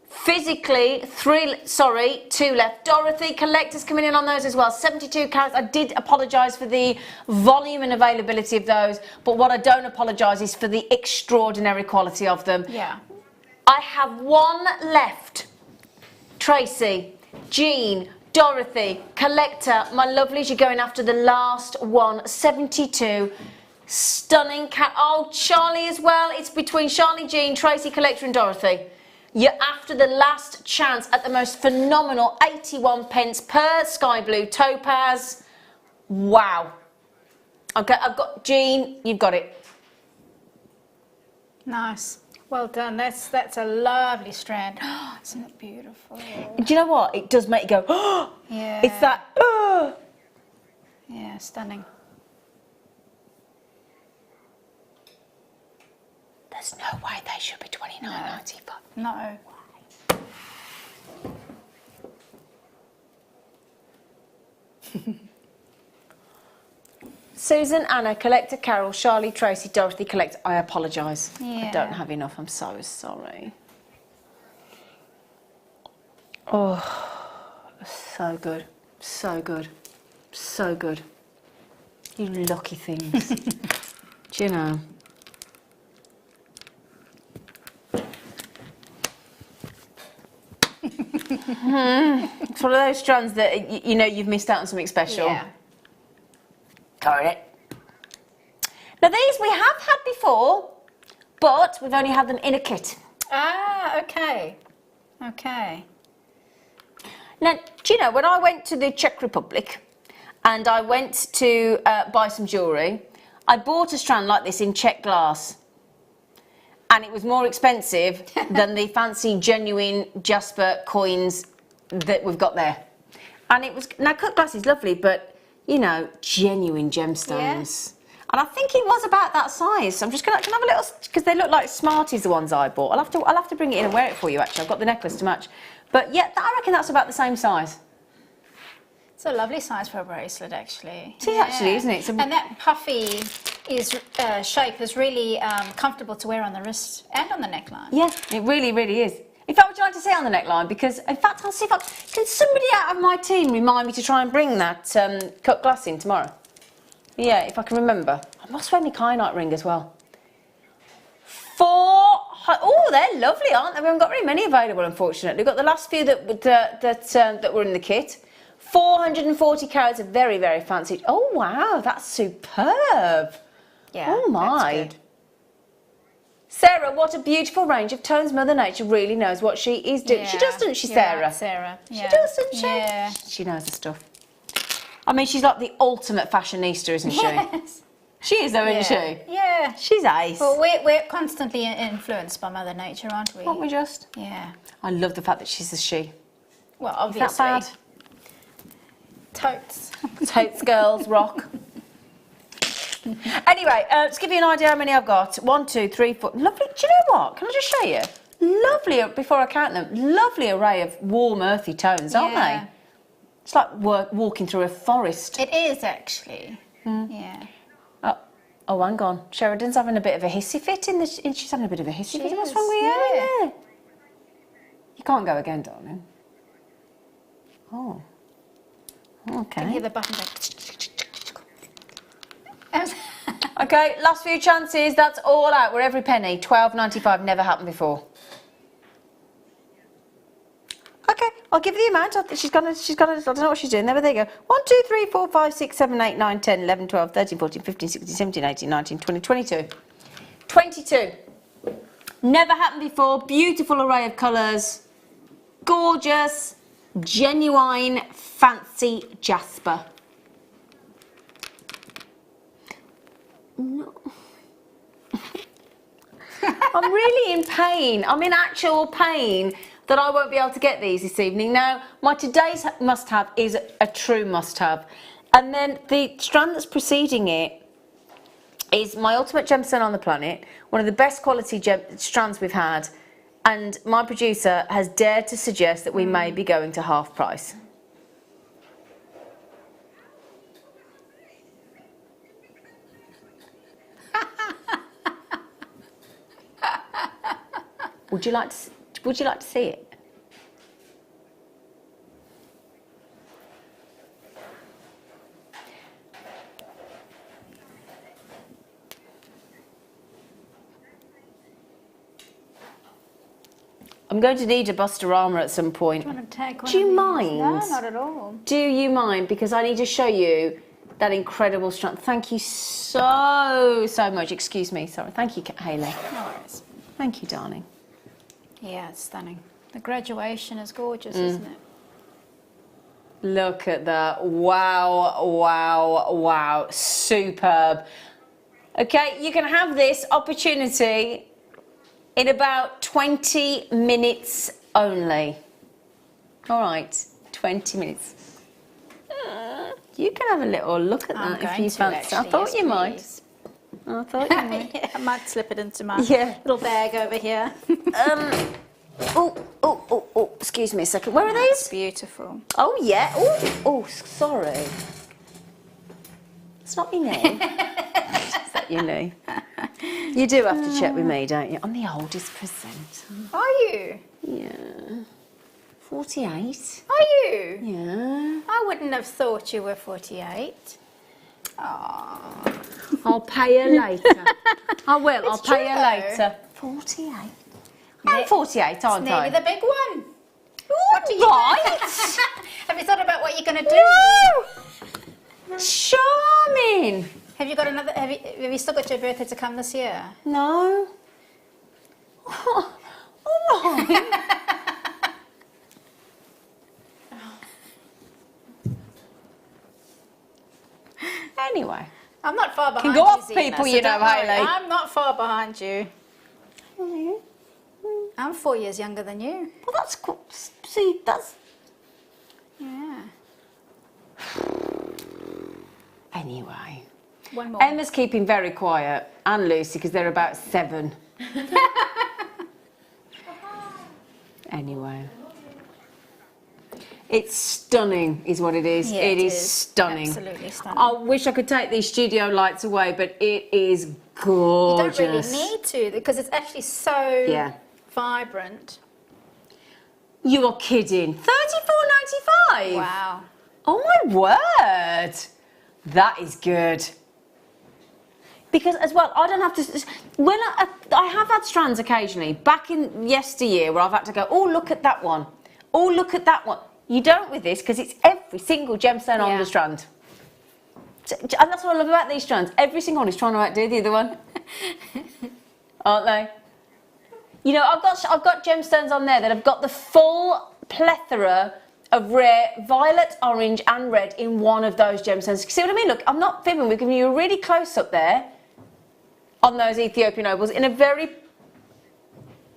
physically 2 left. Dorothy, collectors coming in on those as well. 72 carats. I did apologise for the volume and availability of those, but what I don't apologise is for the extraordinary quality of them. Yeah. I have 1 left. Tracy, Jean, Dorothy, collector, my lovelies, you're going after the last one. 72. Stunning cat. Oh, Charlie as well. It's between Charlie, Jean, Tracy, collector and Dorothy. You're after the last chance at the most phenomenal 81 pence per sky blue topaz. Wow. Okay, I've got Jean, you've got it. Nice. Well done. That's a lovely strand. Isn't it beautiful? Do you know what? It does make you go, oh! Yeah. It's that, oh! Yeah, stunning. There's no way they should be $29.95. No. Susan, Anna, Collector, Carol, Charlie, Tracy, Dorothy, Collector. I apologise. Yeah. I don't have enough. I'm so sorry. Oh, so good. So good. So good. You lucky things. Do you know? It's one of those strands that you know you've missed out on something special. Yeah. Got it. Now these we have had before, but we've only had them in a kit. Ah, okay. Okay. Now, do you know, when I went to the Czech Republic and I went to buy some jewellery, I bought a strand like this in Czech glass. And it was more expensive than the fancy, genuine jasper coins that we've got there. And it was, now cut glass is lovely, but, you know, genuine gemstones. Yeah. And I think it was about that size. So I'm just going to have a little, because they look like Smarties, the ones I bought. I'll have to bring it in and wear it for you, actually. I've got the necklace to match. But yeah, I reckon that's about the same size. It's a lovely size for a bracelet, actually. It is actually, isn't it? And that puffy shape is really comfortable to wear on the wrist and on the neckline. Yeah, it really, really is. In fact, would you like to see it on the neckline? Because, in fact, I'll see if can somebody out of my team remind me to try and bring that cut glass in tomorrow? Yeah, if I can remember. I must wear my Kyanite ring as well. Oh, they're lovely, aren't they? We haven't got very many available, unfortunately. We've got the last few that were in the kit. 440 carats of very, very fancy. Oh, wow, that's superb. Yeah, oh, my. that's good. Sarah, what a beautiful range of tones. Mother Nature really knows what she is doing. Yeah, she does, doesn't she, you're Sarah? right, Sarah. Yeah. She does, doesn't she? Yeah. She knows the stuff. I mean, she's like the ultimate fashionista, isn't she? Yes. She is, though, isn't she? Yeah. She's ace. Well, we're constantly influenced by Mother Nature, aren't we? Aren't we just? Yeah. I love the fact that she's a she. Well, Is obviously. that bad? Totes. Totes, girls, rock. Anyway, to give you an idea how many I've got. 1, 2, 3, 4. Lovely. Do you know what? Can I just show you? Lovely, before I count them, lovely array of warm, earthy tones, aren't they? It's like walking through a forest. It is, actually. Yeah. Oh, hang on. Sheridan's having a bit of a hissy fit she's having a bit of a hissy fit. What's wrong with you? Yeah. You can't go again, darling. Oh. Okay. Can you hear the button go? Okay, last few chances. That's all out. We're every penny. $12.95. Never happened before. Okay, I'll give you the amount. She's gonna, I don't know what she's doing there, but there you go. 1, 2, 3, 4, 5, 6, 7, 8, 9, 10, 11, 12, 13, 14, 15, 16, 17, 18, 19, 20, 22. 22. Never happened before. Beautiful array of colours. Gorgeous, genuine, fancy jasper. No. I'm really in pain. I'm in actual pain that I won't be able to get these this evening. Now, my today's must-have is a true must-have. And then the strand that's preceding it is my ultimate gemstone on the planet, one of the best quality strands we've had, and my producer has dared to suggest that we may be going to half price. Would you like to see it? I'm going to need a Bustorama at some point. Do you want to take one Do you of these? mind? No, not at all. Do you mind? Because I need to show you that incredible strand. Thank you so much. Excuse me. Sorry. Thank you, Hayley. No worries. Thank you, darling. Yeah, it's stunning. The graduation is gorgeous, isn't it? Look at that. Wow, wow, wow. Superb. Okay, you can have this opportunity in about 20 minutes only. All right, 20 minutes. You can have a little look at that if you fancy. I thought you might. I thought you might. Yeah, I might slip it into my Yeah. little bag over here. Oh, excuse me a second. Where are It's these? beautiful. Oh, yeah. Oh, sorry. It's not your knee. Is that your knee? You do have to check with me, don't you? I'm the oldest presenter. Are you? Yeah. 48. Are you? Yeah. I wouldn't have thought you were 48. I'll pay you later. I will. I'll pay you true, later. 48. I'm 48, aren't Nearly I? the big one. What do you Right. Have you thought about what you're going to do? Woo! Charming. Have you got another? Have you still got your birthday to come this year? No. All right. Anyway. I'm not far behind Can go you, off, Zena, people, so you know, don't worry. Hayley. I'm not far behind you. I'm 4 years younger than you. Well, that's cool. See, that's... Yeah. Anyway. One more. Emma's keeping very quiet, and Lucy, because they're about 7. Anyway. It's stunning, is what it is. Yeah, it is is. stunning. Absolutely stunning. I wish I could take these studio lights away, but it is gorgeous. You don't really need to, because it's actually so vibrant. You are kidding. $34.95. Wow. Oh my word. That is good. Because as well, I don't have to. When I have had strands occasionally back in yesteryear where I've had to go, oh look at that one, oh look at that one. You don't with this because it's every single gemstone on the strand. And that's what I love about these strands. Every single one is trying to outdo the other one, aren't they? You know, I've got gemstones on there that have got the full plethora of rare violet, orange, and red in one of those gemstones. See what I mean? Look, I'm not fibbing. We're giving you a really close up there on those Ethiopian opals in a very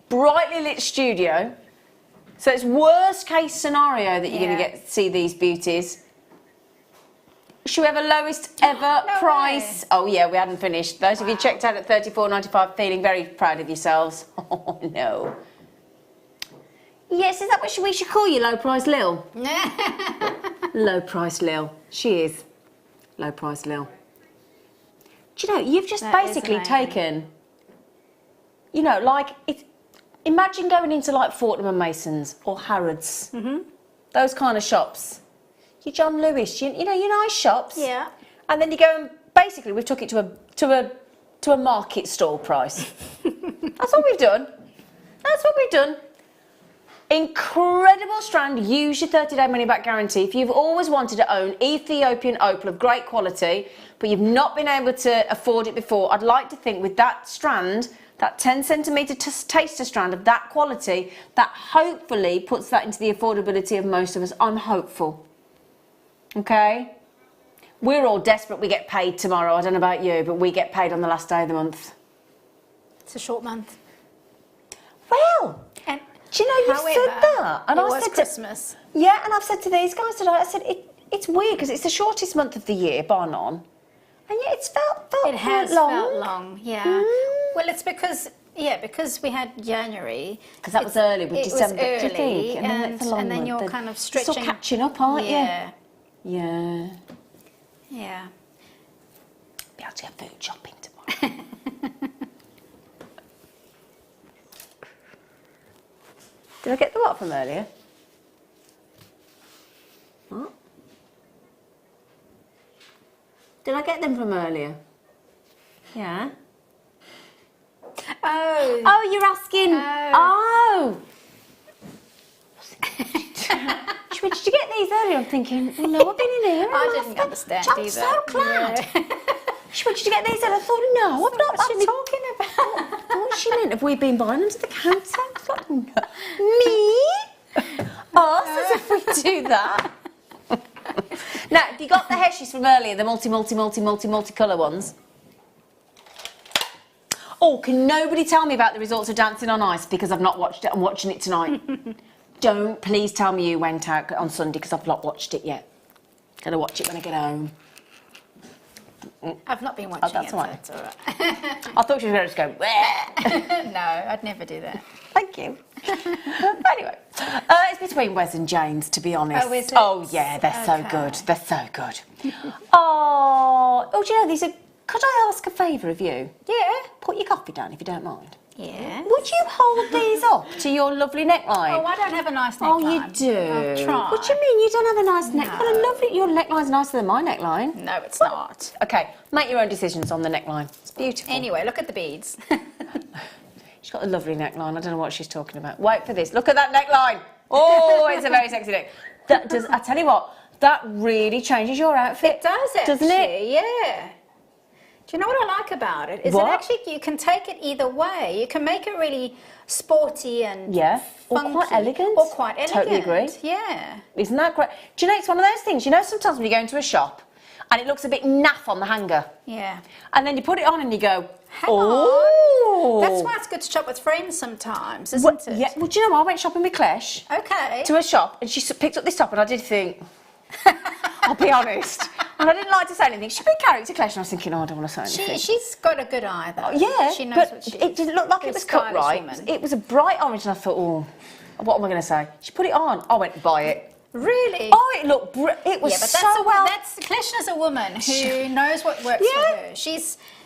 brightly lit studio. So it's worst case scenario that you're going to get to see these beauties. Should we have a lowest ever price? Way. Oh yeah, we hadn't finished. Those of you checked out at $34.95 feeling very proud of yourselves. Oh no. Yes, is that what we should call you, Low Price Lil? Low Price Lil. She is. Low Price Lil. Do you know, you've just basically taken, you know, like, imagine going into like Fortnum and Mason's or Harrods. Those kind of shops. Your John Lewis, you know, your nice shops. Yeah. And then you go and basically we've took it to a market stall price. That's what we've done. That's what we've done. Incredible strand. Use your 30-day money-back guarantee. If you've always wanted to own Ethiopian opal of great quality, but you've not been able to afford it before, I'd like to think with that strand, that 10 centimetre taster strand of that quality, that hopefully puts that into the affordability of most of us. I'm hopeful. Okay? We're all desperate. We get paid tomorrow. I don't know about you, but we get paid on the last day of the month. It's a short month. Well, And do you know, you've said that. And it I was said Christmas. Yeah, and I've said to these guys today, I said, it's weird because it's the shortest month of the year, bar none. And yet it's felt It has long. felt long, yeah. Well, it's because we had January. Because that was early with December, was early, do you think? And then it's a long and then month. you're kind of stretching. Still catching up, aren't you? Yeah. Yeah. Yeah. Be able to go food shopping tomorrow. Did I get the what from earlier? What? Did I get them from earlier? Yeah. Oh. Oh, you're asking. Oh. Did you get these earlier? I'm thinking, well, no, I've been in here. I didn't understand I'm either. so glad. Yeah. Did you get these? And I thought, no, I've not. What's she talking about? What was she meant? Have we been buying them to the counter? It's like Me? Us, as if we do that. Now, have you got the heshies from earlier, the multicolour ones? Oh, can nobody tell me about the results of Dancing on Ice because I've not watched it? I'm watching it tonight. Don't please tell me you went out on Sunday because I've not watched it yet. Gonna watch it when I get home. I've not been watching that's it, all right. so it's all right. I thought you were going to just go, bleh. No, I'd never do that. Thank you. Anyway, it's between Wes and James, to be honest. Oh, is it? Oh, yeah, they're so Okay. good. They're so good. Oh, do you know, these are... Could I ask a favour of you? Yeah. Put your coffee down if you don't mind. Yeah. Would you hold these up to your lovely neckline? Oh, I don't have a nice neckline. Oh, you do? I'll try. What do you mean you don't have a nice neckline? No. Well, lovely. Your neckline's nicer than my neckline. No, it's not. Okay, make your own decisions on the neckline. It's beautiful. Anyway, look at the beads. She's got a lovely neckline. I don't know what she's talking about. Wait for this. Look at that neckline. Oh, it's a very sexy neck. That does. I tell you what, that really changes your outfit. It does, actually. Doesn't it? Yeah. Do you know what I like about it? Is What? it actually, you can take it either way. You can make it really sporty and or funky. quite elegant. Or quite elegant. Totally agree. Yeah. Isn't that great? Do you know, it's one of those things, you know, sometimes when you go into a shop and it looks a bit naff on the hanger. Yeah. And then you put it on and you go, Hang oh. on. That's why it's good to shop with friends sometimes, isn't it? Yeah, well, do you know what? I went shopping with Klesh Okay. to a shop and she picked up this top and I did think, I'll be honest. And I didn't like to say anything. She picked character Klesh and I was thinking, oh, I don't want to say anything. She's got a good eye, though. Yeah, She knows but what she it didn't look like it Good was cut stylish right. woman. It was a bright orange and I thought, oh, what am I going to say? She put it on. I went, buy it. Really? Oh, it looked, it was Yeah, but so well. Klesh is a woman who knows what works for her.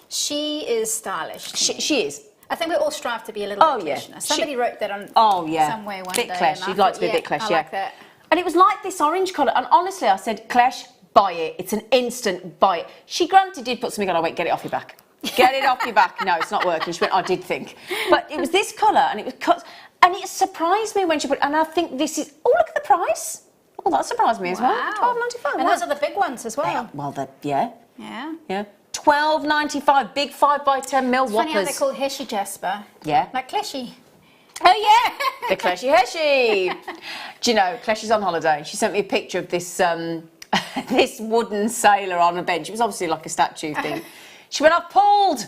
She is stylish. She is. I think we all strive to be a little bit yeah. Klesh. Somebody wrote that on somewhere one bit day. Klesh. and I You'd like thought, to be a bit Klesh, I yeah. like that. And it was like this orange colour. And honestly, I said, Klesh, buy it. It's an instant buy it. She granted did put something on. I went, get it off your back. Get it off your back. No, it's not working. She went, I did think. But it was this colour and it was cut. And it surprised me when she put it. And I think this is, oh, look at the price. Oh, that surprised me as well. $12.95. And those are the big ones as well. Yeah. Yeah. $12.95. Big 5x10mm It's funny how whoppers. they're called Heshy Jasper. Yeah. Like Kleshy. Oh yeah, the Kleshy Heshy. Do you know, Kleshy's on holiday. She sent me a picture of this this wooden sailor on a bench. It was obviously like a statue thing. She went, I've pulled.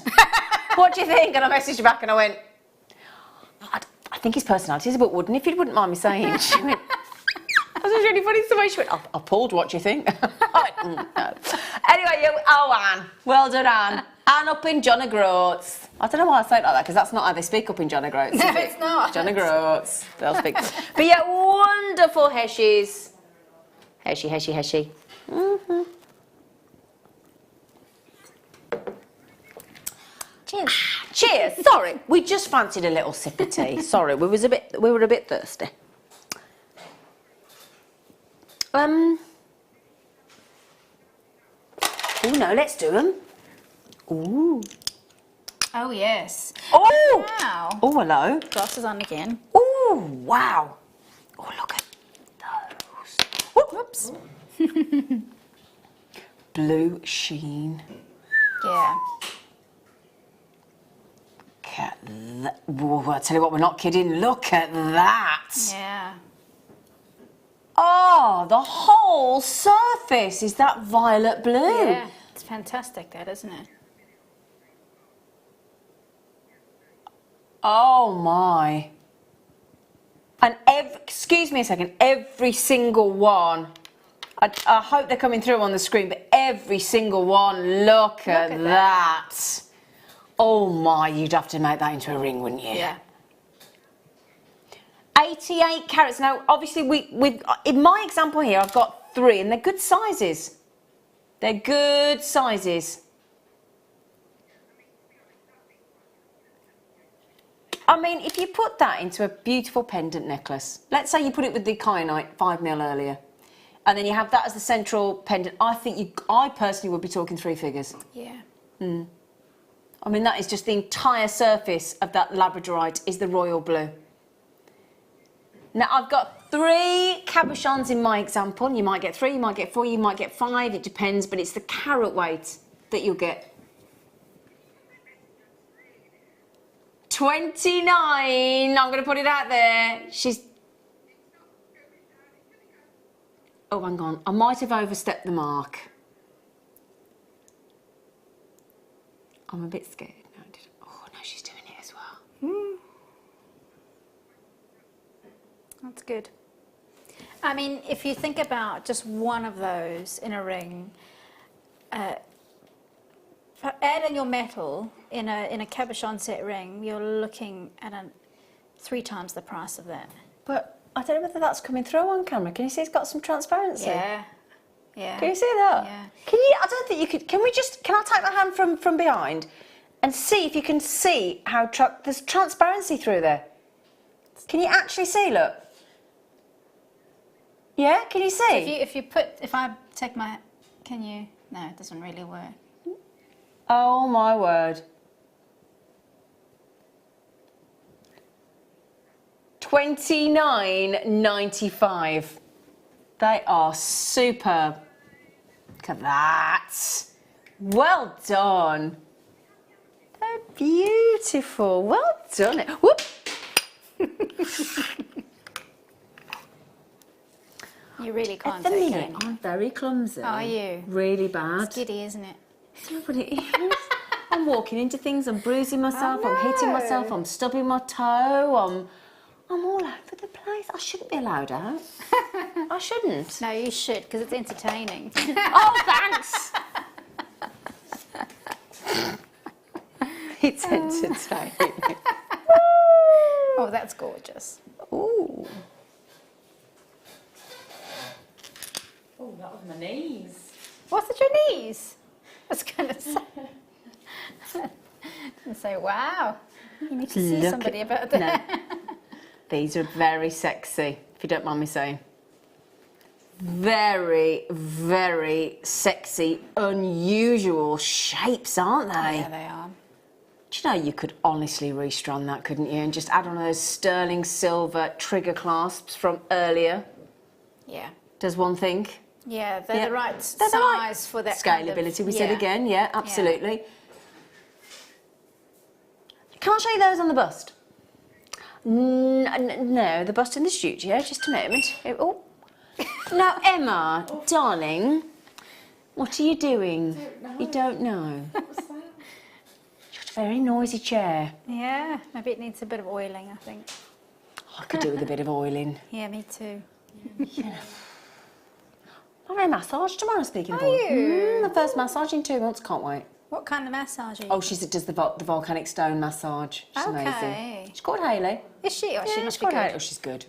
What do you think? And I messaged her back and I went, I think his personality is a bit wooden, if you wouldn't mind me saying. She went, that was really funny. The way she went, I pulled, what do you think? I went, no. Anyway, Anne. Well done, Anne. Anne up in John O'Groats. I don't know why I say it like that, because that's not how they speak up in John O'Groats. No, it's not. John O'Groats. They'll speak. But yeah, wonderful heshies. Heshy, heshy, heshy. Mm-hmm. Cheers. Cheers. Sorry, we just fancied a little sip of tea. Sorry, we were a bit thirsty. Oh no, let's do them. Ooh. Oh, yes. Oh! Wow. Oh, hello. Glasses on again. Oh, wow. Oh, look at those. Whoops. Blue sheen. Yeah. Look at that. Whoa, I tell you what, we're not kidding. Look at that. Yeah. Oh, the whole surface is that violet blue. Yeah. It's fantastic, that, isn't it? Oh my. And excuse me a second, every single one, I hope they're coming through on the screen, but every single one, look at that. Oh my, you'd have to make that into a ring, wouldn't you? Yeah. 88 carats. Now, obviously, in my example here, I've got 3, and they're good sizes. They're good sizes. I mean, if you put that into a beautiful pendant necklace, let's say you put it with the Kyanite 5mm earlier, and then you have that as the central pendant, I personally would be talking 3 figures. Yeah. I mean, that is just the entire surface of that labradorite is the royal blue. Now, I've got 3 cabochons in my example. You might get 3, you might get 4, you might get 5, it depends, but it's the carat weight that you'll get. 29. I'm going to put it out there. She's... Oh, hang on. I might have overstepped the mark. I'm a bit scared now. Oh, no, she's doing it as well. That's good. I mean, if you think about just one of those in a ring, add in your metal in a cabochon set ring, you're looking at 3 times the price of that. But I don't know whether that's coming through on camera. Can you see it's got some transparency? Yeah. Yeah. Can you see that? Yeah. Can you? I don't think you could. Can I take my hand from behind and see if you can see how there's transparency through there? Can you actually see? Look. Yeah. Can you see? So if I take my, can you? No, it doesn't really work. Oh my word. 29.95. They are superb. Look at that. Well done. They're beautiful. Well done. Whoop. You really can't At the take minute, it. I'm very clumsy. Are you? Really bad. It's giddy, isn't it? But it is. I'm walking into things, I'm bruising myself, I'm hitting myself, I'm stubbing my toe, I'm all over the place. I shouldn't be allowed out. I shouldn't. No, you should, because it's entertaining. Oh, thanks. It's entertaining. Oh, that's gorgeous. Ooh. Oh, that was my knees. What's at your knees? I was going to say. And say, wow. You need to see Look somebody at- about that. No. These are very sexy, if you don't mind me saying. Very, very sexy, unusual shapes, aren't they? Yeah, they are. Do you know you could honestly restrand that, couldn't you? And just add on those sterling silver trigger clasps from earlier. Yeah. Does one think? Yeah, they're Yeah. the right They're the right size for that scalability, kind of, we said again, yeah, absolutely. Yeah. Can I show you those on the bust? No, the bust in the studio, just a moment. Oh. Now, Emma, darling, what are you doing? You don't know. You've got a very noisy chair. Yeah, maybe it needs a bit of oiling, I think. I could do with a bit of oiling. Yeah, me too. I'm having a massage tomorrow, speaking of Are oil. you? The first massage in 2 months, can't wait. What kind of massage are you? Oh, she does the volcanic stone massage. She's Okay. amazing. She's called Hayley. Is she? Oh, she Yeah, must she's be called Hayley. good. Oh, she's good.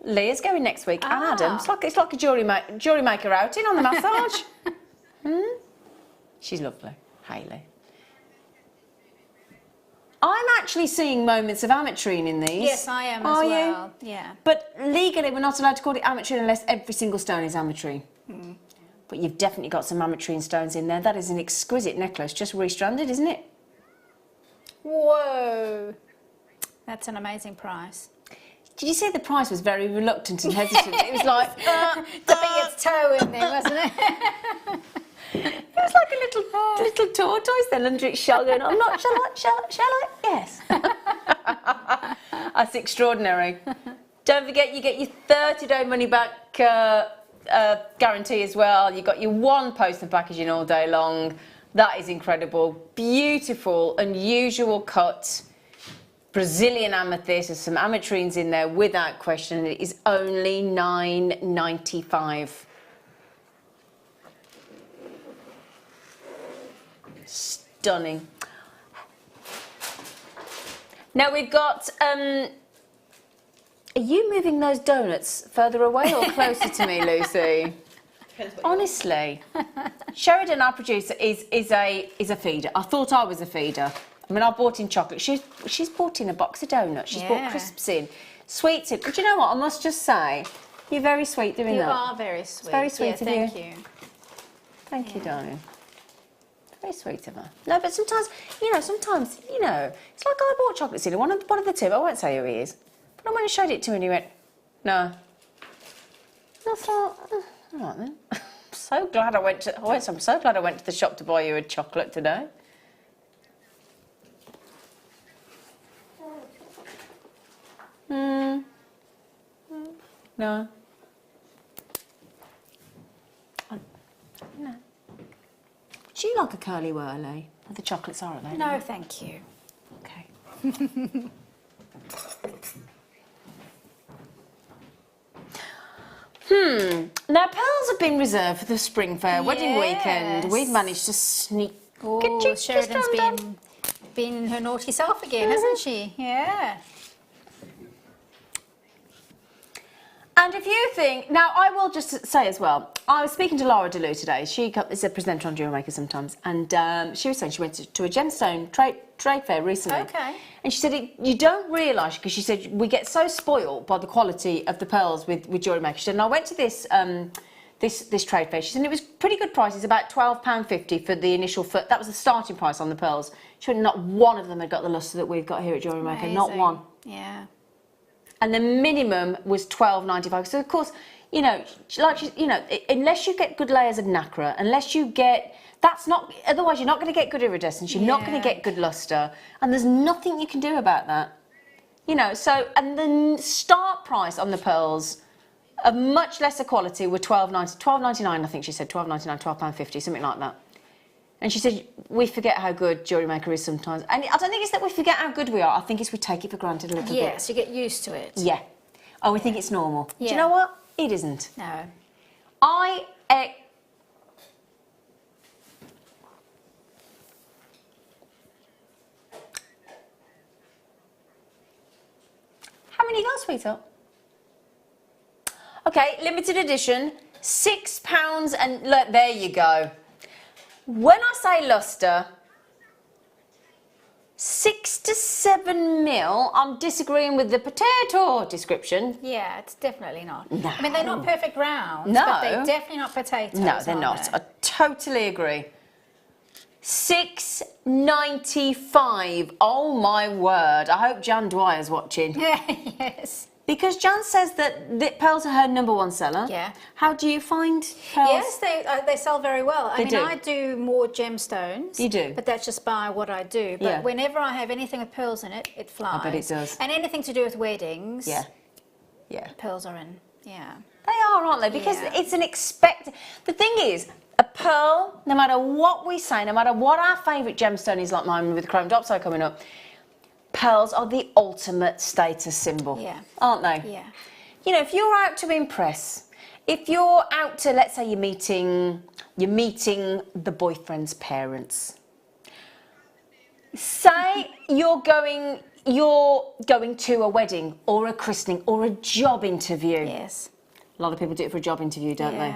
Leah's going next week, and Ah. Adam. It's like a Jewellery Maker outing on the massage. She's lovely, Hayley. I'm actually seeing moments of ametrine in these. Yes, I am as Are well. you? Yeah. But legally, we're not allowed to call it ametrine unless every single stone is ametrine. But you've definitely got some ametrine stones in there. That is an exquisite necklace, just restranded, isn't it? Whoa. That's an amazing price. Did you see the price was very reluctant and hesitant? It was like, Dipping its toe in there, wasn't it? it was like a little tortoise then under its shell going, I'm not, shall I? Yes. That's extraordinary. Don't forget you get your 30-day money back guarantee as well. You got your 1 post and packaging all day long. That is incredible. Beautiful, unusual cut. Brazilian amethyst, there's some ametrines in there without question, and it is only $9.95. Stunning. Now we've got, are you moving those donuts further away or closer to me, Lucy? Honestly, Sheridan, our producer, is a feeder. I thought I was a feeder. I mean, I bought in chocolate. She's bought in a box of donuts. She's bought Yeah. crisps in, sweets in. But you know what? I must just say, you're very sweet doing You that. are very sweet. very sweet yeah, of you. thank you. Thank you, darling. Very sweet of her. No, but sometimes, it's like I bought chocolates in one of the two. I won't say who he is. But I went and showed it to him and he went, no. And I thought, all right then. I'm so glad I went to the shop to buy you a chocolate today. No. No. Do you like a curly whirly? The chocolates are, aren't they? No, thank you. Okay. Now pearls have been reserved for the spring fair wedding weekend. We've managed to sneak. Oh, Just Sheridan's round down. been her naughty self again, hasn't she? Yeah. And if you think, now I will just say as well, I was speaking to Laura DeLue today. She is a presenter on Jewellery Maker sometimes, and she was saying she went to a gemstone trade fair recently. Okay. And she said, you don't realise, because she said, we get so spoiled by the quality of the pearls with Jewellery Maker. She said, and I went to this this trade fair. She said, it was pretty good prices, about £12.50 for the initial foot. That was the starting price on the pearls. She went, not one of them had got the lustre that we've got here at Jewellery Maker, not Amazing. one. Yeah. And the minimum was £12.95. So of course, you know, unless you get good layers of nacre, unless you get, that's not, otherwise you're not going to get good iridescence, you're not going to get good lustre, and there's nothing you can do about that. You know, so, and the start price on the pearls of much lesser quality were £12.99, I think she said, £12.99, £12.50, something like that. And she said, we forget how good Jewellery Maker is sometimes. And I don't think it's that we forget how good we are. I think it's we take it for granted a little bit. Yes, you get used to it. Yeah. Oh, we think it's normal. Yeah. Do you know what? It isn't. No. How many you got, sweetheart? Okay, limited edition, £6, and look, there you go. When I say lustre, 6 to 7 mil, I'm disagreeing with the potato description. Yeah, it's definitely not. No. I mean, they're not perfect rounds, No. but they're definitely not potatoes. No, they're are not. they? I totally agree. £6.95. Oh my word. I hope Jan Dwyer's watching. Yes. Because Jan says that the pearls are her #1 seller. Yeah. How do you find pearls? Yes, they sell very well. I mean, do. I do more gemstones. You do? But that's just by what I do. But Yeah. whenever I have anything with pearls in it, it flies. bet it does. And anything to do with weddings, Yeah. Yeah. pearls are in. Yeah. They are, aren't they? Because Yeah. it's an The thing is, a pearl, no matter what we say, no matter what our favourite gemstone is, like mine with the chrome diopside coming up, pearls are the ultimate status symbol, Yeah. aren't they? Yeah. You know, if you're out to impress, if you're out to, let's say you're meeting the boyfriend's parents. Say you're going to a wedding or a christening or a job interview. Yes. A lot of people do it for a job interview, don't Yeah. they?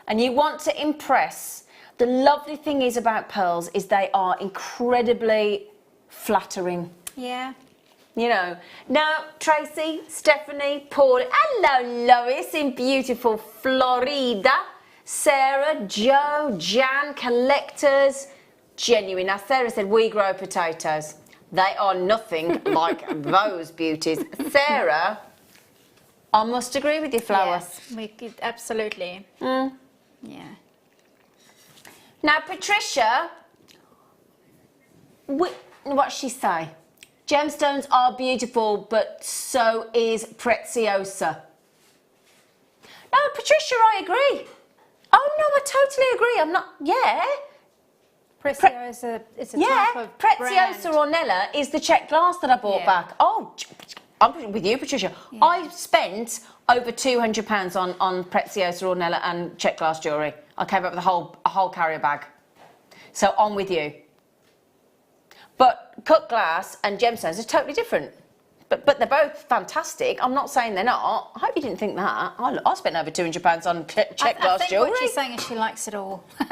And you want to impress. The lovely thing is about pearls is they are incredibly flattering. Yeah. You know. Now, Tracy, Stephanie, Paul, hello Lois in beautiful Florida, Sarah, Joe, Jan, collectors, genuine. Now, Sarah said, we grow potatoes. They are nothing like those beauties. Sarah, I must agree with you, Flower. Yes, absolutely. Yeah. Now, Patricia, what's she say? Gemstones are beautiful, but so is Preziosa. No, Patricia, I agree. Oh, no, I totally agree. I'm not, Preziosa is a type of Preziosa brand. Ornella is the check glass that I bought Yeah. back. Oh, I'm with you, Patricia. Yeah. I spent over £200 on Preziosa Ornella and check glass jewellery. I came up with a whole carrier bag. So I'm with you. But cut glass and gemstones are totally different. But they're both fantastic. I'm not saying they're not. I hope you didn't think that. I spent over £200 on check glass I think jewellery. what she's saying is she likes it all. Do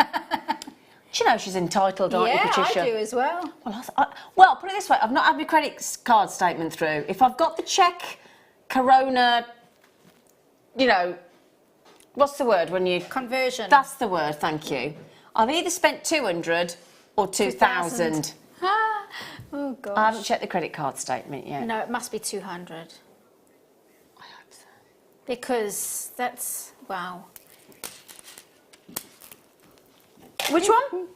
you know she's entitled, aren't you, Patricia? I do as well. Well, put it this way, I've not had my credit card statement through. If I've got the check, Corona, you know, what's the word when you... Conversion. That's the word, thank you. I've either spent 200 or 2,000. Oh, gosh. I haven't checked the credit card statement yet. No, it must be 200. I hope so. Because that's, wow. Which one?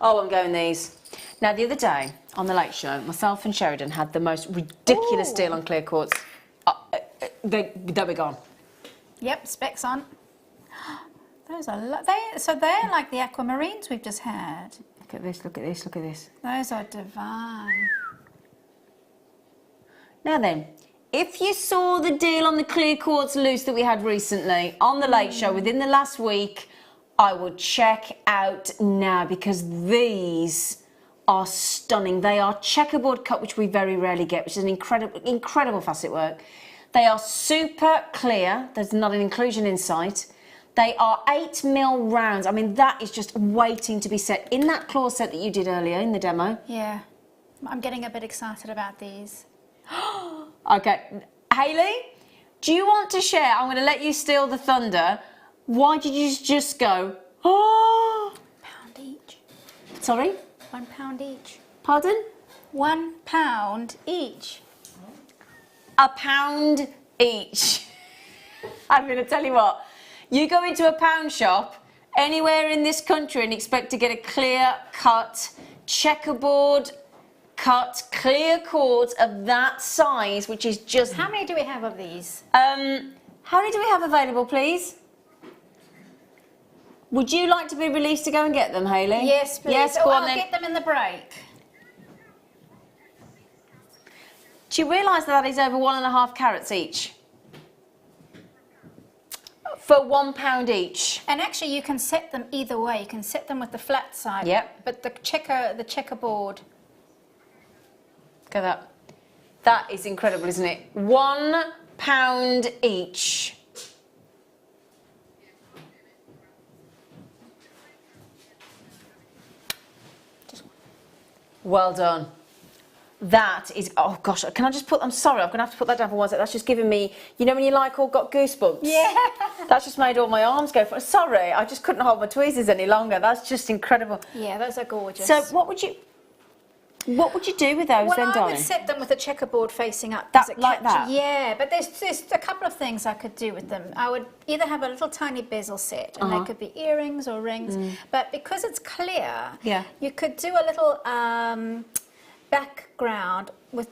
Oh, I'm going these. Now, the other day, on the Late Show, myself and Sheridan had the most ridiculous deal on clear quartz. They'll be gone. Yep, specs on. Those are so they're like the aquamarines we've just had. Look at this, look at this, look at this. Those are divine. Now then, if you saw the deal on the clear quartz loose that we had recently on the Late Show within the last week, I would check out now because these are stunning. They are checkerboard cut, which we very rarely get, which is an incredible facet work. They are super clear. There's not an inclusion in sight. They are 8mm rounds. I mean, that is just waiting to be set in that claw set that you did earlier in the demo. Yeah, I'm getting a bit excited about these. Okay, Hayley, do you want to share? I'm going to let you steal the thunder. Why did you just go, oh? £1 each. Sorry? £1 each. Pardon? £1 each. £1 each. I'm going to tell you what. You go into a pound shop anywhere in this country and expect to get a clear cut, checkerboard cut, clear quartz of that size, which is just... How many do we have of these? How many do we have available, please? Would you like to be released to go and get them, Hayley? Yes, please. Yes, go on I'll then. get them in the break. Do you realise that is over 1.5 carats each? For £1 each. And actually, you can set them either way. You can set them with the flat side. Yep. But the checkerboard. Look at that. That is incredible, isn't it? £1 each. Well done. That is, oh gosh, can I just put, I'm sorry, I'm going to have to put that down for 1 second. That's just giving me, you know when you like all got goosebumps? Yeah. That's just made all my arms go for, sorry, I just couldn't hold my tweezers any longer. That's just incredible. Yeah, those are gorgeous. So what would you do with those then, I darling? would set them with the checkerboard facing up. That, 'cause it like that? Yeah, but there's a couple of things I could do with them. I would either have a little tiny bezel set, and they could be earrings or rings, but because it's clear, Yeah. you could do a little background with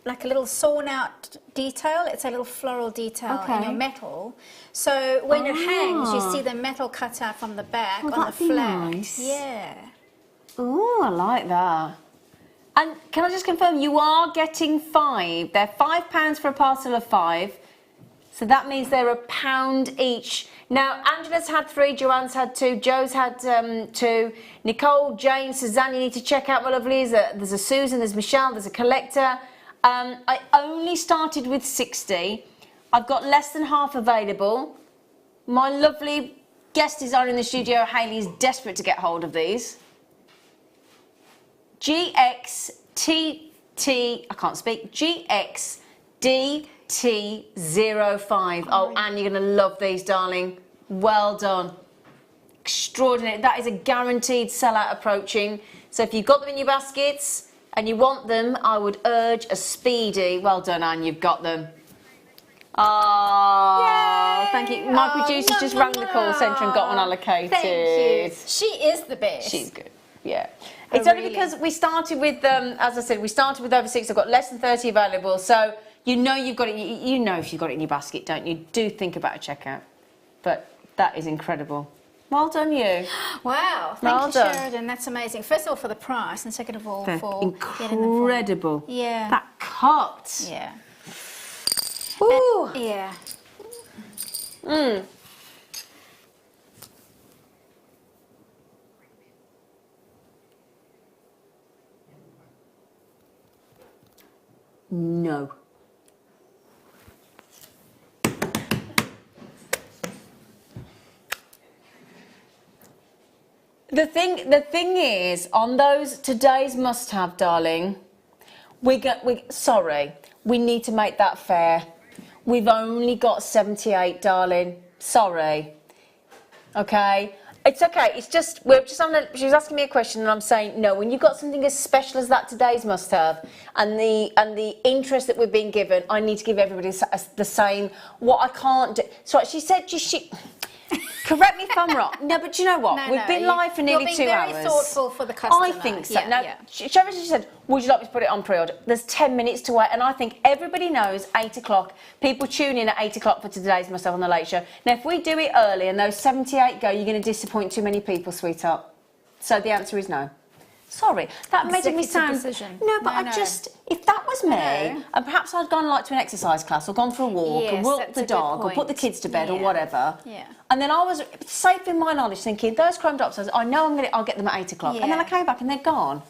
like a little sawn out detail. It's a little floral detail in your metal. So when it hangs, you see the metal cut out from the back on the that'd be flag. nice. Yeah. Ooh, I like that. And can I just confirm, you are getting 5. They're £5 for a parcel of 5. So that means they're £1 each. Now, Angela's had 3, Joanne's had 2, Joe's had 2, Nicole, Jane, Suzanne, you need to check out, my lovelies. There's a Susan, there's Michelle, there's a Collector. I only started with 60. I've got less than half available. My lovely guest designer in the studio, Hayley, is desperate to get hold of these. GXTT, I can't speak, GXDT05. Oh, Anne, you're going to love these, darling. Well done. Extraordinary. That is a guaranteed sellout approaching. So if you've got them in your baskets and you want them, I would urge a speedy. Well done, Anne, you've got them. Oh, thank you. My producer just rang the call centre and got one allocated. Thank you. She is the best. She's good. Yeah. It's only because we started with, as I said, we started with over 6. I've got less than 30 available. So you know you've got it. You know if you've got it in your basket, don't you? Do think about a checkout. But that is incredible. Well done, you. Wow. Thank you, Sheridan. That's amazing. First of all, for the price, and second of all, for incredible. Yeah. That cut. Yeah. Ooh. Yeah. No. The thing is, on those today's must-have, darling, sorry, we need to make that fair. We've only got 78, darling. Sorry. Okay. It's okay. It's just she was asking me a question, and I'm saying no. When you've got something as special as that today's must-have, and the interest that we've been given, I need to give everybody the same. What I can't do. So she said, Correct me if I'm wrong. No, but do you know what? No, We've been live for nearly 2 hours. You're being very thoughtful for the customer. I think so. Yeah, Now, yeah. she said, would you like me to put it on pre-order? There's 10 minutes to wait, and I think everybody knows 8 o'clock. People tune in at 8 o'clock for today's Myself on the Late Show. Now, if we do it early and those 78 go, you're going to disappoint too many people, sweetheart. So the answer is no. Sorry, that made me sound... decision. No, but I know. if that was me, know. and perhaps I'd gone like to an exercise class or gone for a walk Yes, and walked that's the a good dog or put the point. kids to bed or Yeah. whatever. Yeah. And then I was safe in my knowledge thinking, those chrome diopsides, I know I'll get them at 8 o'clock. And then I Yeah. came back and they're gone.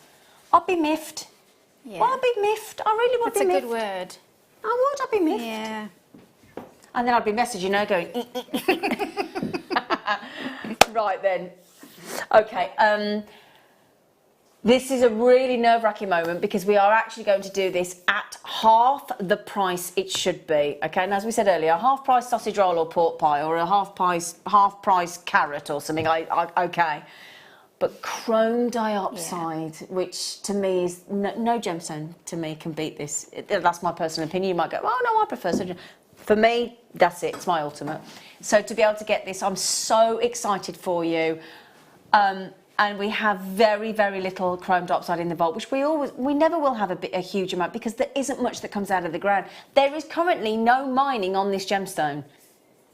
I'd be miffed. Yeah. Well, I'd be miffed. I really would That's be a miffed. good word. I would, I'd be miffed. Yeah. And then I'd be messaging her going, right then. Okay, this is a really nerve-wracking moment because we are actually going to do this at half the price it should be. Okay, and as we said earlier, a half-price sausage roll or pork pie or a half-price carrot or something, okay. But chrome diopside, which to me is, no gemstone to me can beat this. That's my personal opinion. You might go, oh no, I prefer such. For me, that's it, it's my ultimate. So to be able to get this, I'm so excited for you. And we have very, very little chrome diopside in the vault, which we never will have a huge amount because there isn't much that comes out of the ground. There is currently no mining on this gemstone.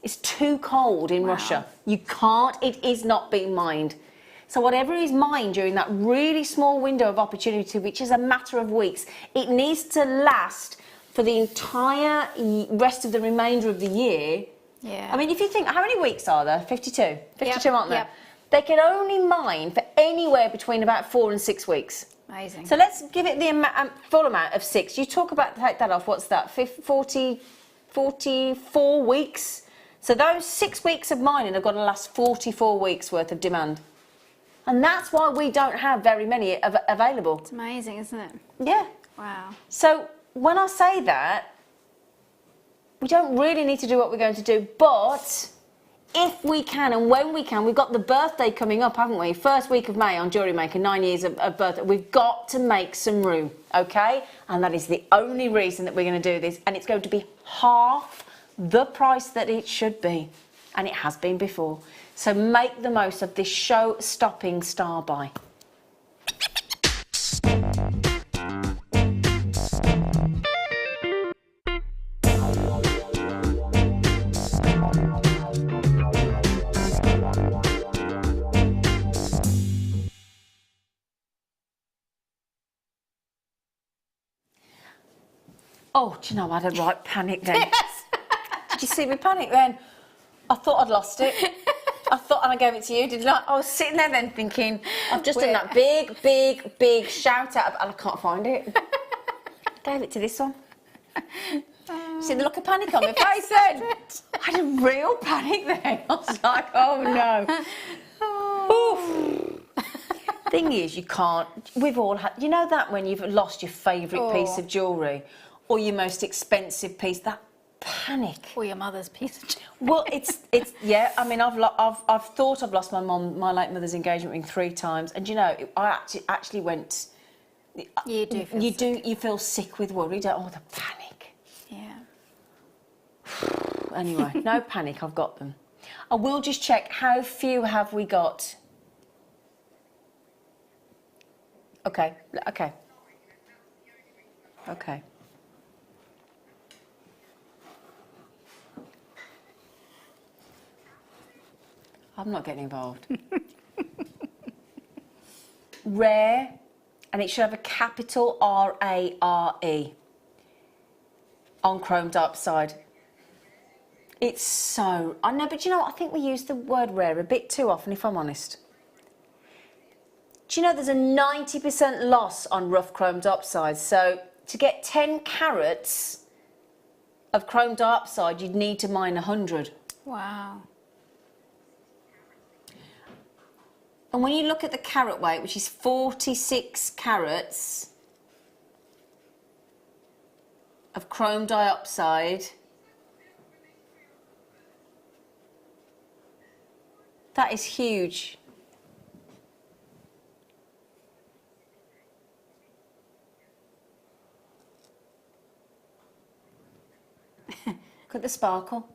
It's too cold in Russia. You can't, it is not being mined. So whatever is mined during that really small window of opportunity, which is a matter of weeks, it needs to last for the entire rest of the remainder of the year. Yeah. I mean, if you think, how many weeks are there? 52. 52, aren't there? Yep. They can only mine for anywhere between about 4 and 6 weeks. Amazing. So let's give it the full amount of 6. You talk about, take that off, what's that, 44 weeks? So those 6 weeks of mining have got to last 44 weeks worth of demand. And that's why we don't have very many available. It's amazing, isn't it? Yeah. Wow. So when I say that, we don't really need to do what we're going to do, but if we can and when we can, we've got the birthday coming up, haven't we? First week of May on Jewellery Maker, 9 years of birthday. We've got to make some room, okay? And that is the only reason that we're going to do this. And it's going to be half the price that it should be. And it has been before. So make the most of this show-stopping star buy. Oh, do you know, I had a right panic then. Yes. Did you see me panic then? I thought I'd lost it. And I gave it to you, didn't I? I was sitting there then thinking, I've just done that big shout out, and I can't find it. Gave it to this one. See the look of panic on my face then? I had a real panic then. I was like, oh no. Oof. Thing is, you can't, we've all had, you know that when you've lost your favourite piece of jewellery or your most expensive piece, that panic. Or your mother's piece of jewellery. Well, it's yeah. I mean, I've thought I've lost my late mother's engagement ring 3 times, and you know, I actually went. You do feel You feel sick with worry, don't? Oh, the panic. Yeah. Anyway, no panic. I've got them. I will just check how few have we got. Okay. I'm not getting involved. Rare, and it should have a capital R-A-R-E on chrome diopside. It's so, I know, but you know what? I think we use the word rare a bit too often, if I'm honest. Do you know there's a 90% loss on rough chrome diopside? So to get 10 carats of chrome diopside, you'd need to mine 100. Wow. And when you look at the carat weight, which is 46 carats of chrome diopside, that is huge. Look at the sparkle.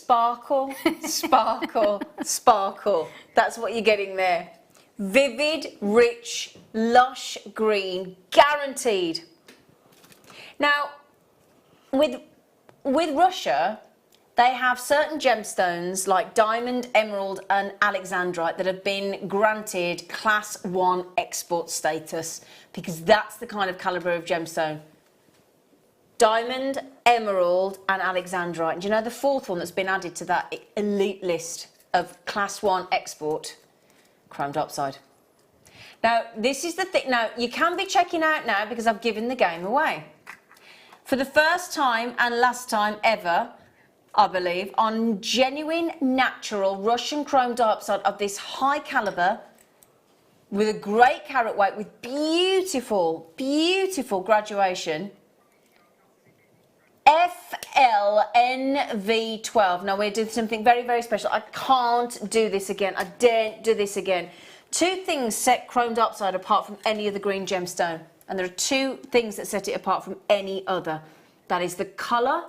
sparkle, sparkle, sparkle. That's what you're getting there. Vivid, rich, lush green, guaranteed. Now, with Russia, they have certain gemstones like diamond, emerald and alexandrite that have been granted class 1 export status because that's the kind of calibre of gemstone. Diamond, emerald and alexandrite. And do you know the fourth one that's been added to that elite list of class 1 export? Chrome diopside. Now, this is the thing. Now, you can be checking out now because I've given the game away. For the first time and last time ever, I believe, on genuine, natural Russian chrome diopside of this high calibre, with a great carat weight, with beautiful, beautiful graduation, FLNV12. Now we're doing something very, very special. I can't do this again. I daren't do this again. Two things set chrome diopside apart from any other green gemstone. And there are two things that set it apart from any other. That is the colour,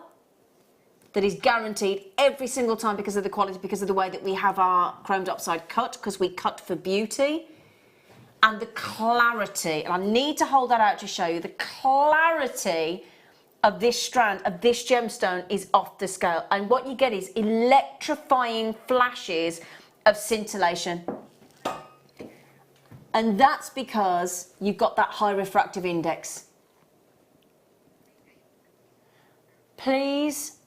that is guaranteed every single time because of the quality, because of the way that we have our chrome diopside cut, because we cut for beauty. And the clarity, and I need to hold that out to show you, the clarity of this strand, of this gemstone is off the scale. And what you get is electrifying flashes of scintillation. And that's because you've got that high refractive index. Please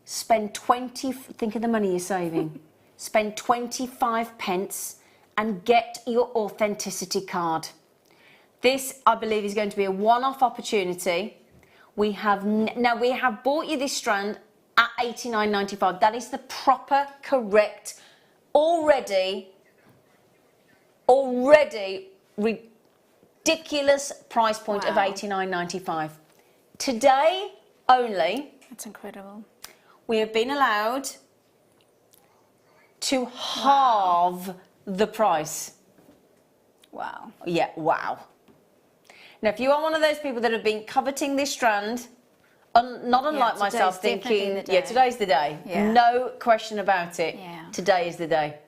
spend 20, think of the money you're saving. Spend 25 pence and get your authenticity card. This, I believe, is going to be a one-off opportunity. We have bought you this strand at $89.95. That is the proper, correct, already ridiculous price point of $89.95. Today only. That's incredible. We have been allowed to halve the price. Wow. Yeah, wow. Now, if you are one of those people that have been coveting this strand, not unlike myself, thinking, yeah, today's the day. Yeah. No question about it. Yeah. Today is the day.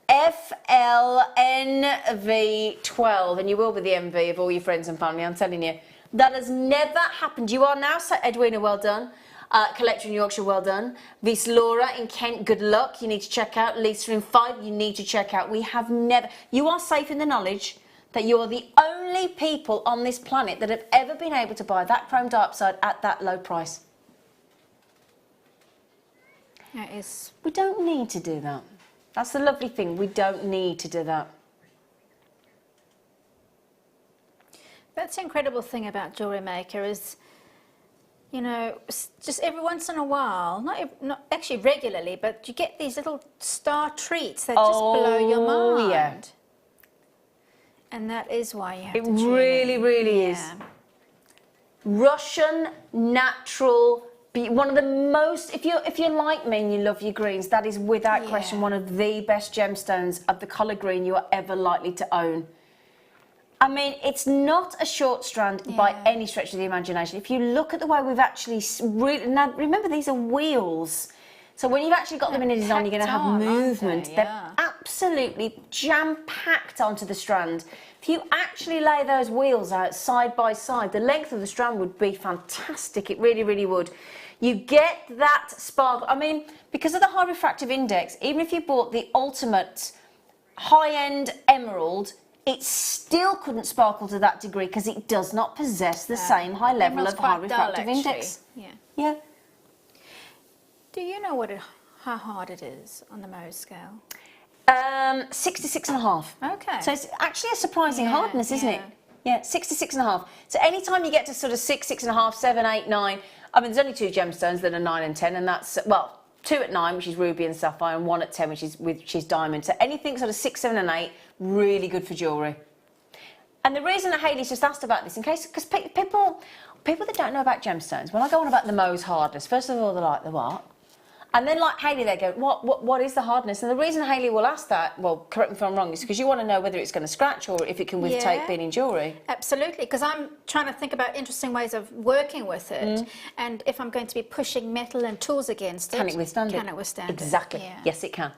FLNV12, and you will be the envy of all your friends and family, I'm telling you. That has never happened. You are now, Edwina, well done. Collector in Yorkshire, well done. Vis Laura in Kent, good luck. You need to check out. Lisa in Fife, you need to check out. We have never, you are safe in the knowledge that you are the only people on this planet that have ever been able to buy that chrome diopside at that low price. That is. We don't need to do that. That's the lovely thing. We don't need to do that. That's the incredible thing about Jewellery Maker is, you know, just every once in a while, not actually regularly, but you get these little star treats that just blow your mind. Yeah. And that is why you have to tune in. It really, really is. Russian natural, one of the most, if you're like me and you love your greens, that is without question one of the best gemstones of the colour green you are ever likely to own. I mean, it's not a short strand by any stretch of the imagination. If you look at the way we've actually now remember these are wheels. So when you've actually got them in a design, you're going to have movement. They're absolutely jam-packed onto the strand. If you actually lay those wheels out side by side, the length of the strand would be fantastic. It really, really would. You get that sparkle. I mean, because of the high refractive index, even if you bought the ultimate high-end emerald, it still couldn't sparkle to that degree because it does not possess the same high level of high refractive index. Yeah. Do you know how hard it is on the Mohs scale? 66.5. Okay. So it's actually a surprising hardness, isn't it? Yeah, 66.5. So anytime you get to sort of 6, 6.5, 7, 8, 9, I mean, there's only two gemstones that are 9 and 10, and that's, well, 2 at 9, which is ruby and sapphire, and 1 at 10, which is diamond. So anything sort of 6, 7 and 8, really good for jewellery. And the reason that Hayley's just asked about this, in case, because people that don't know about gemstones, when I go on about the Mohs hardness, first of all, they're like, the what? And then like Hayley, they go, what is the hardness? And the reason Hayley will ask that, well, correct me if I'm wrong, is because you want to know whether it's going to scratch or if it can withtake being in jewellery. Absolutely, because I'm trying to think about interesting ways of working with it, and if I'm going to be pushing metal and tools against it, can it withstand it? Can it withstand it? Exactly. Yeah. Yes, it can.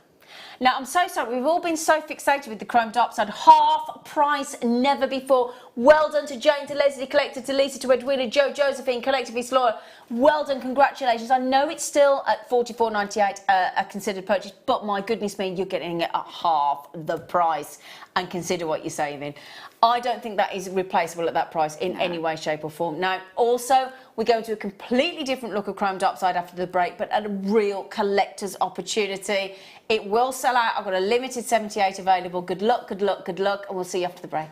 Now, I'm so sorry, we've all been so fixated with the chrome diopside. Half price, never before. Well done to Jane, to Leslie, Collector, to Lisa, to Edwina, Joe, Josephine, Collective East Laura. Well done, congratulations. I know it's still at $44.98 a considered purchase, but my goodness me, you're getting it at half the price, and consider what you're saving. I don't think that is replaceable at that price in any way, shape or form. Now, also, we're going to a completely different look of chrome diopside after the break, but at a real collector's opportunity. It will sell out. I've got a limited 78 available. Good luck, good luck, good luck, and we'll see you after the break.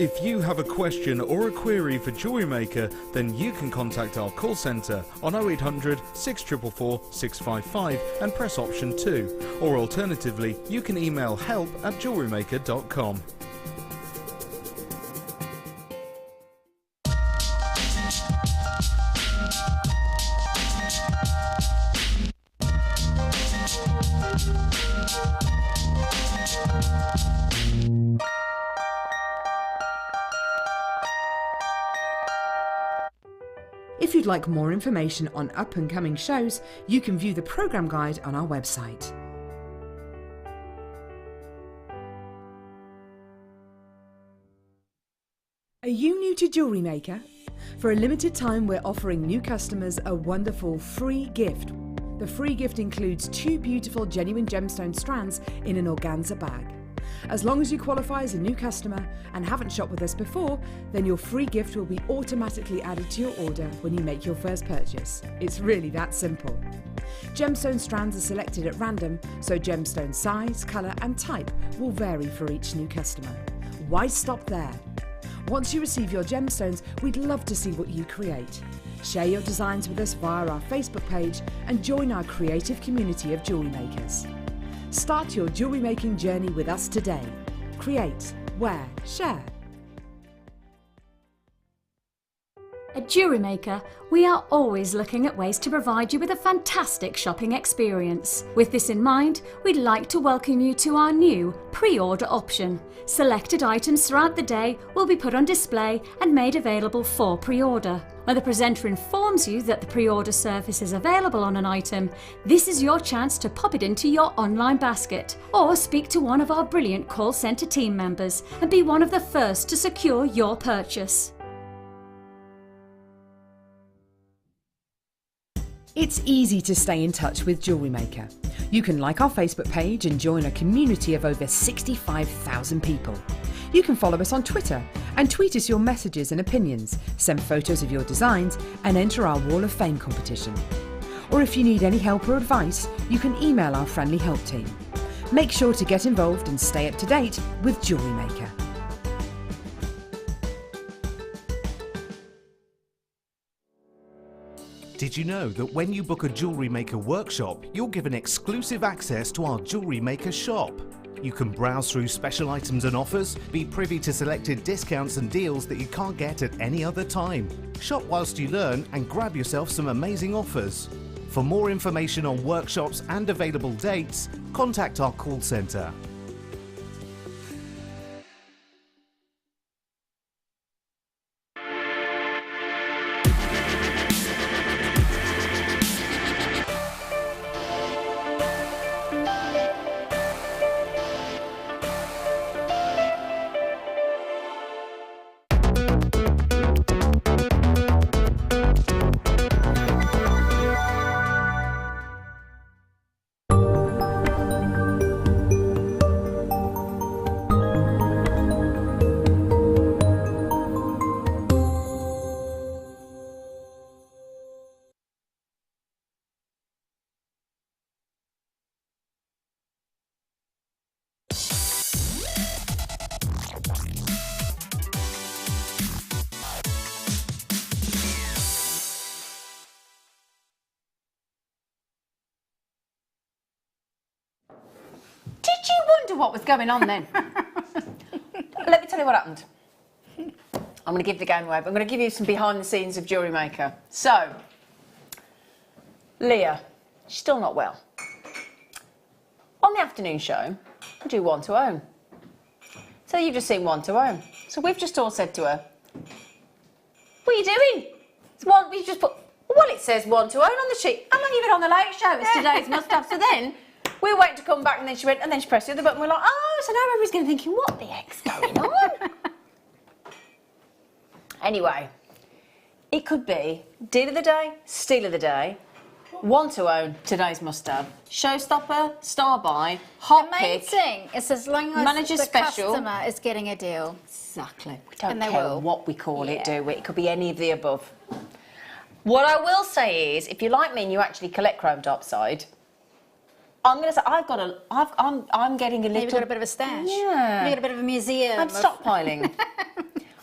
If you have a question or a query for Jewellery Maker, then you can contact our call centre on 0800 644 655 and press option 2, or alternatively you can email help@jewellerymaker.com. If you'd like more information on up-and-coming shows, you can view the programme guide on our website. Are you new to Jewellery Maker? For a limited time, we're offering new customers a wonderful free gift. The free gift includes 2 beautiful genuine gemstone strands in an organza bag. As long as you qualify as a new customer and haven't shopped with us before, then your free gift will be automatically added to your order when you make your first purchase. It's really that simple. Gemstone strands are selected at random, so gemstone size, colour and type will vary for each new customer. Why stop there? Once you receive your gemstones, we'd love to see what you create. Share your designs with us via our Facebook page and join our creative community of jewellery makers. Start your jewellery making journey with us today. Create, wear, share. At Jewellery Maker, we are always looking at ways to provide you with a fantastic shopping experience. With this in mind, we'd like to welcome you to our new pre-order option. Selected items throughout the day will be put on display and made available for pre-order. When the presenter informs you that the pre-order service is available on an item, this is your chance to pop it into your online basket or speak to one of our brilliant call centre team members and be one of the first to secure your purchase. It's easy to stay in touch with Jewellery Maker. You can like our Facebook page and join a community of over 65,000 people. You can follow us on Twitter and tweet us your messages and opinions, send photos of your designs and enter our Wall of Fame competition. Or if you need any help or advice, you can email our friendly help team. Make sure to get involved and stay up to date with Jewellery Maker. Did you know that when you book a Jewellery Maker workshop, you're given exclusive access to our Jewellery Maker shop? You can browse through special items and offers, be privy to selected discounts and deals that you can't get at any other time. Shop whilst you learn and grab yourself some amazing offers. For more information on workshops and available dates, contact our call centre. wonder what was going on then. Let me tell you what happened. I'm going to give the game away, but I'm going to give you some behind the scenes of Jewellery Maker. So, Leah, she's still not well. On the afternoon show, we do one to own. So you've just seen one to own. So we've just all said to her, what are you doing? It's one, we just put, well, it says one to own on the sheet. I'm not even on the late show, it's today's must-have. So then, we were waiting to come back and then she went, and then she pressed the other button. We're like, oh, so now everybody's going to be thinking, what the heck's going on? Anyway, it could be deal of the day, steal of the day, one to own, today's must-have, showstopper, star buy, hot The main pick. thing is as long as Manager the special. customer is getting a deal. Exactly. We don't And they care will. what we call it, Yeah. do we? It could be any of the above. What I will say is, if you're like me and you actually collect chrome diopside, I'm going to say I'm getting a little. You've got a bit of a stash. Yeah. You've got a bit of a museum. I'm stockpiling.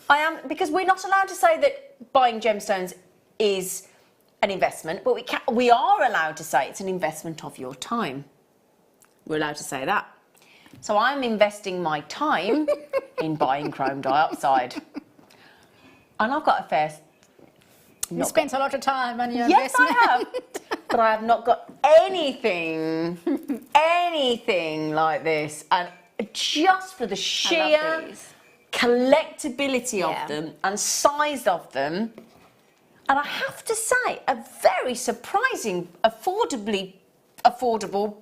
I am, because we're not allowed to say that buying gemstones is an investment, but we are allowed to say it's an investment of your time. We're allowed to say that. So I'm investing my time in buying chrome diopside. And I've got a fair... You spent a lot of time on your Yes, investment. I have. But I have not got anything like this. And just for the sheer these. collectability Yeah. of them and size of them, and I have to say, a very surprising, affordable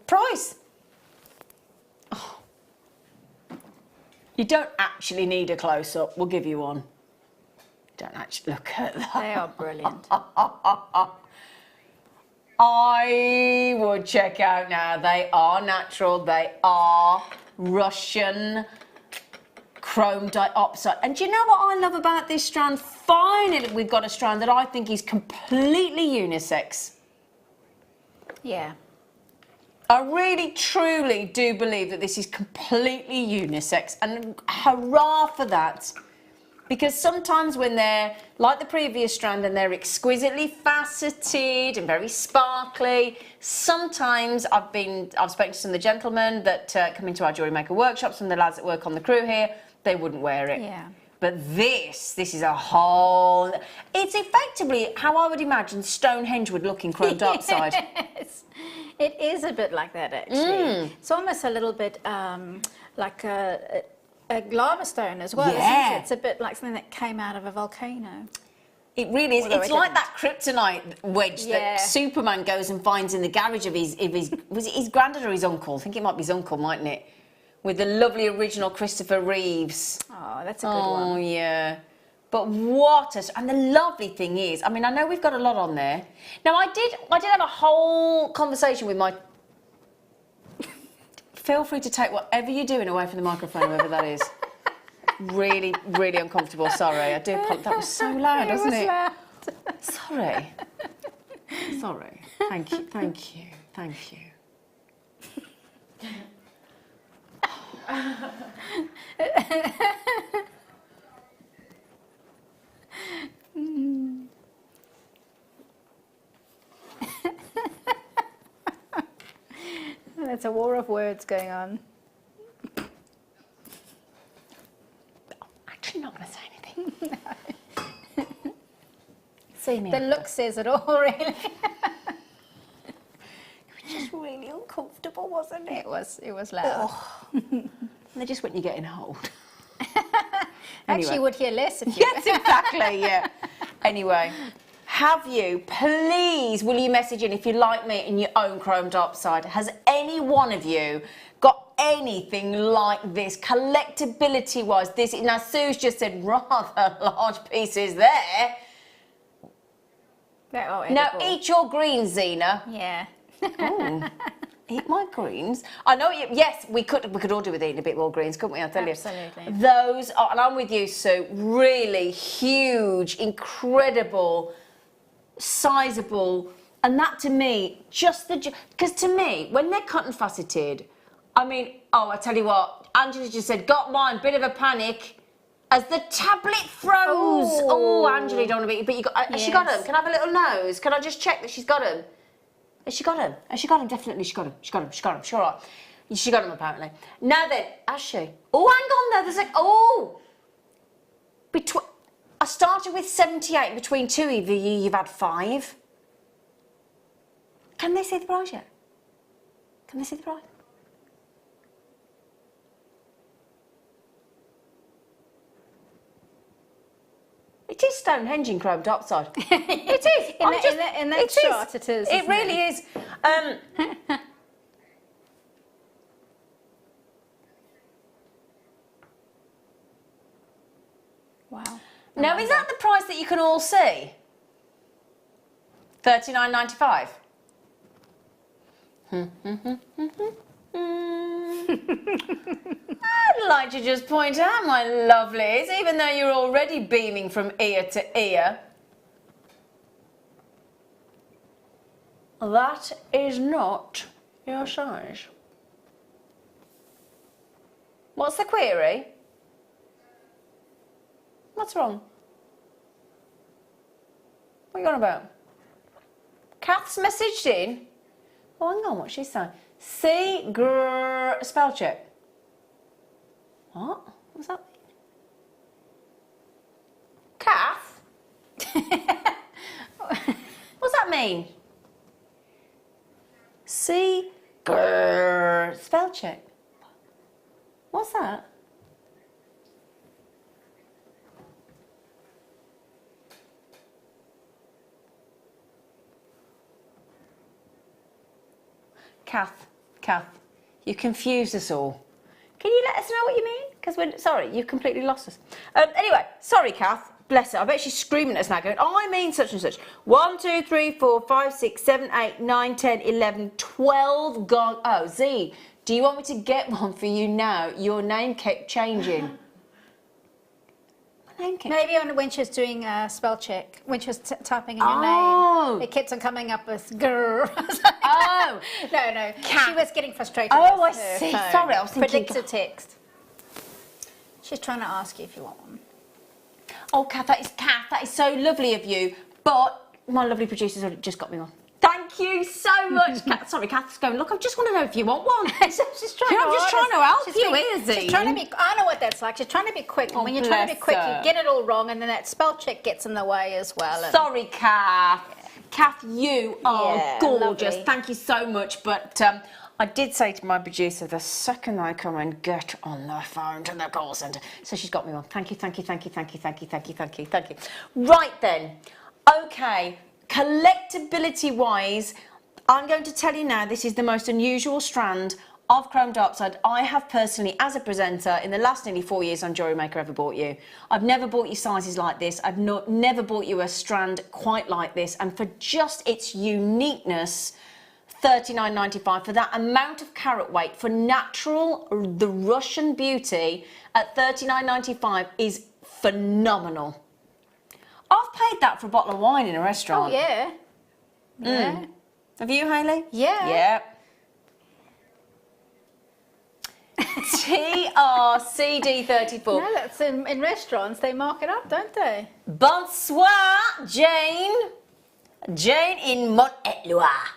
price. Oh. You don't actually need a close-up. We'll give you one. Don't actually look at that. They are brilliant. I would check out now. They are natural. They are Russian chrome diopside. And do you know what I love about this strand? Finally, we've got a strand that I think is completely unisex. Yeah. I really, truly do believe that this is completely unisex. And hurrah for that. Because sometimes when they're like the previous strand and they're exquisitely faceted and very sparkly, sometimes I've spoken to some of the gentlemen that come into our Jewellery Maker workshops, some of the lads that work on the crew here, they wouldn't wear it. Yeah. But this is a whole... It's effectively how I would imagine Stonehenge would look in chrome diopside. Yes. It is a bit like that, actually. It's almost a little bit like a lava stone as well, Yeah. isn't it? It's a bit like something that came out of a volcano. It really is. Although It's it like didn't. that kryptonite wedge Yeah. that Superman goes and finds in the garage of his was it his granddad or his uncle? I think it might be his uncle, mightn't it? With the lovely original Christopher Reeves. Oh, that's a good Oh one. yeah. But and the lovely thing is, I mean, I know we've got a lot on there. Now I did have a whole conversation with my. Feel free to take whatever you're doing away from the microphone, whoever that is. Really, really uncomfortable. Sorry, I do apologize. That was so loud, wasn't it? Loud. Sorry. Sorry. Thank you. Thank you. Thank you. That's a war of words going on. Actually, not going to say anything. See me. The look says it all, really. It was just really uncomfortable, wasn't it? It was loud. And they just when you get in a hold. Actually, Anyway. you would hear less if you... Yes, exactly, yeah. Anyway, have you, please, will you message in if you like me and you own chrome diopside? Has any one of you got anything like this, collectability-wise? Now, Sue's just said rather large pieces there. They are Now, edible. eat your greens, Zena. Yeah. Ooh, eat my greens. I know. Yes, we could all do with eating a bit more greens, couldn't we? I tell Absolutely. you. Those are, and I'm with you, Sue. Really huge, incredible, sizable, and that to me, because to me, when they're cut and faceted, I mean, I tell you what, Angela just said, got mine, bit of a panic. As the tablet froze. Oh, Angela, you don't want to be, but you got. Has she got them? Can I have a little nose? Can I just check that she's got them? Has she got them? Has she got them? Definitely, she got them. She got them. She got them. Sure. Right. She got them apparently. Now then, has she? Oh, hang on there. There's like, oh. I started with 78. Between two of you, you've had 5. Can they see the price yet? Can they see the price? It is Stonehenge in chrome diopside. It is. In that shot, it is. It really is. Wow. Now, is that the price that you can all see? $39.95. I'd like to just point out, my lovelies, even though you're already beaming from ear to ear, that is not your size. What's the query? What's wrong? What are you on about? Kath's messaged in. Oh, hang on, what's she saying? Spell check. What? What's that mean? Kath? What's that mean? Spell check. What's that? Kath, you confused us all. Can you let us know what you mean? Because we're sorry, you completely lost us. Anyway, sorry, Kath. Bless her. I bet she's screaming at us now, going, "Oh, I mean such and such." 1, 2, 3, 4, 5, 6, 7, 8, 9, 10, 11, 12 gone. Oh, Z, do you want me to get one for you now? Your name kept changing. Maybe when she was doing a spell check, when she was typing in your name, it kept on coming up as grrr. Oh! No. She was getting frustrated. Oh, with I her see. phone. Sorry, I was thinking. Predicted text. She's trying to ask you if you want one. Oh, Kath, that is so lovely of you. But my lovely producer's already just got me one. Thank you so much, Kath. Sorry, Kath's going, look, I just want to know if you want one. She's trying I'm just trying to help you, is She's trying to be, I know what that's like. She's trying to be quick. And when you're trying to be quick, you get it all wrong, and then that spell check gets in the way as well. And sorry, Kath. Kath, you are gorgeous. Lovely. Thank you so much. But I did say to my producer the second I come and get on the phone to the call centre. So she's got me one. Thank you. Right then. Okay. Collectability-wise, I'm going to tell you now, this is the most unusual strand of chrome diopside I have personally, as a presenter, in the last nearly 4 years on Jewellery Maker, ever bought you. I've never bought you sizes like this. I've never bought you a strand quite like this. And for just its uniqueness, $39.95 for that amount of carat weight, for natural, the Russian beauty at $39.95 is phenomenal. I've paid that for a bottle of wine in a restaurant. Oh, yeah. Yeah. Have you, Hayley? Yeah. Yeah. TRCD34. No, that's in restaurants. They mark it up, don't they? Bonsoir, Jane. Jane in Mont-et-Loire.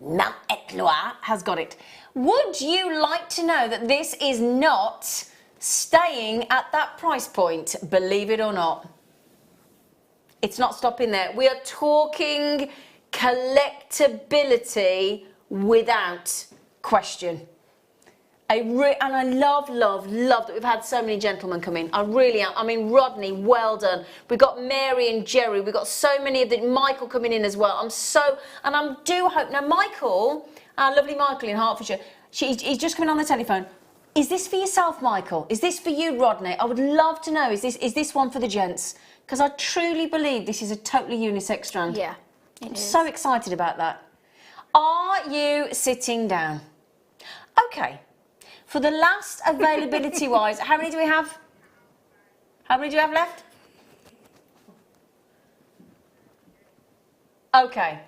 Mont-et-Loire has got it. Would you like to know that this is not staying at that price point, believe it or not? It's not stopping there. We are talking collectability without question. And I love that we've had so many gentlemen come in. I really am. I mean, Rodney, well done. We've got Mary and Jerry. We've got so many of the Michael coming in as well. I do hope. Now, Michael, our lovely Michael in Hertfordshire, he's just coming on the telephone. Is this for yourself, Michael? Is this for you, Rodney? I would love to know. Is this one for the gents? Because I truly believe this is a totally unisex strand. Yeah. I'm so excited about that. Are you sitting down? Okay. For the last availability-wise, how many do we have? How many do we have left? Okay.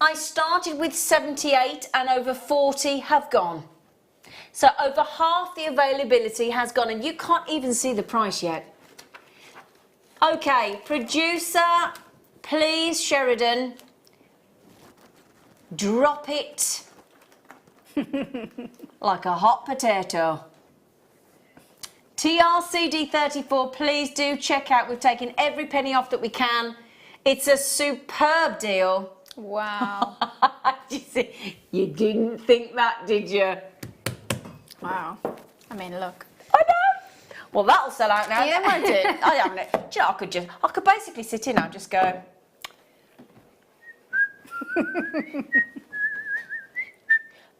I started with 78 and over 40 have gone. So over half the availability has gone, and you can't even see the price yet. Okay, producer, please, Sheridan, drop it Like a hot potato. TRCD34, please do check out. We've taken every penny off that we can. It's a superb deal. Wow. You didn't think that, did you? Wow. I mean, look. I know. Well, that'll sell out now, Yeah. won't it? I haven't. Do you know, I could basically sit in and just go.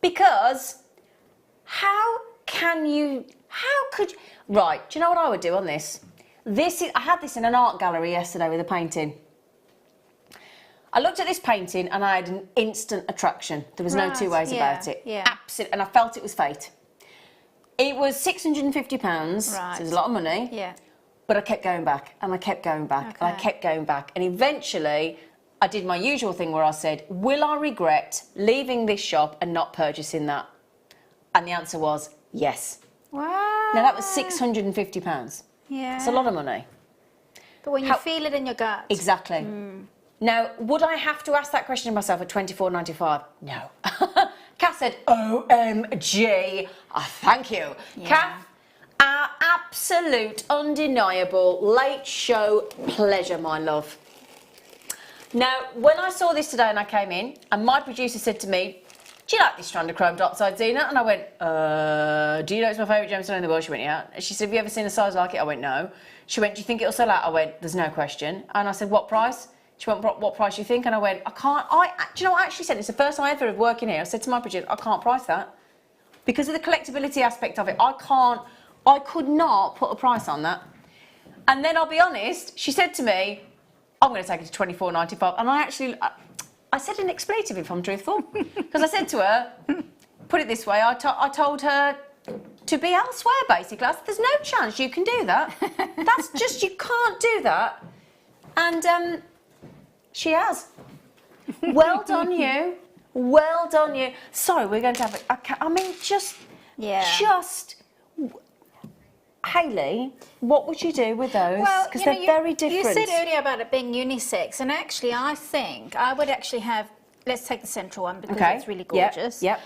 Because how could, right, do you know what I would do on this? I had this in an art gallery yesterday with a painting. I looked at this painting and I had an instant attraction. There was no two ways about it. Yeah. Absolutely, and I felt it was fate. It was £650, right. so it was a lot of money. Yeah. But I kept going back and I kept going back and I kept going back. And eventually I did my usual thing where I said, will I regret leaving this shop and not purchasing that? And the answer was yes. Wow. Now that was £650. Yeah. It's a lot of money. But when you feel it in your gut. Exactly. Now, would I have to ask that question of myself at £24.95? No. Kath said, OMG. Thank you. Yeah. Kath, our absolute, undeniable late show pleasure, my love. Now, when I saw this today and I came in, and my producer said to me, do you like this strand of chrome diopside, Zena? And I went, do you know it's my favourite gemstone in the world? She went, yeah. She said, have you ever seen a size like it? I went, no. She went, do you think it'll sell out? I went, there's no question. And I said, what price? She went, what price do you think? And I went, do you know what I actually said? It's the first time I ever of working here. I said to my producer, I can't price that. Because of the collectability aspect of it, I could not put a price on that. And then I'll be honest, she said to me, I'm going to take it to £24.95. And I said an expletive if I'm truthful. Because I said to her, put it this way, I told her to be elsewhere, basically. I said, there's no chance you can do that. That's just, you can't do that. And she has. Well done, you. Well done, you. Sorry, we're going to have Hayley, what would you do with those? Because they're very different. You said earlier about it being unisex, and actually I think I would actually have, let's take the central one because it's really gorgeous. Yep.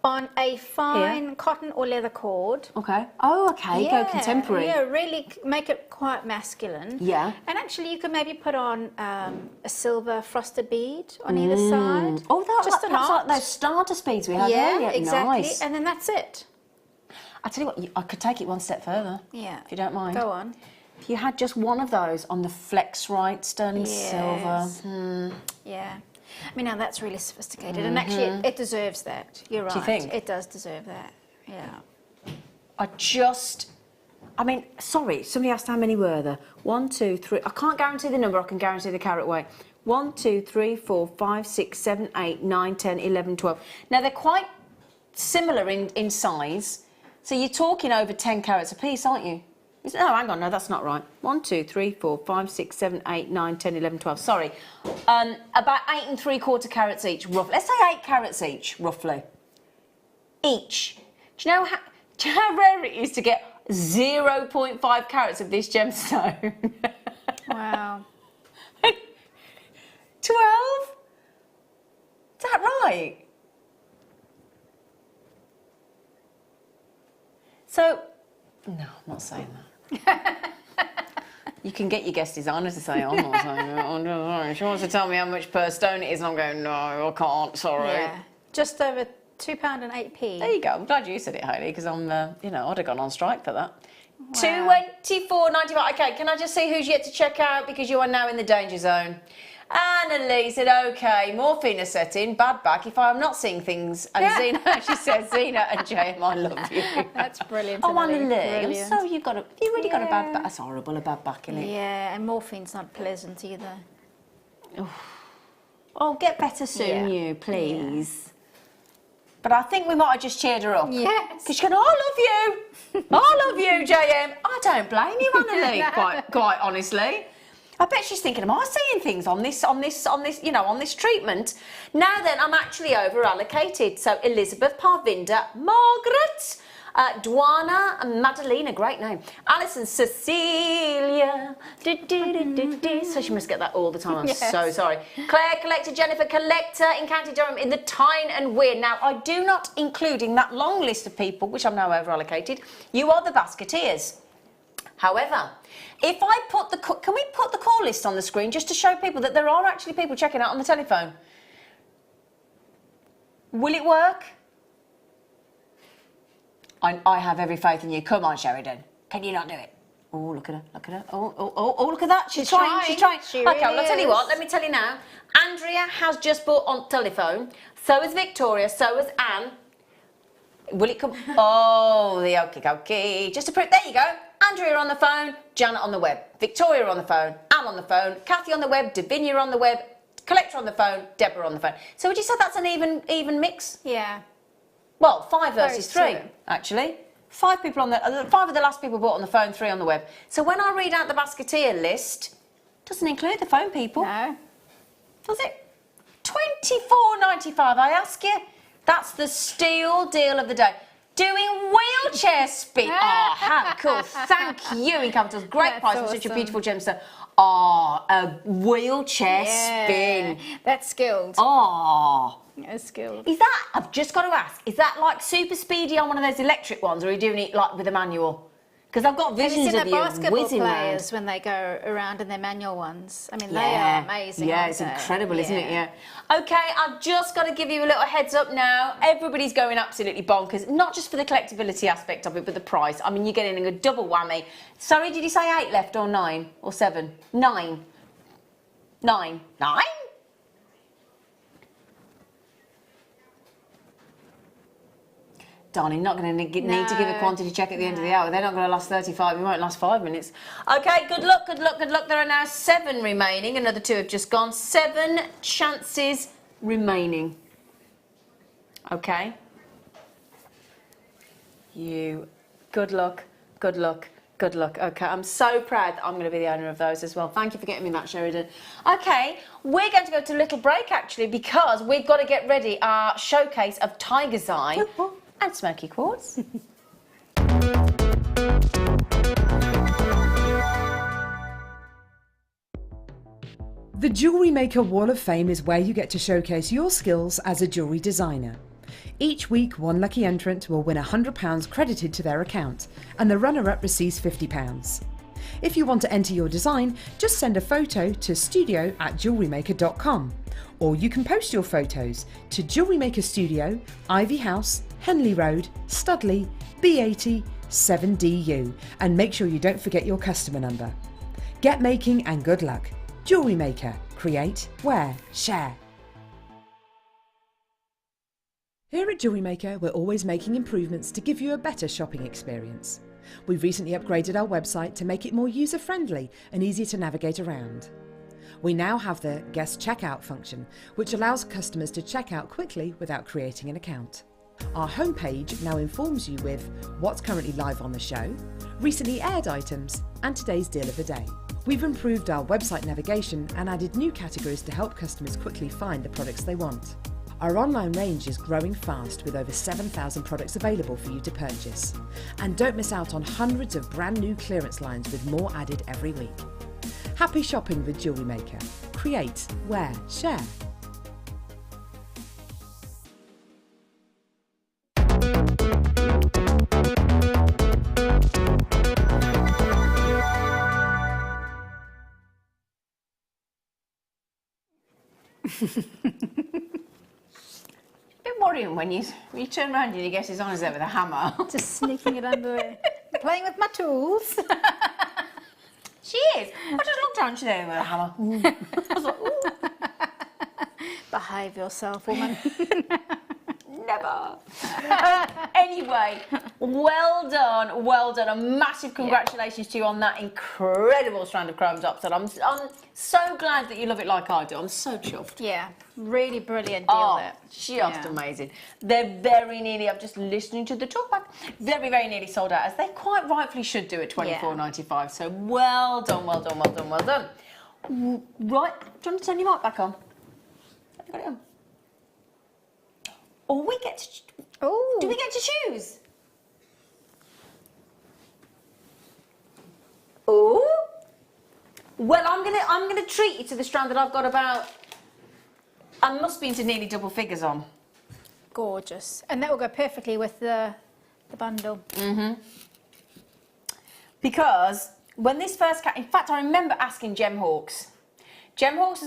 On a fine cotton or leather cord. Okay. Oh, okay. Go contemporary. Yeah, really make it quite masculine. Yeah. And actually you could maybe put on a silver frosted bead on either side. Oh, that's like those stardust beads we had earlier. Yeah, exactly. Nice. And then that's it. I tell you what, I could take it one step further. Yeah. If you don't mind. Go on. If you had just one of those on the Flexrite sterling silver. Yeah. I mean, now that's really sophisticated, and actually it deserves that. You're right. Do you think? It does deserve that. Yeah. I mean, sorry, somebody asked how many were there. 1, 2, 3. I can't guarantee the number, I can guarantee the carat weight. 1, 2, 3, 4, 5, 6, 7, 8, 9, 10, 11, 12. Now, they're quite similar in size, so you're talking over 10 carats a piece, aren't you? No, hang on, no, that's not right. 1, 2, 3, 4, 5, 6, 7, 8, 9, 10, 11, 12. Sorry. About 8 3/4 carats each, roughly. Let's say 8 carats each, roughly. Each. Do you know how rare it is to get 0.5 carats of this gemstone? Wow. 12? Is that right? So, no, I'm not saying that. You can get your guest designers to say, I'm not saying that. She wants to tell me how much per stone it is, and I'm going, no, I can't, sorry. Yeah. Just over £2.08. There you go. I'm glad you said it, Hayley, because I'm, I'd have gone on strike for that. Wow. £24.95. Okay, can I just see who's yet to check out, because you are now in the danger zone? Annalise said, okay, morphine is set in, bad back if I am not seeing things. And Zena, she says, Zena and JM, I love you. That's brilliant. Oh, Annalise, Brilliant. so you've really got a bad back. That's horrible, a bad back, isn't it? Yeah, and morphine's not pleasant either. Oh, get better soon, Yeah. you, please. But I think we might have just cheered her up. Yes. Because she's going, I love you. I love you, JM. I don't blame you, Annalise, quite honestly. I bet she's thinking, am I seeing things on this treatment? Now then, I'm actually over allocated. So Elizabeth, Parvinda, Margaret, Dwana and Madalena, great name. Alison Cecilia. So she must get that all the time. I'm so sorry. Claire Collector, Jennifer Collector in County Durham in the Tyne and Weir. Now, I do not include in that long list of people, which I'm now over allocated, you are the basketeers. However, if I put the, can we put the call list on the screen just to show people that there are actually people checking out on the telephone? Will it work? I have every faith in you. Come on, Sheridan. Can you not do it? Oh, look at her, look at her. Oh, look at that. She's trying. She's trying. She okay, really well, I'll tell you is. what. Let me tell you now. Andrea has just bought on telephone. So is Victoria. So is Anne. Will it come? Oh, the okie. Just to prove. There you go. Andrea on the phone. Janet on the web. Victoria on the phone. Anne on the phone. Kathy on the web. Davinia on the web. Collector on the phone. Deborah on the phone. So would you say that's an even mix? Yeah. Well, 5 versus Very 3, true. actually. 5 people on the 5 of the last people bought on the phone, 3 on the web. So when I read out the basketeer list, doesn't include the phone people. No. Does it? $24.95. I ask you. That's the steal deal of the day. Doing wheelchair spin. Oh, how cool. Thank you, in capitals. Great That's price for such a awesome. beautiful gemstone. Oh, a wheelchair spin. That's skilled. Oh. That's skilled. Is that, I've just got to ask, is that like super speedy on one of those electric ones, or are you doing it like with a manual? Because I've got Have you visions seen of the you basketball whizzing round. players when they go around in their manual ones? I mean, they are amazing. Yeah, aren't it's they? incredible, isn't it? Yeah. Okay, I've just got to give you a little heads up now. Everybody's going absolutely bonkers, not just for the collectability aspect of it, but the price. I mean, you're getting a double whammy. Sorry, did you say 8 left or 9 or 7? 9. 9. 9? Darling, not going to need to give a quantity check at the end of the hour. They're not going to last 35. It won't last 5 minutes. Okay, good luck, good luck, good luck. There are now 7 remaining. Another 2 have just gone. 7 chances remaining. Okay. You. Good luck, good luck, good luck. Okay, I'm so proud that I'm going to be the owner of those as well. Thank you for getting me that, Sheridan. Okay, we're going to go to a little break, actually, because we've got to get ready our showcase of Tiger's Eye and Smoky Quartz. The Jewellery Maker Wall of Fame is where you get to showcase your skills as a jewellery designer. Each week, one lucky entrant will win £100 credited to their account, and the runner-up receives £50. If you want to enter your design, just send a photo to studio@jewellerymaker.com, or you can post your photos to Jewellery Maker Studio, Ivy House, Henley Road, Studley, B80 7DU, and make sure you don't forget your customer number. Get making and good luck. Jewellery Maker. Create, wear, share. Here at Jewellery Maker, we're always making improvements to give you a better shopping experience. We've recently upgraded our website to make it more user-friendly and easier to navigate around. We now have the guest checkout function, which allows customers to check out quickly without creating an account. Our homepage now informs you with what's currently live on the show, recently aired items, and today's deal of the day. We've improved our website navigation and added new categories to help customers quickly find the products they want. Our online range is growing fast with over 7,000 products available for you to purchase. And don't miss out on hundreds of brand new clearance lines with more added every week. Happy shopping with Jewellery Maker. Create, wear, share. Bit worrying when you turn around and your guess is on us there with a hammer. Just sneaking it under there. Playing with my tools. She is. I just looked down, she's there with a hammer. I was like, ooh. Behave yourself, woman. Never. Anyway, well done, well done. A massive congratulations to you on that incredible strand of chrome diopside. I'm so glad that you love it like I do. I'm so chuffed. Yeah, really brilliant deal Oh, there. just amazing. They're very nearly, I'm just listening to the talk back, very, very nearly sold out, as they quite rightfully should do at $24.95. So well done, well done, well done, well done. Right, do you want to turn your mic back on? Have you got it on? Or we get to... Ooh. Do we get to choose? Well, I'm gonna treat you to the strand that I've got about. I must be into nearly double figures on. Gorgeous. And that will go perfectly with the bundle. Because when this first came, in fact, I remember asking Gem Hawks. Gem Hawks I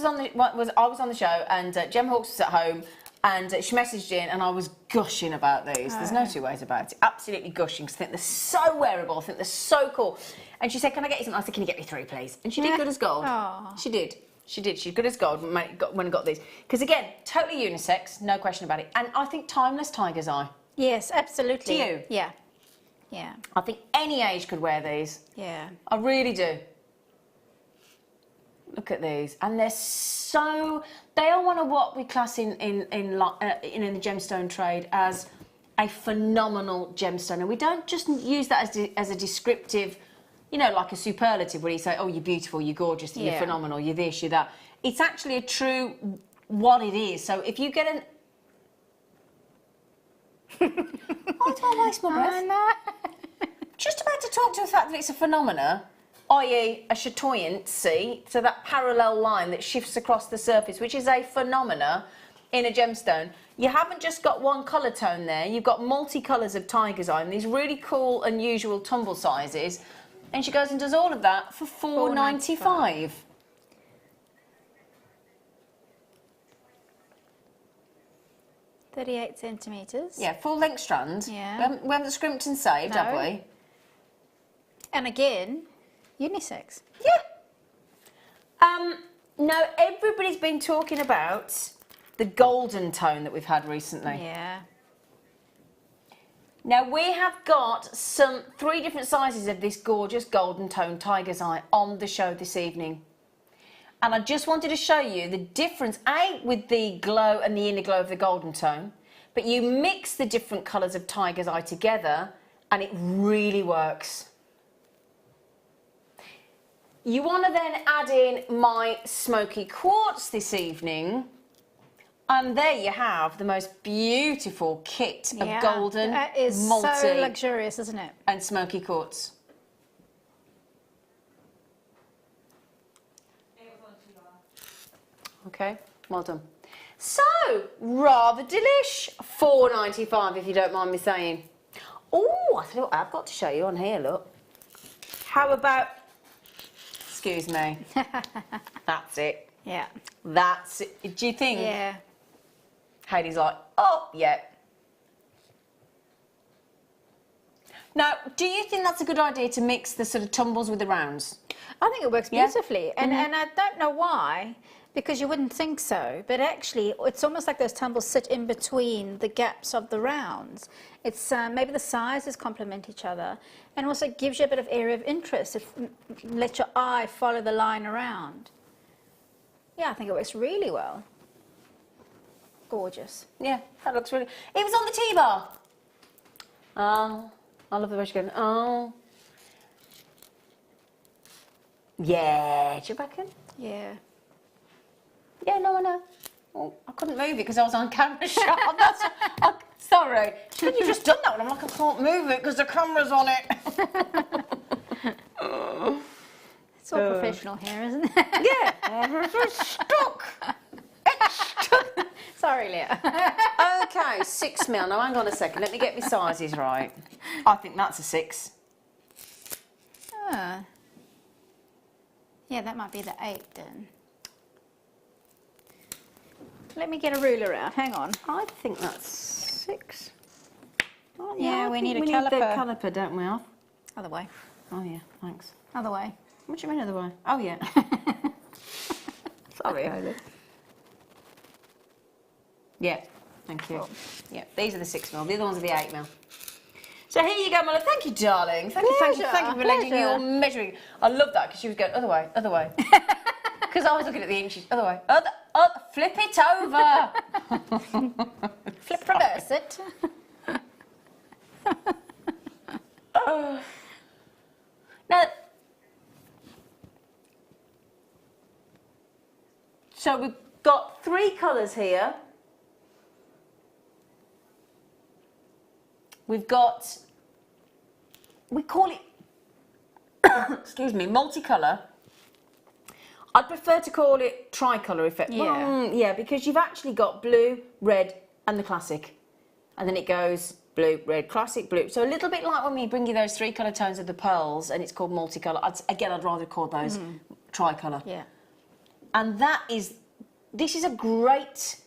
was on the show, and Gem Hawks was at home, and she messaged in, and I was gushing about these. There's no two ways about it. Absolutely gushing, because I think they're so wearable. I think they're so cool. And she said, "Can I get you something?" I said, "Can you get me 3, please?" And she did good as gold. Aww. She did. She's good as gold when I got these. Because again, totally unisex, no question about it. And I think timeless tiger's eye. Yes, absolutely. Do you? Yeah. Yeah. I think any age could wear these. Yeah. I really do. Look at these, and they're so. They are one of what we class in the gemstone trade as a phenomenal gemstone, and we don't just use that as a descriptive, you know, like a superlative where you say, "Oh, you're beautiful, you're gorgeous, you're phenomenal, you're this, you're that." It's actually a true what it is. So if you get an I don't waste my breath. Just about to talk to the fact that it's a phenomena, i.e. a chatoyancy, so that parallel line that shifts across the surface, which is a phenomena in a gemstone. You haven't just got one colour tone there, you've got multi-colours of tiger's eye, and these really cool, unusual tumble sizes. And she goes and does all of that for $4.95. 38 centimetres. Yeah, full length strand. Yeah. We haven't scrimped and saved, have No. we? And again, unisex. Yeah. Now, everybody's been talking about the golden tone that we've had recently. Yeah. Now, we have got 3 different sizes of this gorgeous golden tone tiger's eye on the show this evening. And I just wanted to show you the difference, A, with the glow and the inner glow of the golden tone, but you mix the different colours of tiger's eye together and it really works. You want to then add in my Smoky quartz this evening, and there you have the most beautiful kit of golden, that is multi, so luxurious, isn't it? and Smoky quartz. Okay, well done. So, rather delish. $4.95 if you don't mind me saying. Oh, I tell you what, I've got to show you on here, look. How about, excuse me, that's it. Yeah. That's it. Do you think? Yeah. Hayley's like, oh, yeah. Now, do you think that's a good idea to mix the sort of tumbles with the rounds? I think it works Yeah? beautifully. And I don't know why, because you wouldn't think so, but actually it's almost like those tumbles sit in between the gaps of the rounds. It's maybe the sizes complement each other, and also gives you a bit of area of interest. Let your eye follow the line around. Yeah, I think it works really well. Gorgeous. Yeah, that looks really... It was on the T-bar. Oh, I love the way she's going, oh. Yeah, do you reckon? Yeah. Yeah, no, I know. Oh, I couldn't move it because I was on camera shot. Sorry. She said, "You just done that one." I'm like, I can't move it because the camera's on it. It's all professional here, isn't it? Yeah. It's stuck. It's stuck. Sorry, Leah. Okay, 6 mil. Now, hang on a second. Let me get my sizes right. I think that's a 6. Ah. Yeah, that might be the 8 then. Let me get a ruler out. Hang on. I think that's 6. Oh, Yeah, I we think need a the caliper. caliper, don't we, Alf? Other way. Oh, yeah, thanks. Other way. What do you mean other way? Oh, yeah. Sorry, Hayley. Yeah, thank you. Yeah, these are the 6 mil. The other ones are the 8 mil. So here you go, my love. Thank you, darling. Thank you for lending your measuring. I love that because she was going other way, other way. Because I was looking at the inches. Other way. Flip it over. Flip reverse it. Now, so we've got 3 colours here. We've got, we call it, excuse me, multicolour. I'd prefer to call it tricolour effect. Yeah. Yeah, because you've actually got blue, red, and the classic. And then it goes blue, red, classic, blue. So a little bit like when we bring you those 3 colour tones of the pearls, and it's called multicolour. I'd rather call those tricolour. Yeah. And this is a great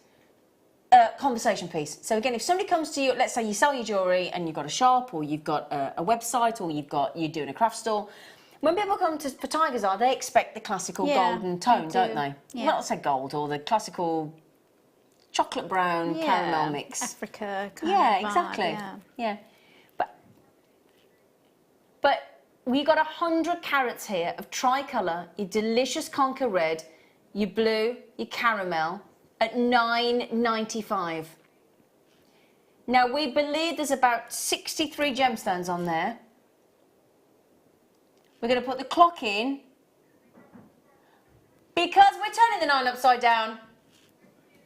conversation piece. So again, if somebody comes to you, let's say you sell your jewellery and you've got a shop, or you've got a website, or you're doing a craft store. When people come for Tiger's Eye, they expect the classical golden tone, don't they? Yeah. Not say gold, or the classical chocolate brown caramel mix. Africa kind of vibe, exactly. Yeah. But we got 100 carats here of tricolour, your delicious conker red, your blue, your caramel at $9.95. Now we believe there's about 63 gemstones on there. We're going to put the clock in because we're turning the 9 upside down.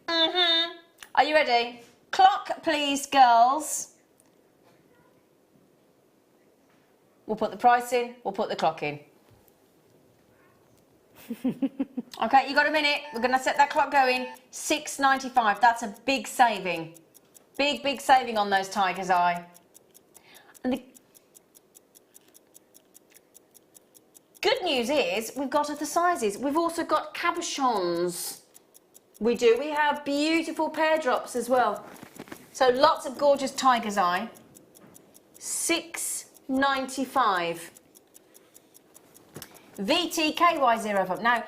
Are you ready? Clock, please, girls. We'll put the price in, we'll put the clock in. Okay, you got a minute. We're going to set that clock going. $6.95. That's a big saving. Big saving on those Tiger's Eye. And the good news is we've got other sizes. We've also got cabochons. We do. We have beautiful pear drops as well. So lots of gorgeous Tiger's Eye. $6.95. VTKY05. Now,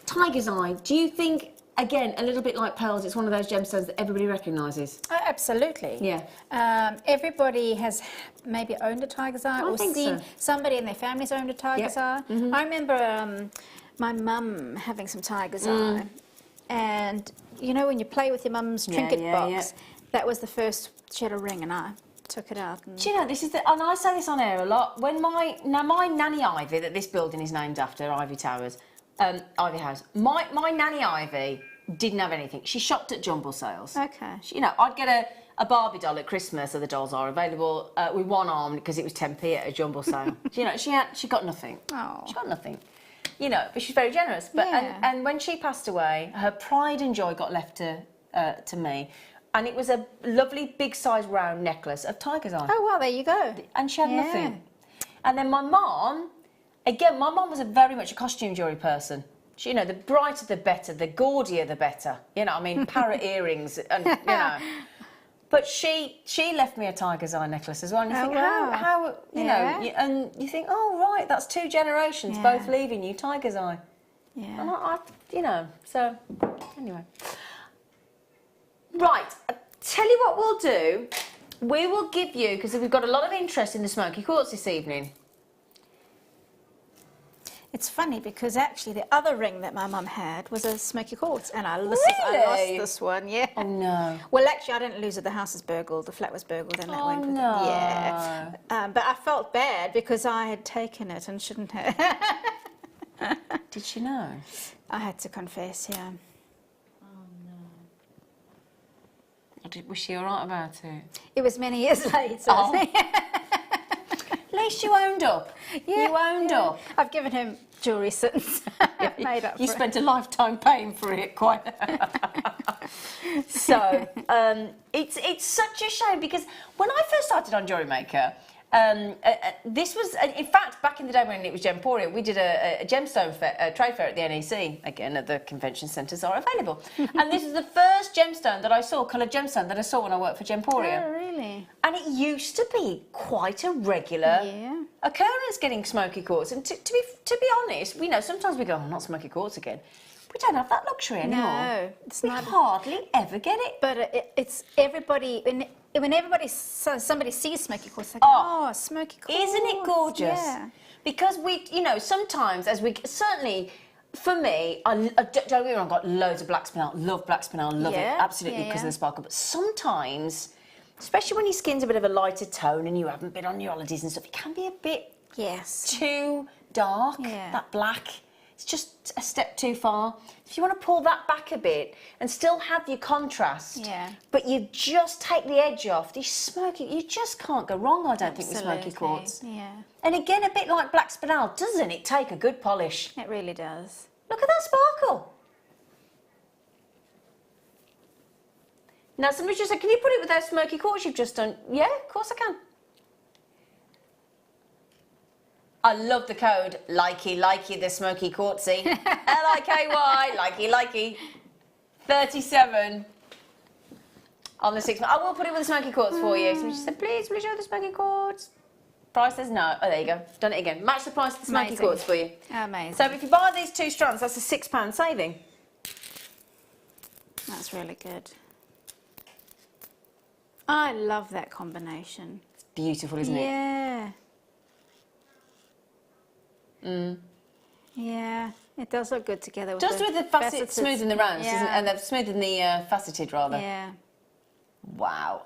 Tiger's Eye, do you think, again, a little bit like pearls, it's one of those gemstones that everybody recognises? Oh, absolutely. Yeah. Everybody has maybe owned a Tiger's Eye or think seen so. somebody in their family's owned a Tiger's Eye. I remember my mum having some Tiger's Eye, and you know when you play with your mum's trinket box, that was the first. She had a ring, and I took it out. And Do you know, this is and I say this on air a lot, when my Nanny Ivy, that this building is named after, Ivy Towers, Ivy House, my Nanny Ivy didn't have anything. She shopped at jumble sales. Okay. You know, I'd get a Barbie doll at Christmas, so the dolls are available, with one arm because it was 10p at a jumble sale. You know, she got nothing. Oh. She got nothing. You know, but she's very generous. But and when she passed away, her pride and joy got left to me. And it was a lovely big size round necklace of Tiger's Eye. oh well, there you go. And she had nothing. And then my mum, again, my mum was very much a costume jewellery person. She, you know, the brighter the better, the gaudier the better. You know, I mean, parrot earrings and, you know. But she left me a Tiger's Eye necklace as well. And you think, how you know, and you think, oh, right, that's 2 generations both leaving you Tiger's Eye. Yeah. And I you know, so, anyway. Right, I'll tell you what we'll do. We will give you, because we've got a lot of interest in the Smoky quartz this evening. It's funny because actually the other ring that my mum had was a Smoky quartz, and I lost this one. Yeah. Oh no. Well, actually, I didn't lose it. The house was burgled. The flat was burgled, and that went with it. Yeah. But I felt bad because I had taken it and shouldn't have. Did she know? I had to confess. Yeah. Was she all right about it? It was many years later. Oh. At least you owned up. You owned up. I've given him jewellery since. Made up You for spent a lifetime paying for it, quite. So it's such a shame because when I first started on Jewellery Maker, this was, in fact, back in the day when it was Gemporia, we did a gemstone trade fair at the NEC. Again, at the convention centres are available. And this is the first gemstone that I saw, coloured gemstone, that I saw when I worked for Gemporia. Oh, really? And it used to be quite a regular occurrence getting Smoky quartz. And to be honest, we know sometimes we go, oh, not Smoky quartz again. We don't have that luxury anymore. No, it's we not. hardly ever get it. But it's everybody. When somebody sees Smoky quartz, they go, oh, Smoky quartz. Isn't it gorgeous? Yeah. Because we, you know, sometimes as we, certainly for me, don't get me wrong, I've got loads of black spinel, love black spinel, love it, absolutely, because of the sparkle. But sometimes, especially when your skin's a bit of a lighter tone and you haven't been on your holidays and stuff, it can be a bit too dark, that black. It's just a step too far. If you want to pull that back a bit and still have your contrast, but you just take the edge off, these smoky, you just can't go wrong, I don't think, with Smoky quartz. Yeah. And again, a bit like black spinel, doesn't it take a good polish? It really does. Look at that sparkle. Now somebody's just said, can you put it with those smoky quartz you've just done? Yeah, of course I can. I love the code, likey, the smoky quartzy. L-I-K-Y, likey. 37 on the 6 month. I will put it with the smoky quartz for you. Somebody just said, please, will you show the smoky quartz? Price says no. Oh, there you go. Done it again. Match the price of the smoky Amazing. quartz for you. Amazing. So if you buy these 2 strands, that's a £6 saving. That's really good. I love that combination. It's beautiful, isn't it? Yeah. Yeah, it does look good together. With Just with the faceted, smoothing the rounds, yeah. isn't it? And they're smoothing the faceted rather. Yeah. Wow.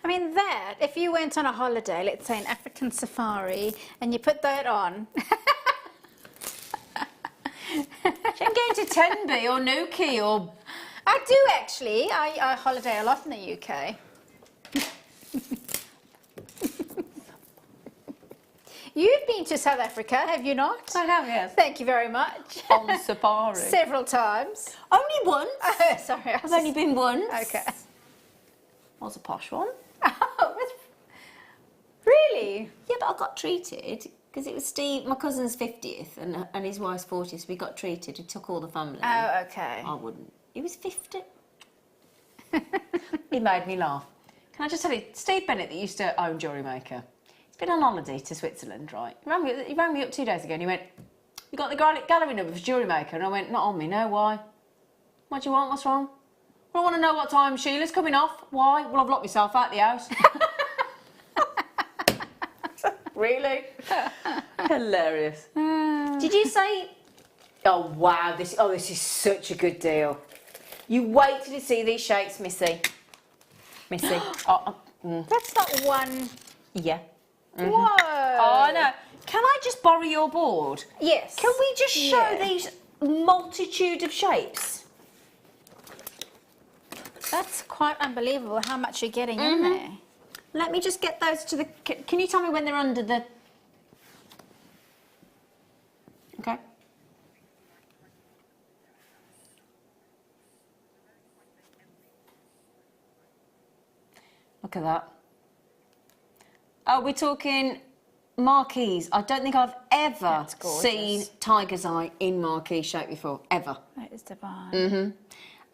I mean that, if you went on a holiday, let's say an African safari, and you put that on. You can go to Tenby or Nuki or... I do actually. I holiday a lot in the UK. You've been to South Africa, have you not? I have, yes. Thank you very much. On safari. Several times. Only once. Sorry, I've only been once. Okay. Was a posh one. Oh, really? Yeah, but I got treated because it was Steve, my cousin's 50th and his wife's 40th, so we got treated. He took all the family. Oh, okay. I wouldn't. He was 50. He made me laugh. Can I just tell you, Steve Bennett, that used to own Jewellery Maker, he's been on holiday to Switzerland, right? He rang me up 2 days ago and he went, you got the gallery number for Jewellery Maker? And I went, not on me, no, why? What do you want, what's wrong? Well, I want to know what time Sheila's coming off. Why? Well, I've locked myself out the house. Really? Hilarious. Did you say... Oh, wow, this is such a good deal. You wait till you see these shapes, Missy. That's not one. Yeah. Whoa. Oh, I know. Can I just borrow your board? Yes. Can we just show Yeah. these multitude of shapes? That's quite unbelievable how much you're getting in there. Let me just get those to the... Can you tell me when they're under the... Okay. Look at that. Oh, we're talking marquise. I don't think I've ever seen tiger's eye in marquise shape before, ever. That is divine.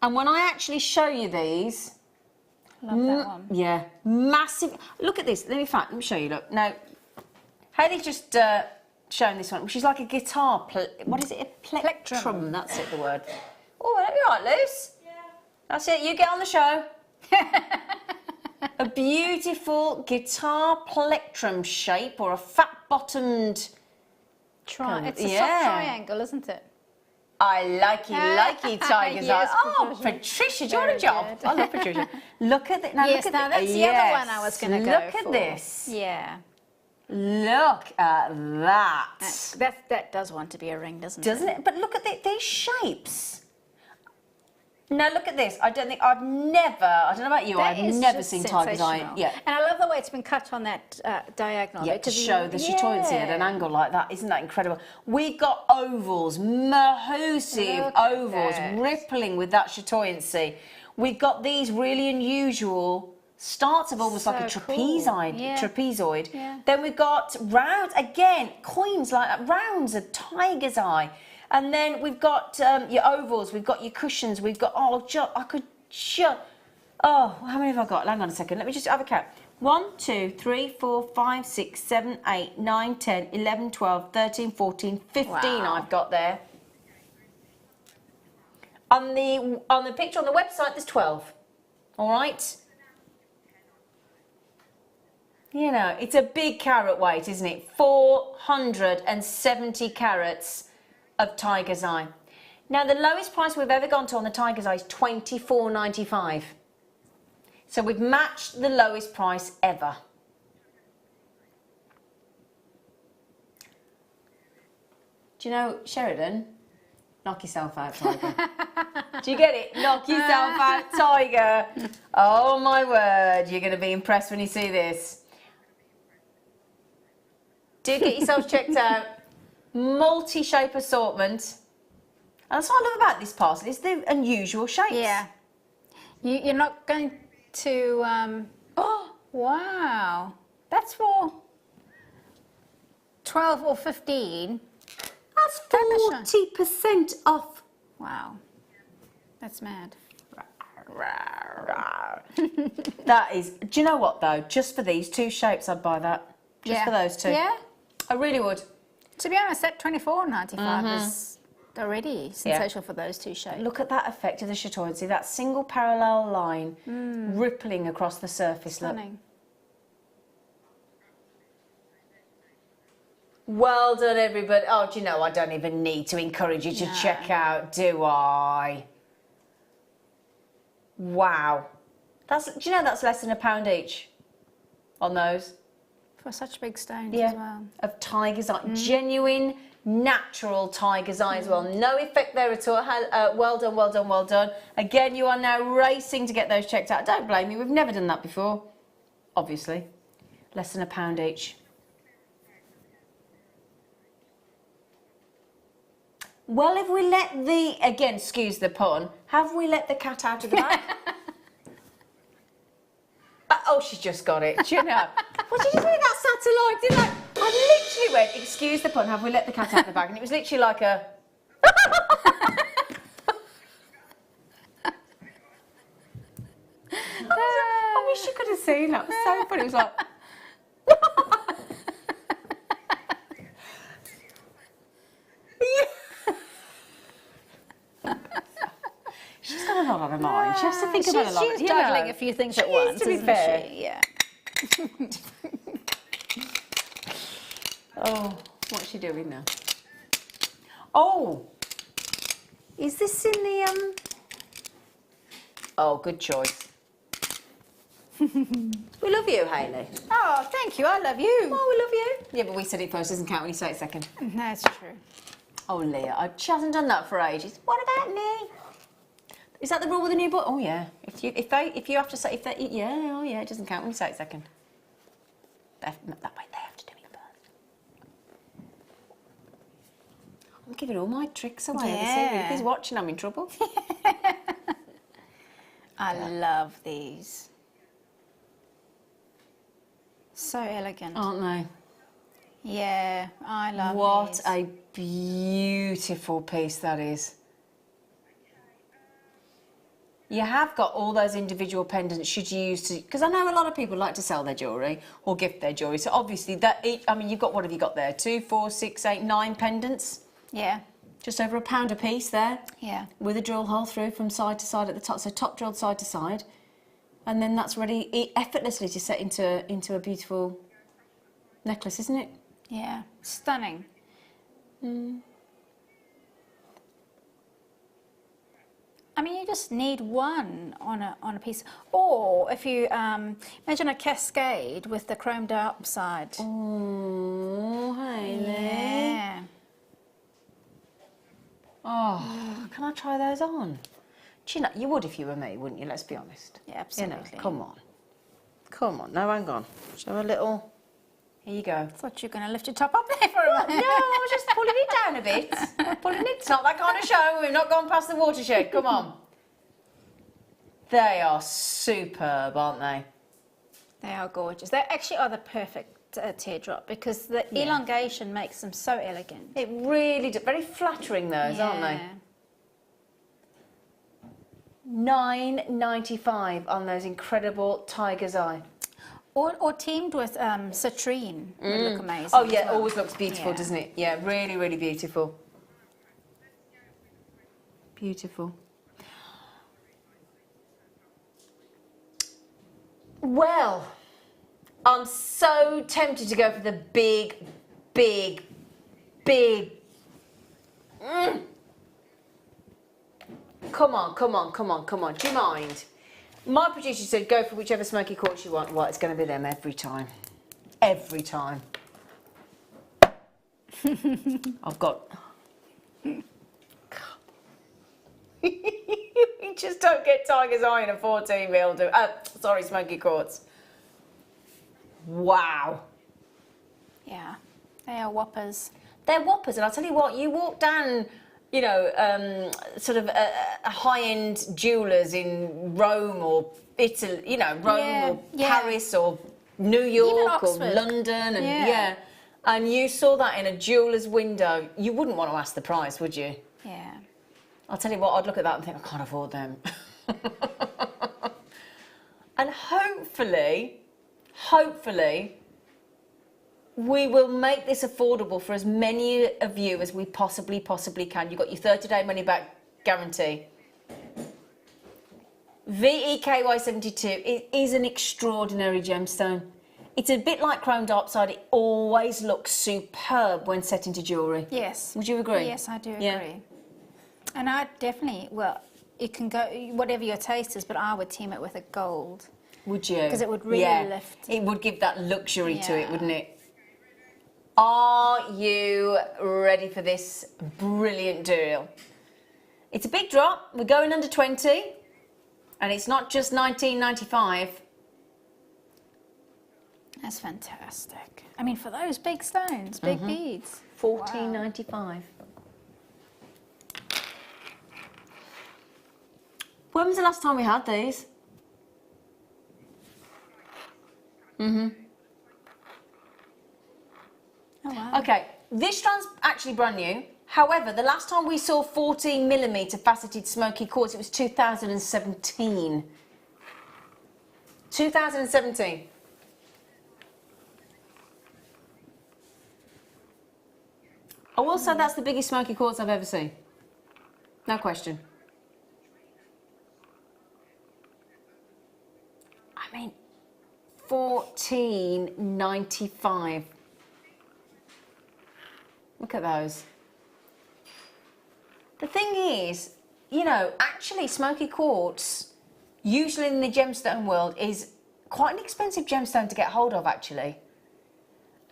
And when I actually show you these... Love that one. Yeah, massive. Look at this. Let me show you. Look. Now, Hayley's just shown this one, which is like a guitar. What is it? A plectrum. That's it, the word. Oh, are you right, Luce? Yeah. That's it. You get on the show. A beautiful guitar plectrum shape, or a fat-bottomed. It's a soft Yeah. triangle, isn't it? I likey tiger's Yes, eye. Oh, Patricia. Patricia, do you want a Very job? good. I love Patricia. Look at this. Now, Yes, look at now that's the other one I was going to go Look for. at this. Yeah. Look at that. That does want to be a ring, doesn't Doesn't it? But look at these shapes. Now look at this. I don't know about you, That I've is never just seen tiger's eye. sensational. Yeah. And I love the way it's been cut on that diagonal. Yeah, to show the chatoyancy at an angle like that. Isn't that incredible? We've got ovals, mahoosive Look at ovals, that. rippling with that chatoyancy. We've got these really unusual starts of almost like a So cool. trapezoid. Yeah. Then we've got rounds, again, coins like that, rounds of tiger's eye. And then we've got your ovals, we've got your cushions, we've got, how many have I got? Hang on a second, let me just have a count. 1, 2, 3, 4, 5, 6, 7, 8, 9, 10, 11, 12, 13, 14, 15 Wow. I've got there. On the picture on the website, there's 12. All right? You know, it's a big carat weight, isn't it? 470 carats of tiger's eye. Now, the lowest price we've ever gone to on the tiger's eye is $24.95. So we've matched the lowest price ever. Do you know, Sheridan? Knock yourself out, tiger. Do you get it? Knock yourself out, tiger. Oh, my word. You're going to be impressed when you see this. Do get yourselves checked out. multi-shape assortment. And that's what I love about this parcel, is the unusual shapes. Yeah. You're not going to... oh, wow. That's for 12 or 15. That's 40% off. Wow. That's mad. That is, do you know what though? Just for these two shapes, I'd buy that. Just for those two. Yeah. I really would. To be honest, that $24.95 is already sensational for those two shapes. Look at that effect of the chatoyan. See that single parallel line rippling across the surface. Stunning. Look. Well done, everybody. Oh, do you know, I don't even need to encourage you to check out, do I? Wow. Do you know that's less than £1 each on those? For such big stones as well. Of tiger's eye. Genuine, natural tiger's eye as well. No effect there at all. Well done, well done, well done. Again, you are now racing to get those checked out. Don't blame me, we've never done that before. Obviously. Less than £1 each. Well, have we let the, again, excuse the pun, have we let the cat out of the bag? Oh, she's just got it. Do you know? What did you do with that satellite? Did I literally went, excuse the pun, have we let the cat out of the bag? And it was literally like a... I wish you could have seen that. It was so funny. It was like... She's got a lot on her mind. She has to think about a lot. She's juggling a few things at once, to be fair. Yeah. Oh, what's she doing now? Oh, is this in the Oh, good choice. We love you, Hayley. Oh, thank you. I love you. Oh, we love you. Yeah, but we said it first. Doesn't count when you say it second. That's true. Oh, Leah, she hasn't done that for ages. What about me? Is that the rule with the new book? Oh yeah. If you have to say it doesn't count when you say it second. That way they have to do it first. I'm giving all my tricks away. Yeah. If he's watching, I'm in trouble. I love these. So elegant. Aren't they? Yeah, I love What these. a beautiful piece that is. You have got all those individual pendants should you use to, because I know a lot of people like to sell their jewellery or gift their jewellery. So obviously that, you've got, what have you got there? 2, 4, 6, 8, 9 pendants? Yeah. Just over £1 a piece there. Yeah. With a drill hole through from side to side at the top. So top drilled side to side. And then that's ready effortlessly to set into a beautiful necklace, isn't it? Yeah. Stunning. I mean, you just need one on a piece, or if you imagine a cascade with the chrome diopside. Oh, Hayley. Yeah. Oh, can I try those on? Do you know, you would if you were me, wouldn't you? Let's be honest. Yeah, absolutely. You know, come on. Come on. No, hang on. Show a little. Here you go. Thought you were going to lift your top up there for a No, minute. I was just pulling it down a bit. Pulling it. It's not that kind of show. We've not gone past the watershed. Come on. They are superb, aren't they? They are gorgeous. They actually are the perfect teardrop because the elongation makes them so elegant. It really does. Very flattering, those, aren't they? $9.95 on those incredible tiger's eye. Or teamed with citrine would look amazing. Oh yeah, as well. always looks beautiful, Yeah. doesn't it? Yeah, really, really beautiful. Beautiful. Well, I'm so tempted to go for the big. Come on. Do you mind? My producer said go for whichever smoky quartz you want. Well, it's going to be them every time. Every time. I've got... You just don't get tiger's eye in a 14 mil. Sorry, smoky quartz. Wow. Yeah, they are whoppers. They're whoppers, and I'll tell you what, you walk down, you know, sort of a high-end jewellers in Rome or Italy, you know, Rome or Paris or New York or London, and and you saw that in a jeweller's window, you wouldn't want to ask the price, would you? Yeah. I'll tell you what, I'd look at that and think, I can't afford them. And hopefully, we will make this affordable for as many of you as we possibly can. You've got your 30-day money-back guarantee. VEKY72, it is an extraordinary gemstone. It's a bit like chrome diopside. It always looks superb when set into jewellery. Yes. Would you agree? Yes, I do agree. And I definitely, well, you can go, whatever your taste is, but I would team it with a gold. Would you? Because it would really lift. It would give that luxury to it, wouldn't it? Are you ready for this brilliant deal? It's a big drop. We're going under 20, and it's not just $19.95. That's fantastic. I mean, for those big stones, big beads. $14.95. When was the last time we had these? Oh, wow. Okay, this strand's actually brand new. However, the last time we saw 14mm faceted smoky quartz, it was 2017. 2017. I will say that's the biggest smoky quartz I've ever seen. No question. I mean, $14.95. Look at those. The thing is, you know, actually smoky quartz, usually in the gemstone world, is quite an expensive gemstone to get hold of, actually.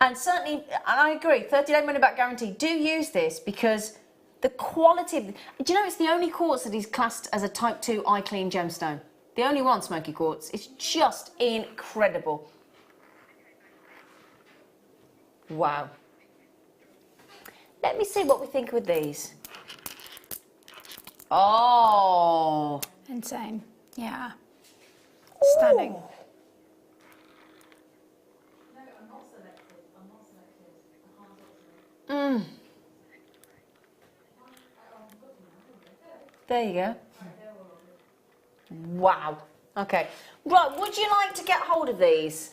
And certainly, and I agree, 30-day money-back guarantee, do use this because the quality of... Do you know it's the only quartz that is classed as a Type 2 eye clean gemstone? The only one, smoky quartz. It's just incredible. Wow. Let me see what we think with these. Oh. Insane. Yeah. Stunning. Ooh. There you go. Wow. Okay. Right, would you like to get hold of these?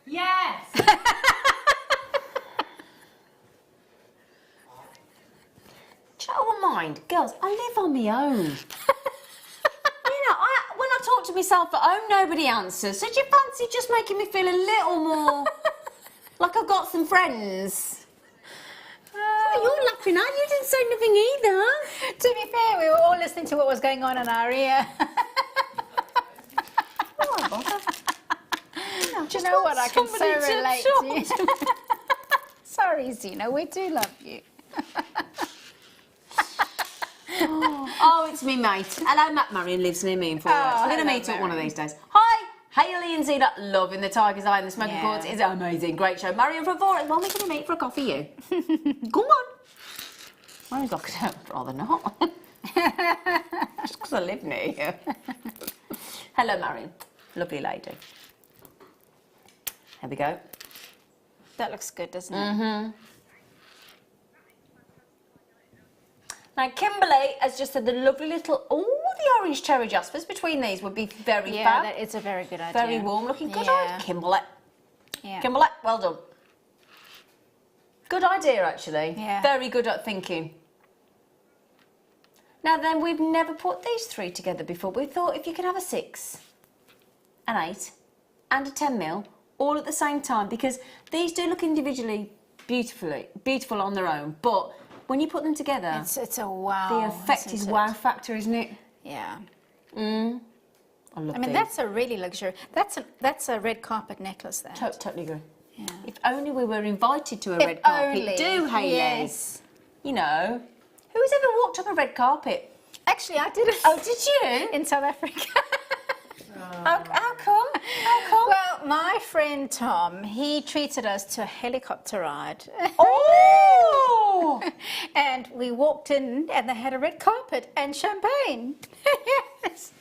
Yes! Do you know what I mind? Girls, I live on my own. When I talk to myself at home, nobody answers. So do you fancy just making me feel a little more like I've got some friends? What are you laughing at? You didn't say nothing either. To be fair, we were all listening to what was going on in our ear. Oh, bother. Do you know what? I can so relate to you. Sorry, Zena, we do love you. Oh, it's me, mate. Hello, Matt Marion lives near me in Forest. We're going to meet up one of these days. Hi, Hayley and Zena, loving the Tiger's Eye and the Smoky Quartz. It's amazing. Great show. Marion from Forest. When are we going to meet for a coffee, you? Come on. Marion's like, I'd rather not. Just because I live near you. Hello, Marion. Lovely lady. There we go. That looks good, doesn't it? Mm-hmm. Now, Kimberly has just said the lovely little, the orange cherry jaspers between these would be very fab. Yeah, it's a very good idea. Very warm looking. Good idea, Kimberly. Yeah. Kimberly, well done. Good idea, actually. Yeah. Very good at thinking. Now then, we've never put these three together before. We thought if you can have a 6, an 8, and a 10mm all at the same time, because these do look individually beautiful on their own, but when you put them together, it's a wow. The effect is wow factor, isn't it? Yeah. I love I mean, these. that's a really luxury. That's a red carpet necklace there. Totally agree. Yeah. If only we were invited to a red carpet. Only. Do, Hayley. Yes. You know, who's ever walked up a red carpet? Actually, I did it. Oh, did you? In South Africa. How come? How come? Well, my friend Tom, he treated us to a helicopter ride. Oh! And we walked in and they had a red carpet and champagne. Yes.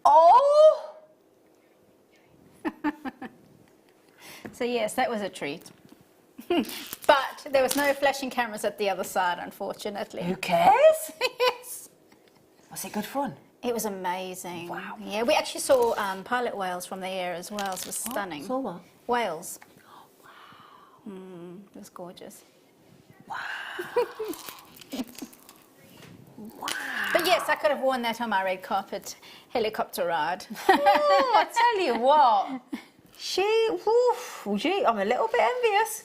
Oh! So yes, that was a treat. But there was no flashing cameras at the other side, unfortunately. Who cares? Yes. Was it good fun? It was amazing. Wow. Yeah, we actually saw pilot whales from the air as well. So it was stunning. Saw what? Whales. Wow. It was gorgeous. Wow. But yes, I could have worn that on my red carpet helicopter ride. I tell you what. I'm a little bit envious.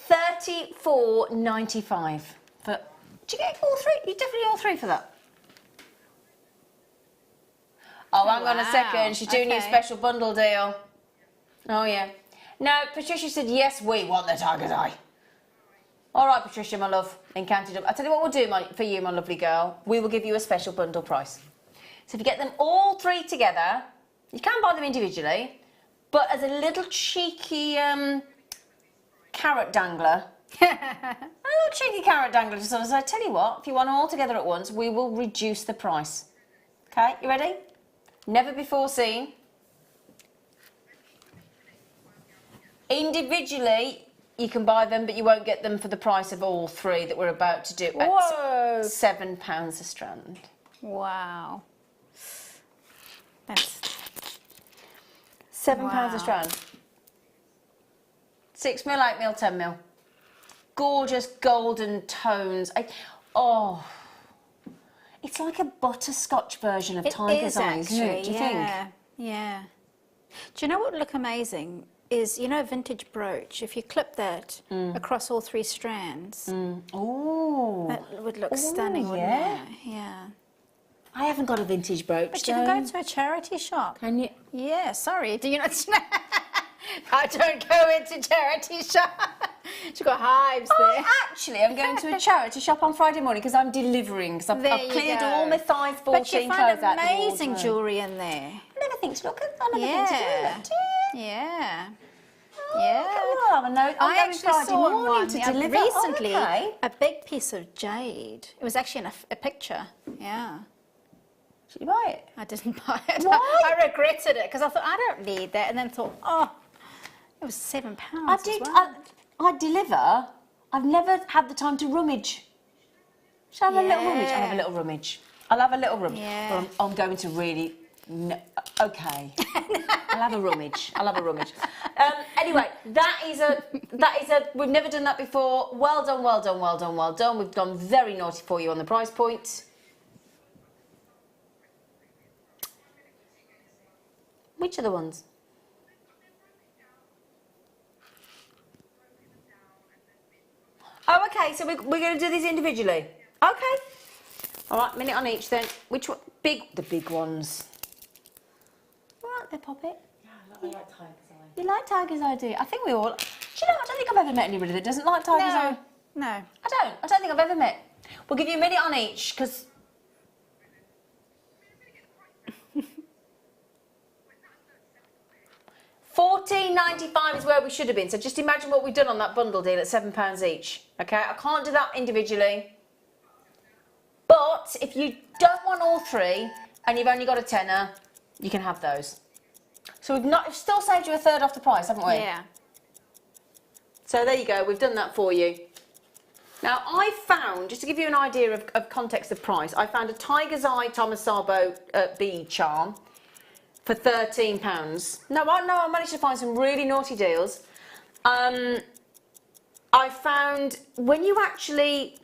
$34.95. But did you get all three? You definitely all three for that. Oh, hang on a second. She's doing you a special bundle deal. Oh yeah. No, Patricia said yes. We want the tiger's eye. All right, Patricia, my love, encountered up. I'll tell you what we'll do for you, my lovely girl. We will give you a special bundle price. So if you get them all three together, you can buy them individually, but as a little cheeky carrot dangler, just sort of say, I tell you what, if you want them all together at once, we will reduce the price. Okay, you ready? Never before seen. Individually, you can buy them, but you won't get them for the price of all three that we're about to do at £7 a strand. Wow. That's £7 a strand. 6 mil, 8 mil, 10 mil. Gorgeous golden tones. It's like a butterscotch version of Tiger's Eyes, isn't it? Do you think? Yeah. Do you know what would look amazing? Is, you know, a vintage brooch. If you clip that across all three strands, that would look stunning, wouldn't it? Yeah. I haven't got a vintage brooch. But you can go to a charity shop. Can you? Yeah, sorry. Do you not? I don't go into charity shop. She's got hives there. Actually, I'm going to a charity shop on Friday morning because I'm delivering. Because I've cleared all my size 14 But you clothes find out. amazing jewellery in there. I never think to look at. I never think to do that. Do you? Yeah. I'm I actually Friday saw morning one to deliver. recently, Okay. a big piece of jade. It was actually in a picture. Yeah. Did you buy it? I didn't buy it. Why? I regretted it because I thought I don't need that, and then thought, it was £7. I did. I deliver. I've never had the time to rummage. Shall I have a little rummage? I'll have a little rummage. I'll have a little rummage. Yeah. But I'm going to really. No, okay. I'll have a rummage. Anyway, that is a. We've never done that before. Well done, well done, well done, well done. We've gone very naughty for you on the price point. Which are the ones? Oh, okay. So we're going to do these individually. Okay. All right, minute on each then. Which one? The big ones. Right there, Poppet. Yeah, I like Tiger's Eye. You like Tiger's Eye, do you? I think we all. Do you know? I don't think I've ever met anybody that doesn't like Tiger's Eye. No. I don't think I've ever met. We'll give you a minute on each because. $14.95 is where we should have been. So just imagine what we've done on that bundle deal at £7 each. Okay, I can't do that individually. But if you don't want all three and you've only got a tenner, you can have those. So we've still saved you a third off the price, haven't we? Yeah. So there you go. We've done that for you. Now I found, just to give you an idea of context of price, I found a Tiger's Eye Thomas Sabo bead charm for £13. No, I managed to find some really naughty deals. I found when you actually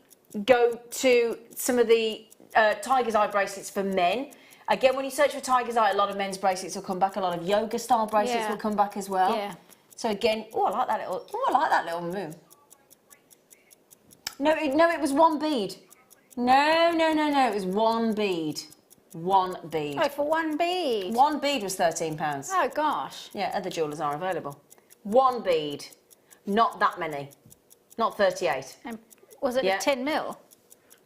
go to some of the Tiger's Eye bracelets for men, again, when you search for Tiger's Eye, a lot of men's bracelets will come back, a lot of yoga style bracelets will come back as well. Yeah. So again, I like that little move. No, it was one bead. No, it was one bead. One bead. Oh, for one bead? One bead was £13. Oh, gosh. Yeah, other jewellers are available. One bead. Not that many. Not 38. And Was it Yeah. a 10 mil?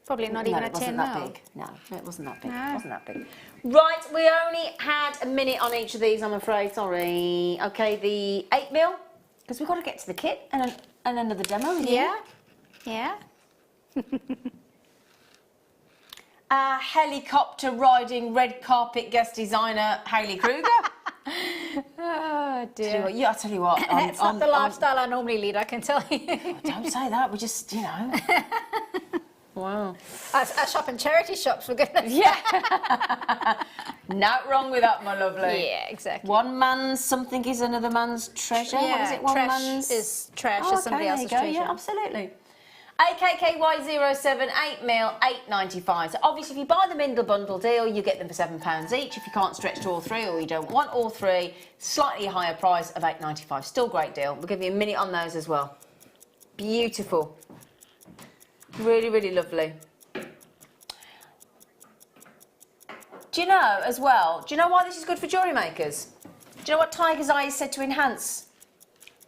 Probably not even a 10 mil. That big. No, it wasn't that big. No. It wasn't that big. Right, we only had a minute on each of these, I'm afraid. Sorry. Okay, the 8 mil, because we've got to get to the kit and another demo. Yeah, yeah. Helicopter riding red carpet guest designer Hayley Kruger. Oh dear. Yeah, I'll tell you what. That's not the lifestyle I normally lead, I can tell you. Don't say that. We just, you know. Wow. I shop in charity shops, for goodness. Yeah. Not wrong with that, my lovely. Yeah, exactly. One man's something is another man's treasure. Yeah, What is it? One trash man's is trash Oh, is somebody okay, there else's you go. treasure. Yeah, absolutely. AKKY07 8 mil, $8.95. So obviously, if you buy the Mindle bundle deal, you get them for £7 each. If you can't stretch to all three, or you don't want all three, slightly higher price of $8.95. Still great deal. We'll give you a minute on those as well. Beautiful. Really, really lovely. Do you know as well? Do you know why this is good for jewellery makers? Do you know what Tiger's Eye is said to enhance?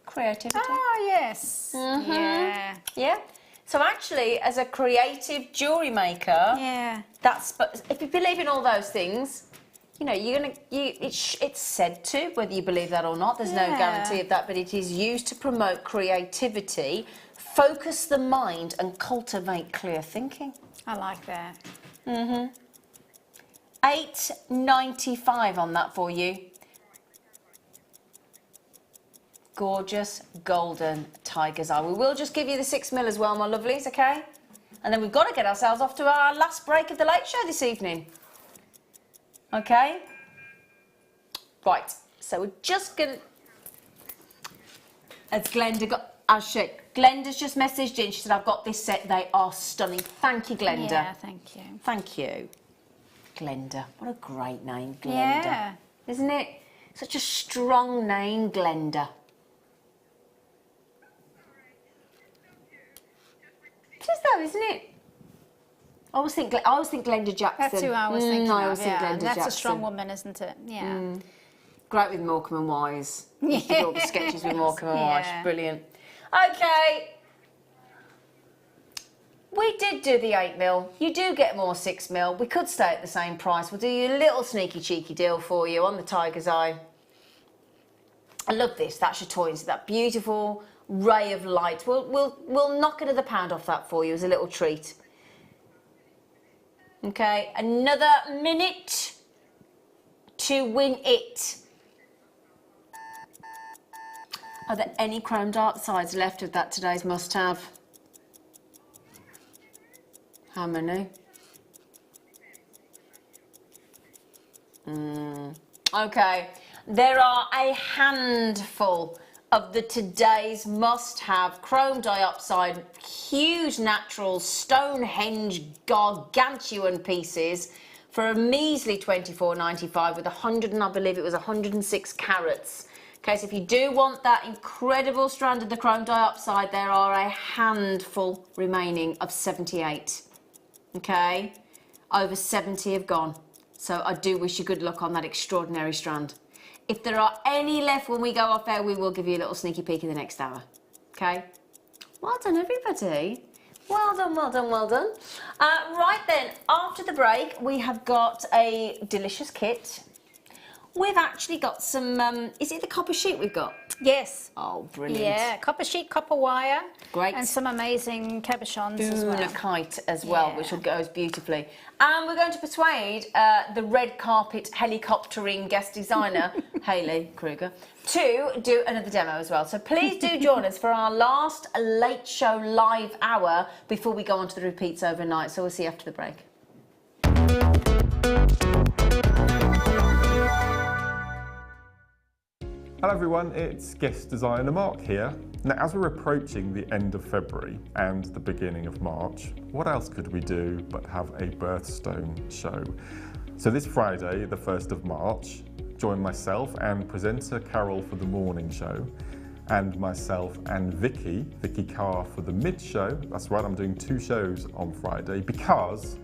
Creativity. Oh, yes. Yeah. Yeah. So actually, as a creative jewellery maker, Yeah. if you believe in all those things, you know, it's said to, whether you believe that or not. There's no Yeah. guarantee of that, but it is used to promote creativity, focus the mind, and cultivate clear thinking. I like that. $8.95 on that for you. Gorgeous golden Tiger's Eye. We will just give you the 6 mil as well, my lovelies, okay? And then we've got to get ourselves off to our last break of the late show this evening. Okay? Right, so we're just going to... As Glenda got... Glenda's just messaged in. She said, I've got this set. They are stunning. Thank you, Glenda. Yeah, thank you. Thank you. Glenda. What a great name, Glenda. Yeah. Isn't it? Such a strong name, Glenda. It is though, isn't it? I always think Glenda Jackson. That's who I was thinking I of, always think yeah. Glenda That's Jackson. a strong woman, isn't it? Yeah. Great with Morecambe and Wise. Used to do all the sketches with Morecambe and Wise. Yeah. Brilliant. Okay. We did do the 8 mil. You do get more 6 mil. We could stay at the same price. We'll do you a little sneaky cheeky deal for you on the Tiger's Eye. I love this. That's your toy. That beautiful ray of light. We'll knock another £1 off that for you as a little treat. Okay, another minute to win it. Are there any chrome diopsides left of that today's must-have? How many? Okay, there are a handful of the today's must-have chrome diopside, huge natural Stonehenge gargantuan pieces for a measly $24.95 with 100, and I believe it was 106 carats. Okay, so if you do want that incredible strand of the chrome diopside, there are a handful remaining of 78. Okay, over 70 have gone. So I do wish you good luck on that extraordinary strand. If there are any left when we go off air, we will give you a little sneaky peek in the next hour. Okay? Well done, everybody. Well done, well done, well done. Right then, after the break, we have got a delicious kit. We've actually got some, is it the copper sheet we've got? Yes. Oh, brilliant. Yeah, copper sheet, copper wire. Great. And some amazing cabochons as well. Unakite as well, Yeah. which will goes beautifully. And we're going to persuade the red carpet helicoptering guest designer, Hayley Kruger, to do another demo as well. So please do join us for our last late show live hour before we go on to the repeats overnight. So we'll see you after the break. Hello everyone, it's guest designer Mark here. Now as we're approaching the end of February and the beginning of March, what else could we do but have a birthstone show? So this Friday, the 1st of March, join myself and presenter Carol for the morning show, and myself and Vicky Carr for the mid show. That's right, I'm doing 2 shows on Friday because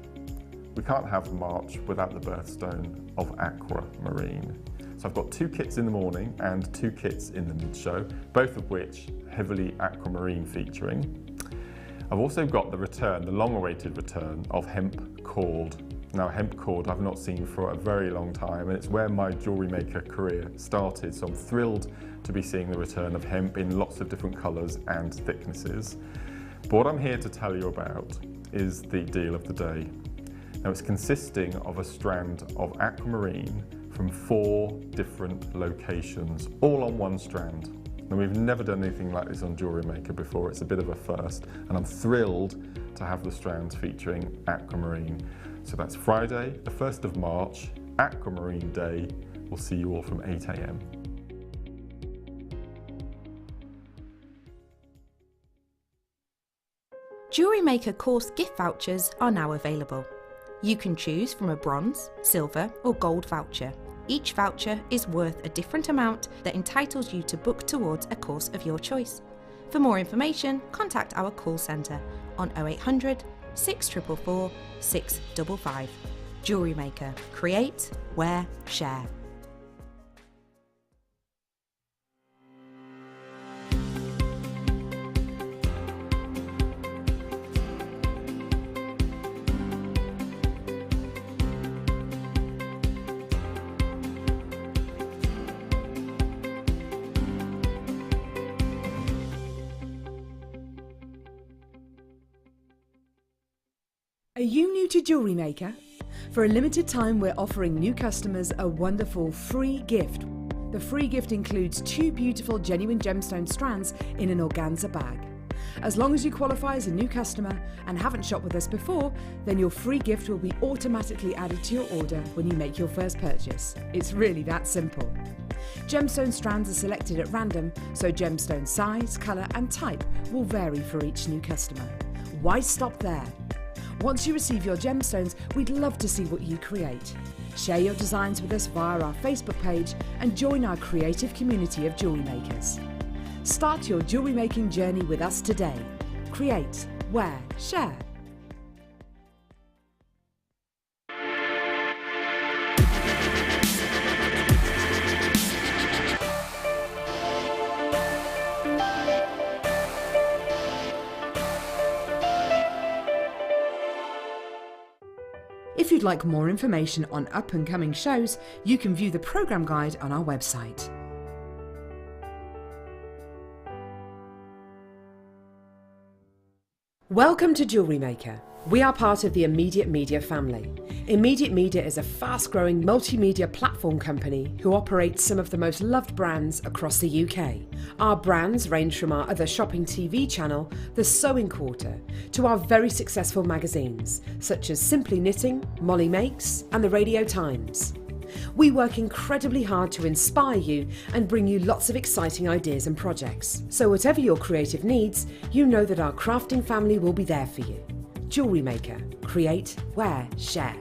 we can't have March without the birthstone of Aquamarine. So I've got 2 kits in the morning and 2 kits in the mid-show, both of which heavily aquamarine featuring. I've also got the return, the long-awaited return of hemp cord. Now, hemp cord I've not seen for a very long time, and it's where my jewellery maker career started, so I'm thrilled to be seeing the return of hemp in lots of different colours and thicknesses. But what I'm here to tell you about is the deal of the day. Now, it's consisting of a strand of aquamarine from 4 different locations, all on one strand. And we've never done anything like this on Jewellery Maker before. It's a bit of a first, and I'm thrilled to have the strands featuring aquamarine. So that's Friday, the 1st of March, Aquamarine Day. We'll see you all from 8 AM. Jewellery Maker course gift vouchers are now available. You can choose from a bronze, silver or gold voucher. Each voucher is worth a different amount that entitles you to book towards a course of your choice. For more information, contact our call centre on 0800 644 655. Jewellery Maker. Create, wear, share. Are you new to Jewellery Maker? For a limited time, we're offering new customers a wonderful free gift. The free gift includes 2 beautiful genuine gemstone strands in an organza bag. As long as you qualify as a new customer and haven't shopped with us before, then your free gift will be automatically added to your order when you make your first purchase. It's really that simple. Gemstone strands are selected at random, so gemstone size, colour and type will vary for each new customer. Why stop there? Once you receive your gemstones, we'd love to see what you create. Share your designs with us via our Facebook page and join our creative community of jewellery makers. Start your jewellery making journey with us today. Create, wear, share. If you'd like more information on up-and-coming shows, you can view the programme guide on our website. Welcome to Jewellery Maker. We are part of the Immediate Media family. Immediate Media is a fast-growing multimedia platform company who operates some of the most loved brands across the UK. Our brands range from our other shopping TV channel, The Sewing Quarter, to our very successful magazines, such as Simply Knitting, Molly Makes, and The Radio Times. We work incredibly hard to inspire you and bring you lots of exciting ideas and projects. So whatever your creative needs, you know that our crafting family will be there for you. Jewellery Maker. Create, wear, share.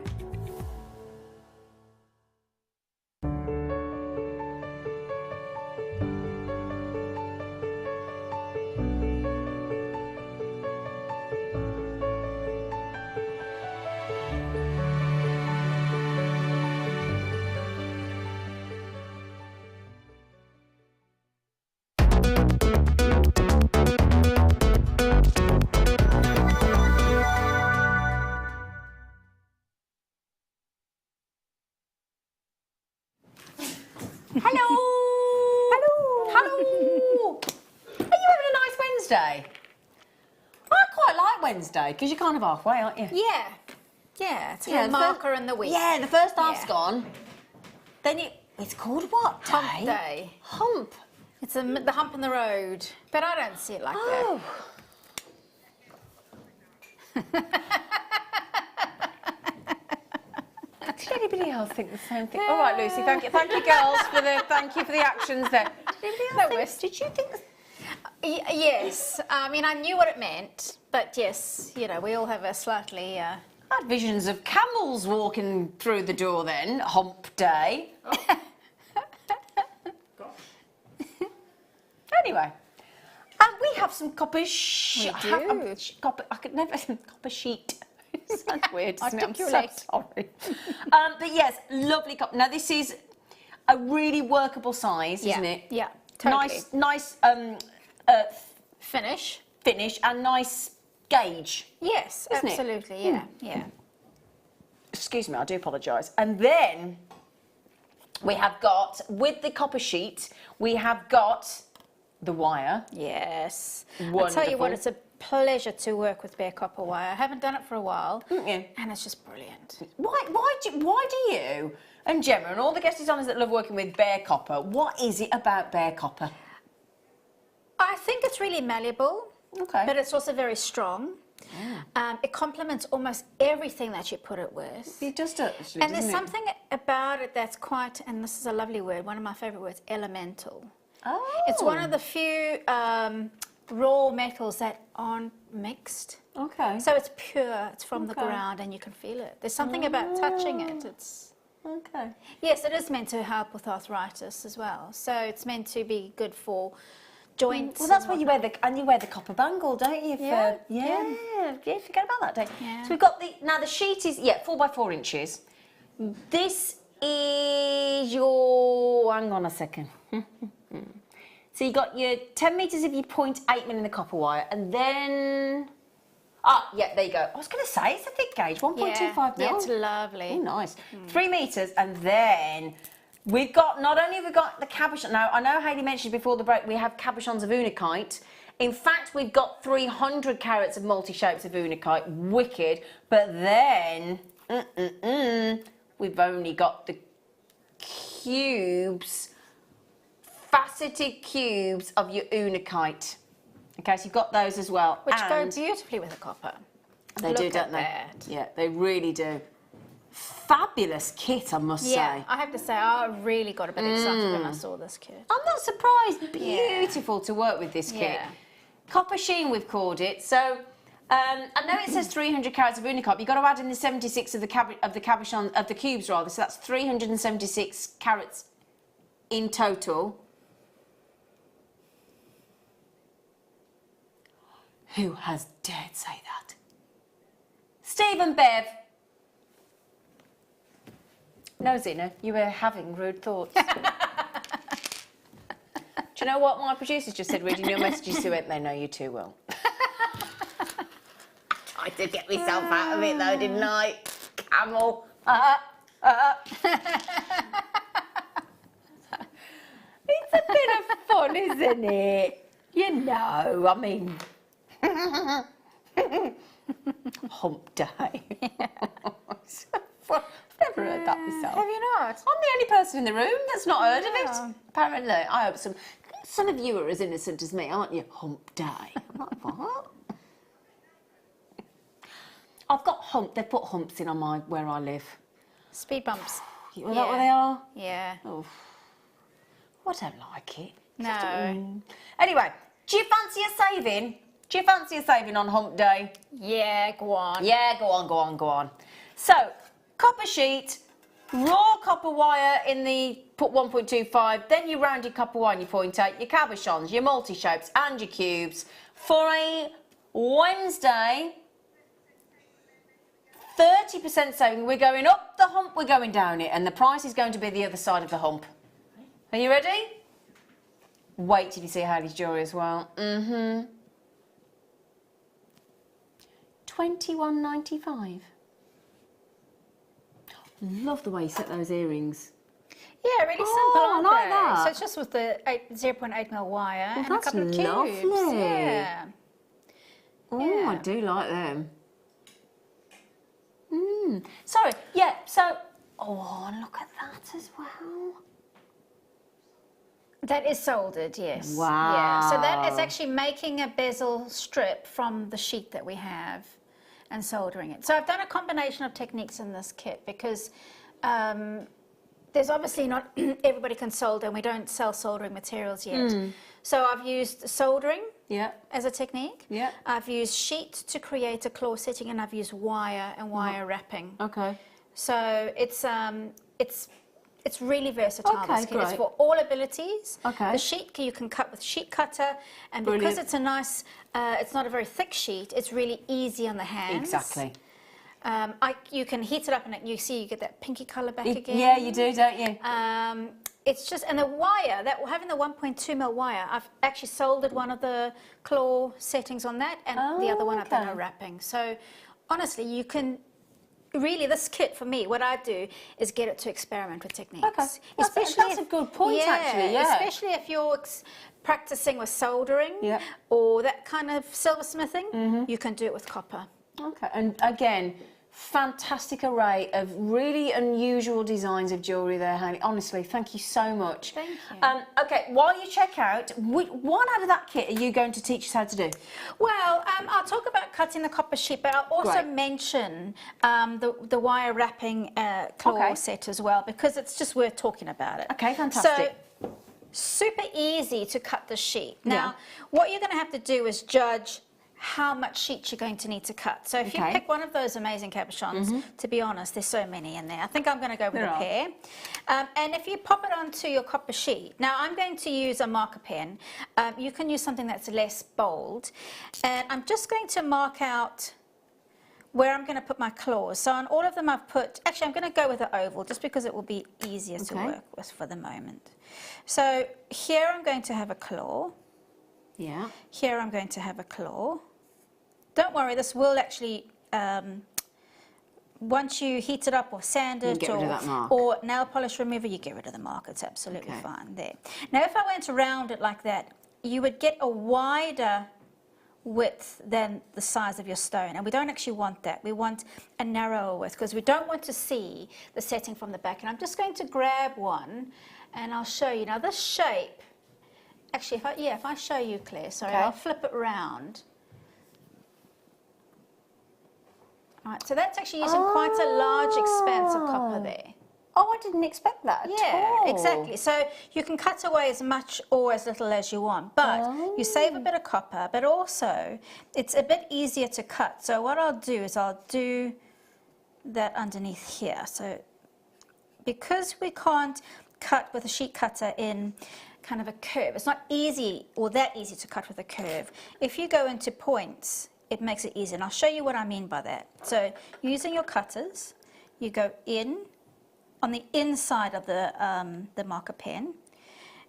Wednesday, because you're kind of halfway, aren't you? Yeah, it's a marker in the week. Yeah, the first half's gone. Then it's called what day? Hump day. Hump. It's the hump in the road, but I don't see it like that. Did anybody else think the same thing? All right, Lucy, thank you girls for the actions there. Did you think? Yes, I mean I knew what it meant, but yes, you know, we all have a slightly. I had visions of camels walking through the door then. Hump day. Oh. Anyway, we have some copper sheet. We do. I could never copper sheet. It sounds weird, doesn't it? I'm so Articulate. sorry. But yes, lovely copper. Now this is a really workable size, isn't it? Yeah, totally. Nice. Finish And nice gauge. Yes, Isn't it? absolutely. Yeah, yeah. Excuse me, I do apologise. And then we have got, with the copper sheet, we have got the wire. Yes. Wonderful. I'll tell you what, it's a pleasure to work with bare copper wire. I haven't done it for a while, Yeah. and it's just brilliant. Why do you and Gemma and all the guest designers that love working with bare copper, what is it about bare copper? I think it's really malleable, Okay. but it's also very strong. It complements almost everything that you put it with. It does actually, And there's doesn't it? something about it that's quite, and this is a lovely word, one of my favourite words, elemental. Oh. It's one of the few raw metals that aren't mixed. Okay. So it's pure, it's from the ground, and you can feel it. There's something about touching it. It's Okay. Yes, it is meant to help with arthritis as well. So it's meant to be good for joints. Well, that's and why you wear the copper bangle, don't you? Yeah, Yeah, forget about that, don't you? Yeah. So we've got the sheet is 4 by 4 inches. This is your, hang on a second. So you got your 10 metres of your 0.8 mil in the copper wire, and then, there you go. I was going to say, it's a thick gauge, 1.25 mil. Yeah, it's lovely. Oh, nice. 3 metres, and then we've got, not only have we got the cabochon, now I know Hayley mentioned before the break we have cabochons of Unakite. In fact, we've got 300 carats of multi-shapes of Unakite, wicked, but then, we've only got the cubes, faceted cubes of your Unakite. Okay, so you've got those as well. Which go And beautifully with the copper. they Look do, at don't they? that. Yeah, they really do. Fabulous kit, I must Yeah, say. I have to say, I really got a bit excited when I saw this kit. I'm not surprised. Beautiful to work with this kit. Yeah. Copper sheen, we've called it. So I know it says 300 carats of Unakite. You've got to add in the 76 of the cabochon of the cubes rather. So that's 376 carats in total. Who has dared say that? Steve and Bev. No, Zena, you were having rude thoughts. Do you know what my producers just said reading your messages to it? They know you too well. I did get myself out of it though, didn't I? Camel. It's a bit of fun, isn't it? You know, I mean... Hump day. So fun. I've never heard that myself. Have you not? I'm the only person in the room that's not heard of it. Apparently, I hope some of you are as innocent as me, aren't you? Hump day. I'm like, what? I've got they put humps in on where I live. Speed bumps. Is that what they are? Yeah. Oh, I don't like it. No. Anyway, do you fancy a saving? Do you fancy a saving on hump day? Yeah, go on. Yeah, go on. So, copper sheet, raw copper wire in the put 1.25, then your rounded copper wire in your 0.8, your cabochons, your multi-shapes and your cubes for a Wednesday 30% saving. We're going up the hump, we're going down it, and the price is going to be the other side of the hump. Are you ready? Wait till you see Hayley's jewellery as well. $21.95. Love the way you set those earrings. Yeah, really simple, I aren't like they? that. So it's just with the 0.8 mil wire and a that's couple of cubes. lovely. Yeah. Oh, Yeah. I do like them. Sorry, yeah, so... Oh, and look at that as well. That is soldered, yes. Wow. Yeah. So that is actually making a bezel strip from the sheet that we have and soldering it. So I've done a combination of techniques in this kit because there's obviously not everybody can solder and we don't sell soldering materials yet. So I've used soldering as a technique. Yeah. I've used sheet to create a claw setting and I've used wire and wire wrapping. Okay. So it's really versatile. Okay, this kit. It's great. for all abilities. Okay. The sheet you can cut with sheet cutter, and Brilliant. because it's a nice, it's not a very thick sheet. It's really easy on the hands. Exactly. You can heat it up, and you see you get that pinky colour back again. Yeah, you do, don't you? it's just, and the wire, having the 1.2 mil wire, I've actually soldered one of the claw settings on that, and the other one I've done a wrapping. So honestly, you can, really this kit for me, what I do is get it to experiment with techniques. Okay, that's a good point actually, yeah. Especially if you're practicing with soldering or that kind of silversmithing, you can do it with copper. Okay, and again, fantastic array of really unusual designs of jewellery there, Hayley. Honestly, thank you so much. Thank you. Okay, while you check out, what out of that kit are you going to teach us how to do? Well, I'll talk about cutting the copper sheet, but I'll also mention the wire wrapping claw set as well, because it's just worth talking about it. Okay, fantastic. So, super easy to cut the sheet. Now, what you're going to have to do is judge how much sheet you're going to need to cut. So if you pick one of those amazing capuchons, to be honest, there's so many in there. I think I'm going to go with a pair. And if you pop it onto your copper sheet, now I'm going to use a marker pen. You can use something that's less bold. And I'm just going to mark out where I'm going to put my claws. So on all of them I've put, actually I'm going to go with the oval just because it will be easier to work with for the moment. So here I'm going to have a claw. Yeah. Here I'm going to have a claw. Don't worry, this will actually, once you heat it up or sand it or nail polish remover, you get rid of the mark. It's absolutely fine there. Now, if I went around it like that, you would get a wider width than the size of your stone, and we don't actually want that. We want a narrower width because we don't want to see the setting from the back. And I'm just going to grab one, and I'll show you. Now, this shape, actually, if I show you, Claire, sorry, I'll flip it round. All right, so that's actually using quite a large expanse of copper there. Oh, I didn't expect that at all. Yeah, exactly. So you can cut away as much or as little as you want, but you save a bit of copper, but also it's a bit easier to cut. So what I'll do is I'll do that underneath here. So because we can't cut with a sheet cutter in kind of a curve, it's not easy or that easy to cut with a curve. If you go into points, it makes it easy, and I'll show you what I mean by that. So using your cutters, you go in on the inside of the marker pen,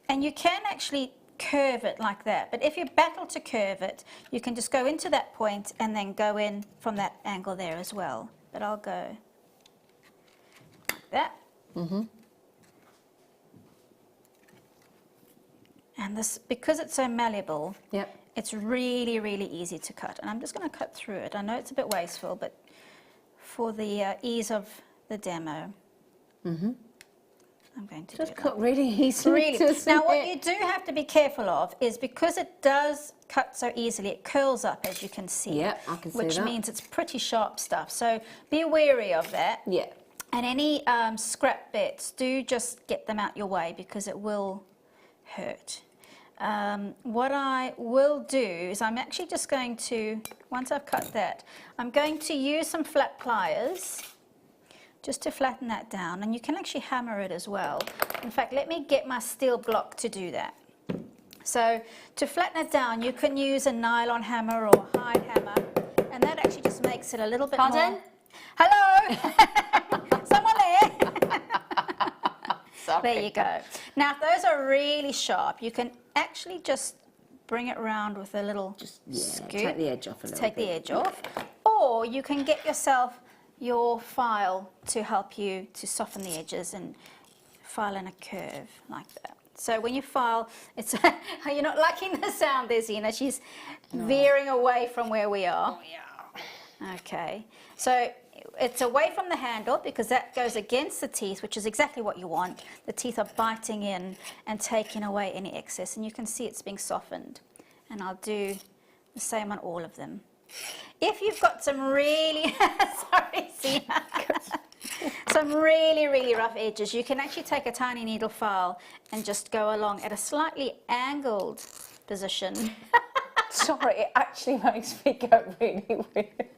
and you can actually curve it like that, but if you battle to curve it, you can just go into that point and then go in from that angle there as well. But I'll go like that. And this, because it's so malleable, it's really, really easy to cut. And I'm just going to cut through it. I know it's a bit wasteful, but for the ease of the demo, I'm going to just cut really easily. Now, what you do have to be careful of is because it does cut so easily, it curls up, as you can see. Yeah, I can see that. Which means it's pretty sharp stuff. So be wary of that. Yeah. And any scrap bits, do just get them out your way because it will hurt. What I will do is I'm actually just going to, once I've cut that, I'm going to use some flat pliers just to flatten that down, and you can actually hammer it as well. In fact, let me get my steel block to do that. So to flatten it down, you can use a nylon hammer or a hide hammer, and that actually just makes it a little bit more... Hello! Someone there? Sorry. There you go. Now, if those are really sharp, you can actually just bring it round with a little scoop. Take the edge off a little bit. Take the edge off. Or you can get yourself your file to help you to soften the edges and file in a curve like that. So when you file, it's you're not liking the sound there, Zena. She's veering away from where we are. Oh, yeah. Okay. So it's away from the handle because that goes against the teeth, which is exactly what you want. The teeth are biting in and taking away any excess, and you can see it's being softened. And I'll do the same on all of them. If you've got some really, sorry, Zena, some really, really rough edges, you can actually take a tiny needle file and just go along at a slightly angled position. Sorry, it actually makes me go really weird.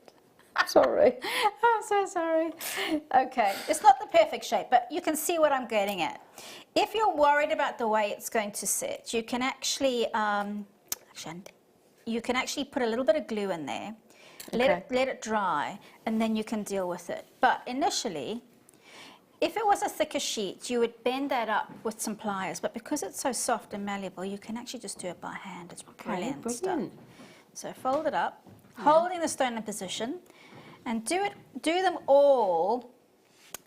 Sorry. I'm so sorry. Okay, it's not the perfect shape, but you can see what I'm getting at. If you're worried about the way it's going to sit, you can actually, you can actually put a little bit of glue in there, let it dry, and then you can deal with it. But initially, If it was a thicker sheet, you would bend that up with some pliers, but because it's so soft and malleable, you can actually just do it by hand. It's brilliant stuff. So fold it up, holding the stone in position, and do them all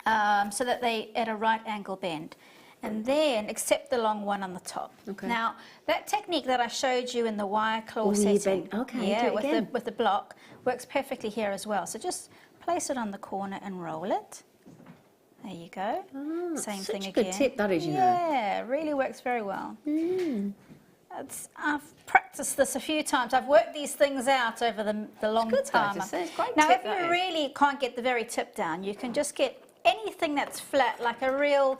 so that they at a right angle bend. And then except the long one on the top. Okay. Now, that technique that I showed you in the wire claw setting, with the block, works perfectly here as well. So just place it on the corner and roll it. There you go. Same thing again. Such a good tip that is, you know. Yeah, really works very well. I've practiced this a few times. I've worked these things out over the long time. It's a great Now, tip, if you really can't get the very tip down, you can just get anything that's flat, like a real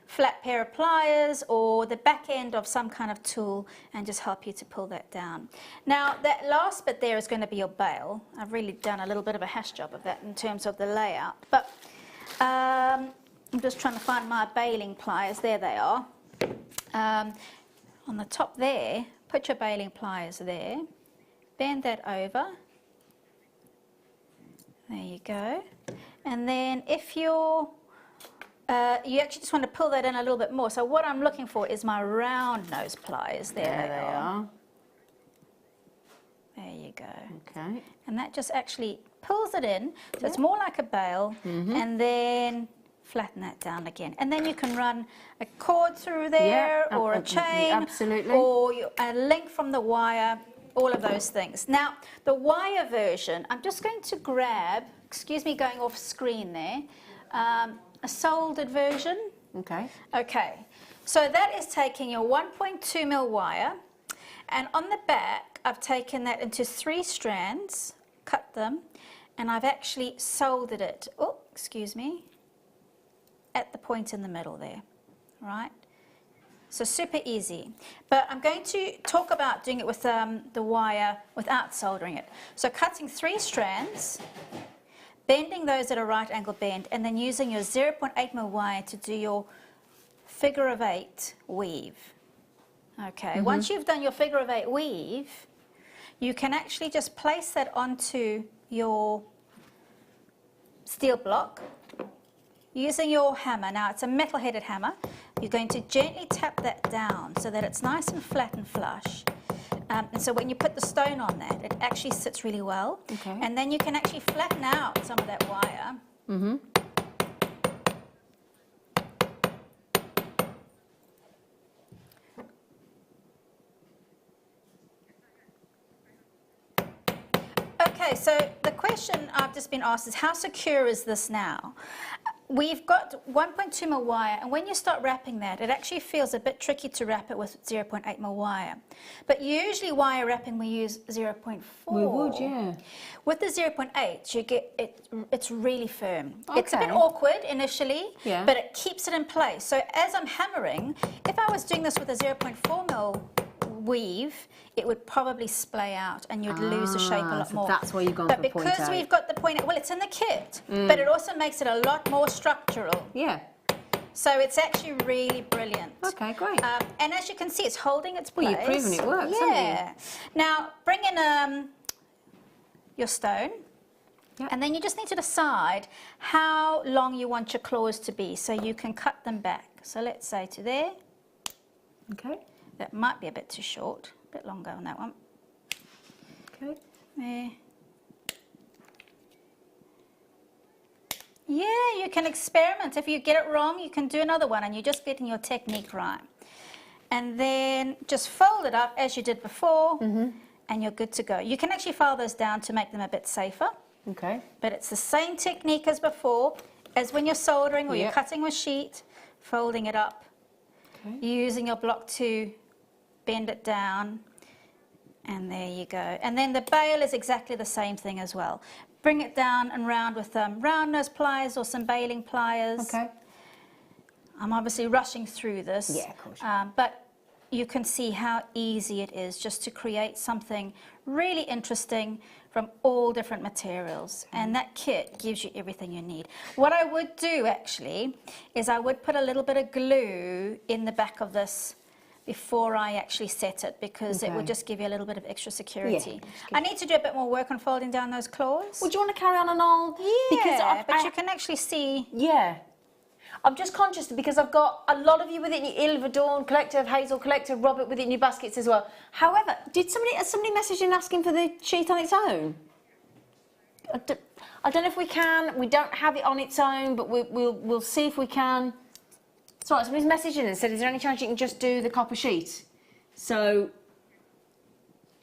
flat pair of pliers or the back end of some kind of tool, and just help you to pull that down. Now, that last bit there is going to be your bail. I've really done a little bit of a hash job of that in terms of the layout. But I'm just trying to find my bailing pliers. There they are. On the top there, put your bailing pliers there. Bend that over. There you go. And then if you actually just want to pull that in a little bit more. So what I'm looking for is my round nose pliers. There they are. There you go. Okay. And that just actually pulls it in. So it's more like a bail. And then flatten that down again. And then you can run a cord through there or a chain. Or a link from the wire. All of those things. Now, the wire version, I'm just going to grab, excuse me going off screen there, a soldered version. Okay. Okay, so that is taking your 1.2 mil wire, and on the back, I've taken that into 3 strands, cut them, and I've actually soldered it, at the point in the middle there, right? So super easy. But I'm going to talk about doing it with the wire without soldering it. So cutting 3 strands, bending those at a right angle bend, and then using your 0.8 mil wire to do your figure of 8 weave. Okay, once you've done your figure of 8 weave, you can actually just place that onto your steel block using your hammer. Now it's a metal-headed hammer. You're going to gently tap that down so that it's nice and flat and flush. And so when you put the stone on that, it actually sits really well. Okay. And then you can actually flatten out some of that wire. Okay, so the question I've just been asked is, how secure is this now? We've got 1.2 mil wire, and when you start wrapping that, it actually feels a bit tricky to wrap it with 0.8 mil wire. But usually wire wrapping, we use 0.4. We would, yeah. With the 0.8, you get it's really firm. Okay. It's a bit awkward initially, but it keeps it in place. So as I'm hammering, if I was doing this with a 0.4 mil weave, it would probably splay out and you'd lose the shape a lot more. That's why you've gone for 0.8. But because we've got the 0.8, well, it's in the kit, but it also makes it a lot more structural. Yeah. So it's actually really brilliant. Okay, great. And as you can see, it's holding its place. Well, you've proven it works, haven't you? Now, bring in your stone. And then you just need to decide how long you want your claws to be so you can cut them back. So let's say to there. Okay. That might be a bit too short, a bit longer on that one. Okay. There. Yeah, you can experiment. If you get it wrong, you can do another one and you're just getting your technique right. And then just fold it up as you did before and you're good to go. You can actually file those down to make them a bit safer. Okay. But it's the same technique as before, as when you're soldering or you're cutting with sheet, folding it up, using your block to bend it down, and there you go. And then the bail is exactly the same thing as well. Bring it down and round with round nose pliers or some bailing pliers. Okay. I'm obviously rushing through this. Yeah, of course. But you can see how easy it is just to create something really interesting from all different materials. And that kit gives you everything you need. What I would do actually is I would put a little bit of glue in the back of this, before I actually set it, because it will Okay. just give you a little bit of extra security. Yeah, I need to do a bit more work on folding down those claws. Would you want to carry on and all? Yeah, but you can actually see. Yeah. I'm just conscious because I've got a lot of you within your Ilva Dawn collective, Hazel collective, Robert within your baskets as well. However, has somebody messaged in asking for the sheet on its own? I don't know if we can. We don't have it on its own, but we'll see if we can. It's all right, somebody's messaged in and said, is there any chance you can just do the copper sheet? So,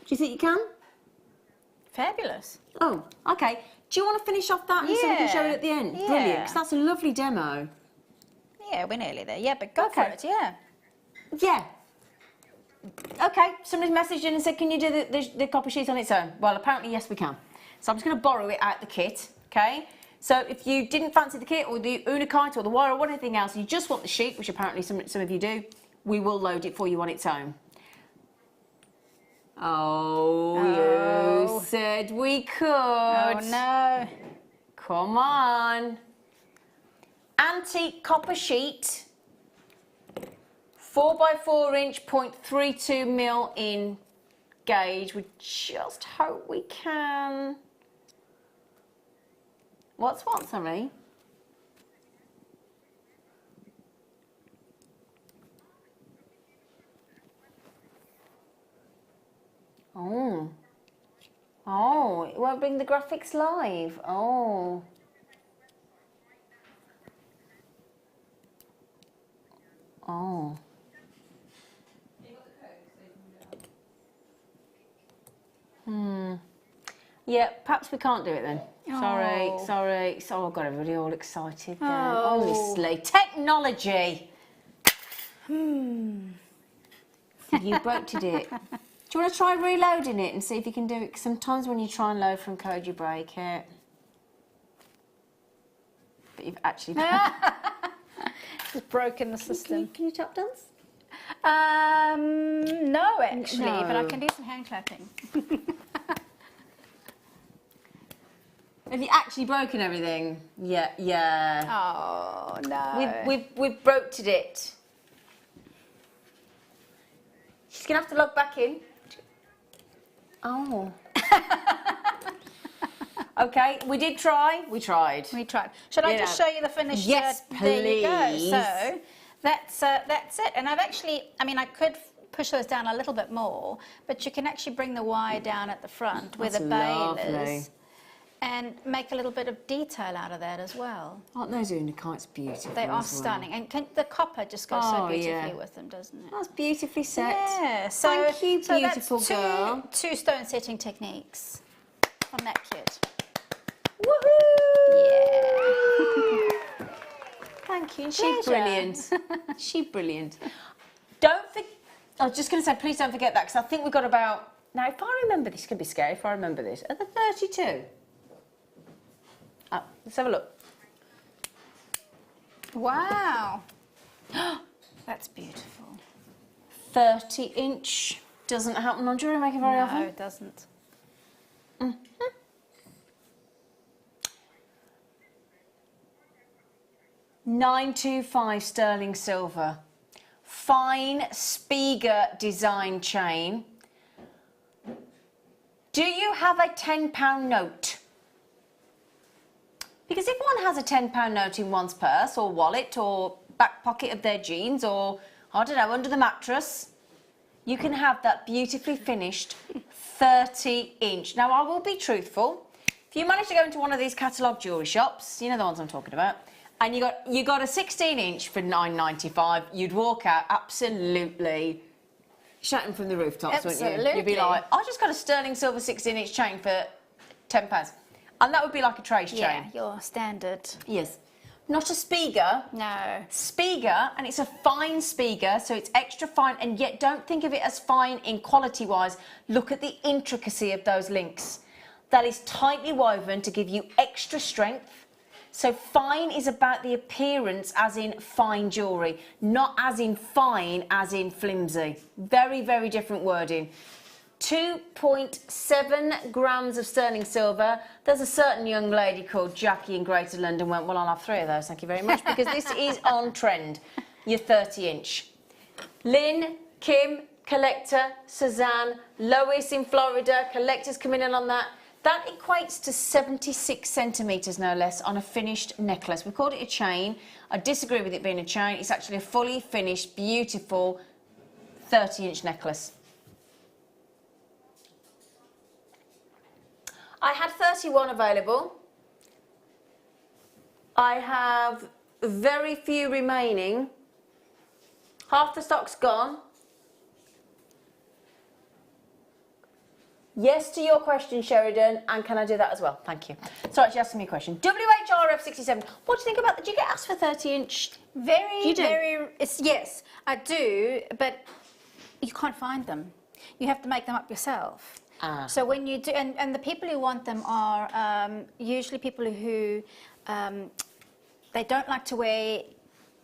do you think you can? Fabulous. Oh, okay. Do you want to finish off that and so we can show it at the end? Yeah. Brilliant, because that's a lovely demo. Yeah, we're nearly there. Yeah, but go for it, yeah. Yeah. Okay, somebody's messaged in and said, can you do the copper sheet on its own? Well, apparently, yes, we can. So I'm just going to borrow it out the kit, okay? So if you didn't fancy the kit or the Unakite or the wire or anything else, you just want the sheet, which apparently some of you do, we will load it for you on its own. Oh, you said we could. Oh, no. Come on. Antique copper sheet, 4x4 inch, 0.32 mil in gauge. We just hope we can. What's what, sorry? Oh. Oh, it won't bring the graphics live. Oh. Oh. Yeah, perhaps we can't do it then. Sorry. Oh, I've got everybody all excited then. Honestly. Technology! You broke it. Do you want to try reloading it and see if you can do it? 'Cause sometimes when you try and load from code, you break it. But you've actually... It's broken the system. Can you tap dance? No, actually, but I No. can do some hand clapping. Have you actually broken everything? Yeah, yeah. Oh, no. We've broke it. She's gonna have to log back in. Oh. Okay, we did try. We tried. Should I just show you the finished? Yes, There you go. please. So that's it. And I've actually, I mean, I could push those down a little bit more, but you can actually bring the wire down at the front where the bail is, and make a little bit of detail out of that as well. Aren't those Unakites beautiful? They are as well? stunning, and the copper just goes so beautifully with them, doesn't it? That's beautifully set. Yeah. So, Thank you, so beautiful that's girl. two stone setting techniques from that kit. Woohoo! Yeah. Thank you. She's Pleasure. brilliant. She's brilliant. Don't forget. I was just going to say, please don't forget that, because I think we've got about. Now, if I remember this, could be scary. If I remember this, are there 32? Oh, let's have a look. Wow. That's beautiful. 30-inch doesn't happen on Jewellery Maker very often. No, it doesn't. 925 sterling silver. Fine Spiga design chain. Do you have a £10 note? Because if one has a £10 note in one's purse or wallet or back pocket of their jeans or, I don't know, under the mattress, you can have that beautifully finished 30-inch. Now, I will be truthful. If you manage to go into one of these catalogue jewellery shops, you know the ones I'm talking about, and you got a 16-inch for £9.95, you'd walk out absolutely shouting from the rooftops, wouldn't you? You'd be like, I just got a sterling silver 16-inch chain for £10. And that would be like a trace chain. Yeah, your standard. Yes. Not a Spiga. No. Spiga, and it's a fine Spiga, so it's extra fine, and yet don't think of it as fine in quality-wise. Look at the intricacy of those links. That is tightly woven to give you extra strength. So fine is about the appearance as in fine jewellery, not as in fine as in flimsy. Very, very different wording. 2.7 grams of sterling silver. There's a certain young lady called Jackie in Greater London went, well, I'll have 3 of those, thank you very much, because this is on trend, your 30-inch. Lynn, Kim, collector, Suzanne, Lois in Florida, collectors coming in on that. That equates to 76 centimetres, no less, on a finished necklace. We called it a chain. I disagree with it being a chain. It's actually a fully finished, beautiful 30-inch necklace. I had 31 available. I have very few remaining. Half the stock's gone. Yes to your question, Sheridan, and can I do that as well? Thank you. So actually asking me a question. WHRF67, what do you think about that? Do you get asked for 30-inch? Yes, I do, but you can't find them. You have to make them up yourself. So when you do, and the people who want them are usually people who they don't like to wear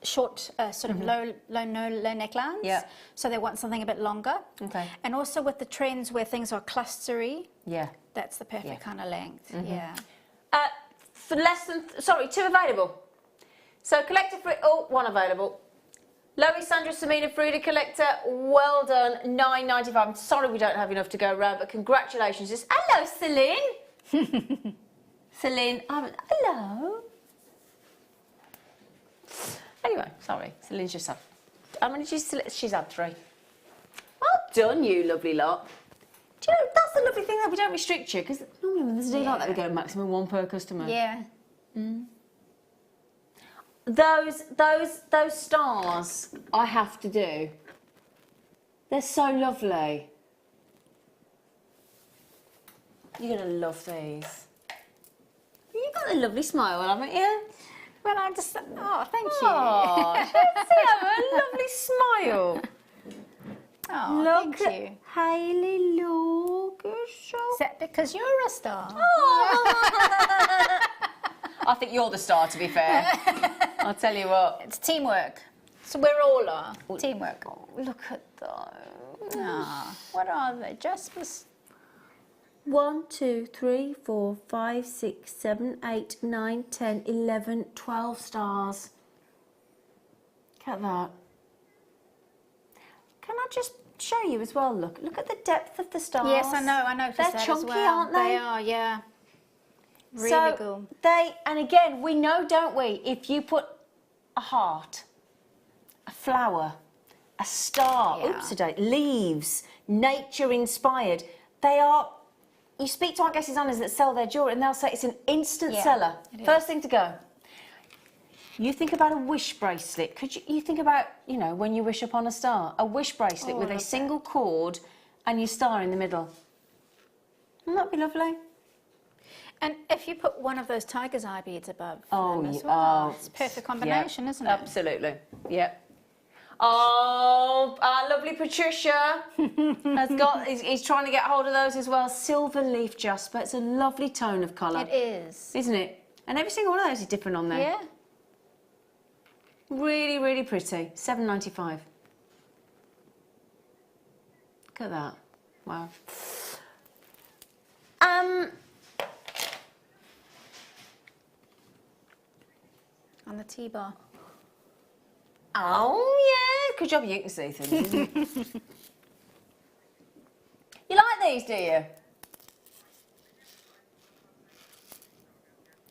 short, sort of low necklines. Yeah. So they want something a bit longer. Okay. And also with the trends where things are clustery. Yeah. That's the perfect kind of length. Yeah. For less than, sorry, 2 available. So collector for one available. Lois, Sandra, Samina, Frida, collector, well done, $9.95. I'm sorry we don't have enough to go around, but congratulations. Just hello, Celine. Celine, hello. Anyway, sorry, Celine's just had. How many did she's had 3. Well done, you lovely lot. Do you know, that's the lovely thing that we don't restrict you, because normally when there's a deal like that, we go maximum 1 per customer. Yeah. Those stars I have to do. They're so lovely. You're going to love these. You've got a lovely smile, haven't you? Well, I'm just... Oh, thank you. Oh, you have a lovely smile. Oh, thank you. Hayley, look. Is that because you're a star? Oh. I think you're the star, to be fair. I'll tell you what. It's teamwork. So we're all are. Teamwork. Oh, look at those. Oh, what are they? Jaspers? 1, 2, 3, 4, 5, 6, 7, 8, 9, 10, 11, 12 stars. Look at that. Can I just show you as well? Look at the depth of the stars. Yes, I know. I noticed that chunky, as well. aren't they? They are, yeah. Really so cool. And again, we know, don't we, if you put a heart, a flower, a star, leaves, nature inspired, they are, you speak to our guest designers that sell their jewellery and they'll say it's an instant seller. First thing to go. You think about a wish bracelet. Could you think about, you know, when you wish upon a star, a wish bracelet with a single cord and your star in the middle. Wouldn't that be lovely? And if you put one of those tiger's eye beads above them as well, it's a perfect combination, isn't it? Absolutely. Yep. Oh, our lovely Patricia has got, he's trying to get hold of those as well. Silver leaf jasper. It's a lovely tone of colour. It is. Isn't it? And every single one of those is different on there. Yeah. Really, really pretty. $7.95. Look at that. Wow. On the T-bar. Oh, yeah. Good job you can see things, isn't it? You like these, do you?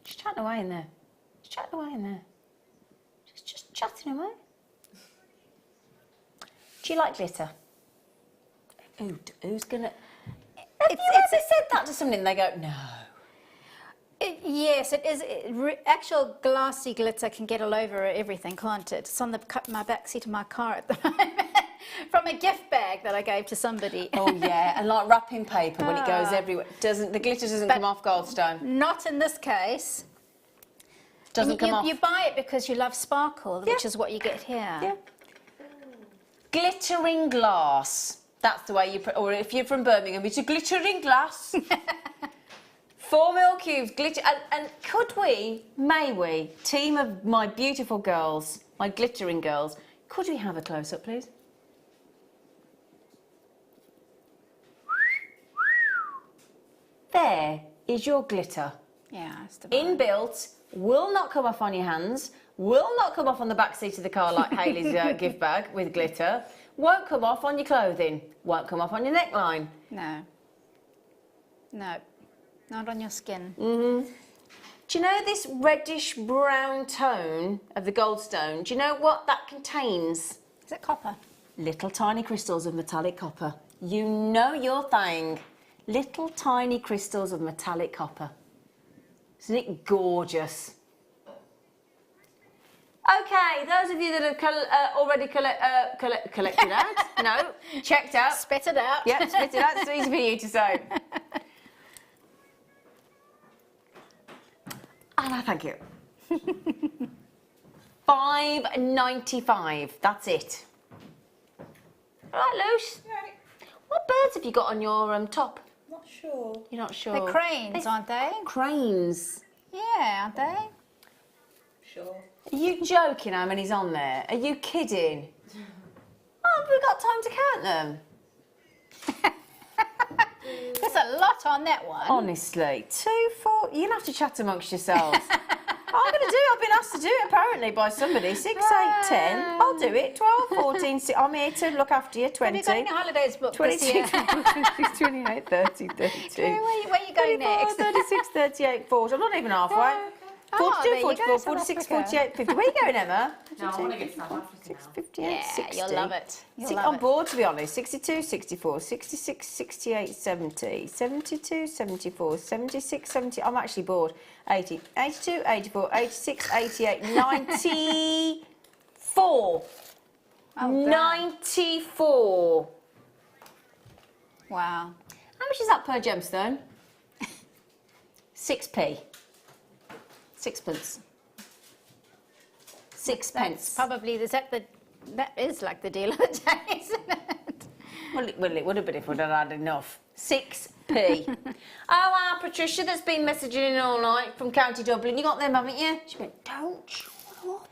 Just chatting away in there. Just chatting away in there. Just chatting away. Do you like glitter? Who's gonna... Have you ever said that to somebody and they go, no? Yes, it is. Actual glassy glitter can get all over everything, can't it? It's on my back seat of my car at the moment. From a gift bag that I gave to somebody. Oh yeah, and like wrapping paper when it goes everywhere. The glitter doesn't come off goldstone. Not in this case. Doesn't come off. You buy it because you love sparkle, which is what you get here. Yeah. Glittering glass. That's the way you put. Or if you're from Birmingham, it's a glittering glass. 4 mil cubes, glitter, and could we, may we, team of my beautiful girls, my glittering girls, could we have a close-up, please? There is your glitter. Yeah, it's inbuilt, will not come off on your hands, will not come off on the back seat of the car like Hayley's gift bag with glitter, Won't come off on your clothing. Won't come off on your neckline. No. No. Not on your skin. Do you know this reddish brown tone of the goldstone? Do you know what that contains? Is it copper? Little tiny crystals of metallic copper. You know your thing. Little tiny crystals of metallic copper. Isn't it gorgeous? Okay, those of you that have already collected out, no, checked out. Spit it out. Yep, spit it out. It's easy for you to say. And I thank you. $5.95. That's it. All right, Luce. What birds have you got on your top? Not sure. You're not sure. They're cranes, aren't they? Cranes. Yeah, aren't they? Sure. Are you joking how many's on there? Are you kidding? Oh, have we got time to count them? There's a lot on that one. Honestly, 2, 4. You're gonna have to chat amongst yourselves. I'm gonna do it. I've been asked to do it apparently by somebody. 6, 8, 10. I'll do it. 12, 14. I'm here to look after you. 20. Have you got any holidays booked 26, this year? 26, 28, 30, 32. Where are you going 34, next? 36, 38, 40. I'm not even halfway. Oh, 42, there you 44, go, South 46, Africa. 48, 50. Where are you going, Emma? No, I want to get South Africa 6, now. 58, Yeah, 60. you'll love it. You'll I'm love it. bored, to be honest. 62, 64, 66, 68, 70, 72, 74, 76, 70. I'm actually bored. 80, 82, 84, 86, 88, 94. Oh, God. 94. Wow. How much is that per gemstone? 6p. Sixpence. Sixpence. Probably, that is like the deal of the day, isn't it? Well, it would have been if we'd had enough. 6p. Oh, Patricia that's been messaging in all night from County Dublin. You got them, haven't you? She went, don't shut up.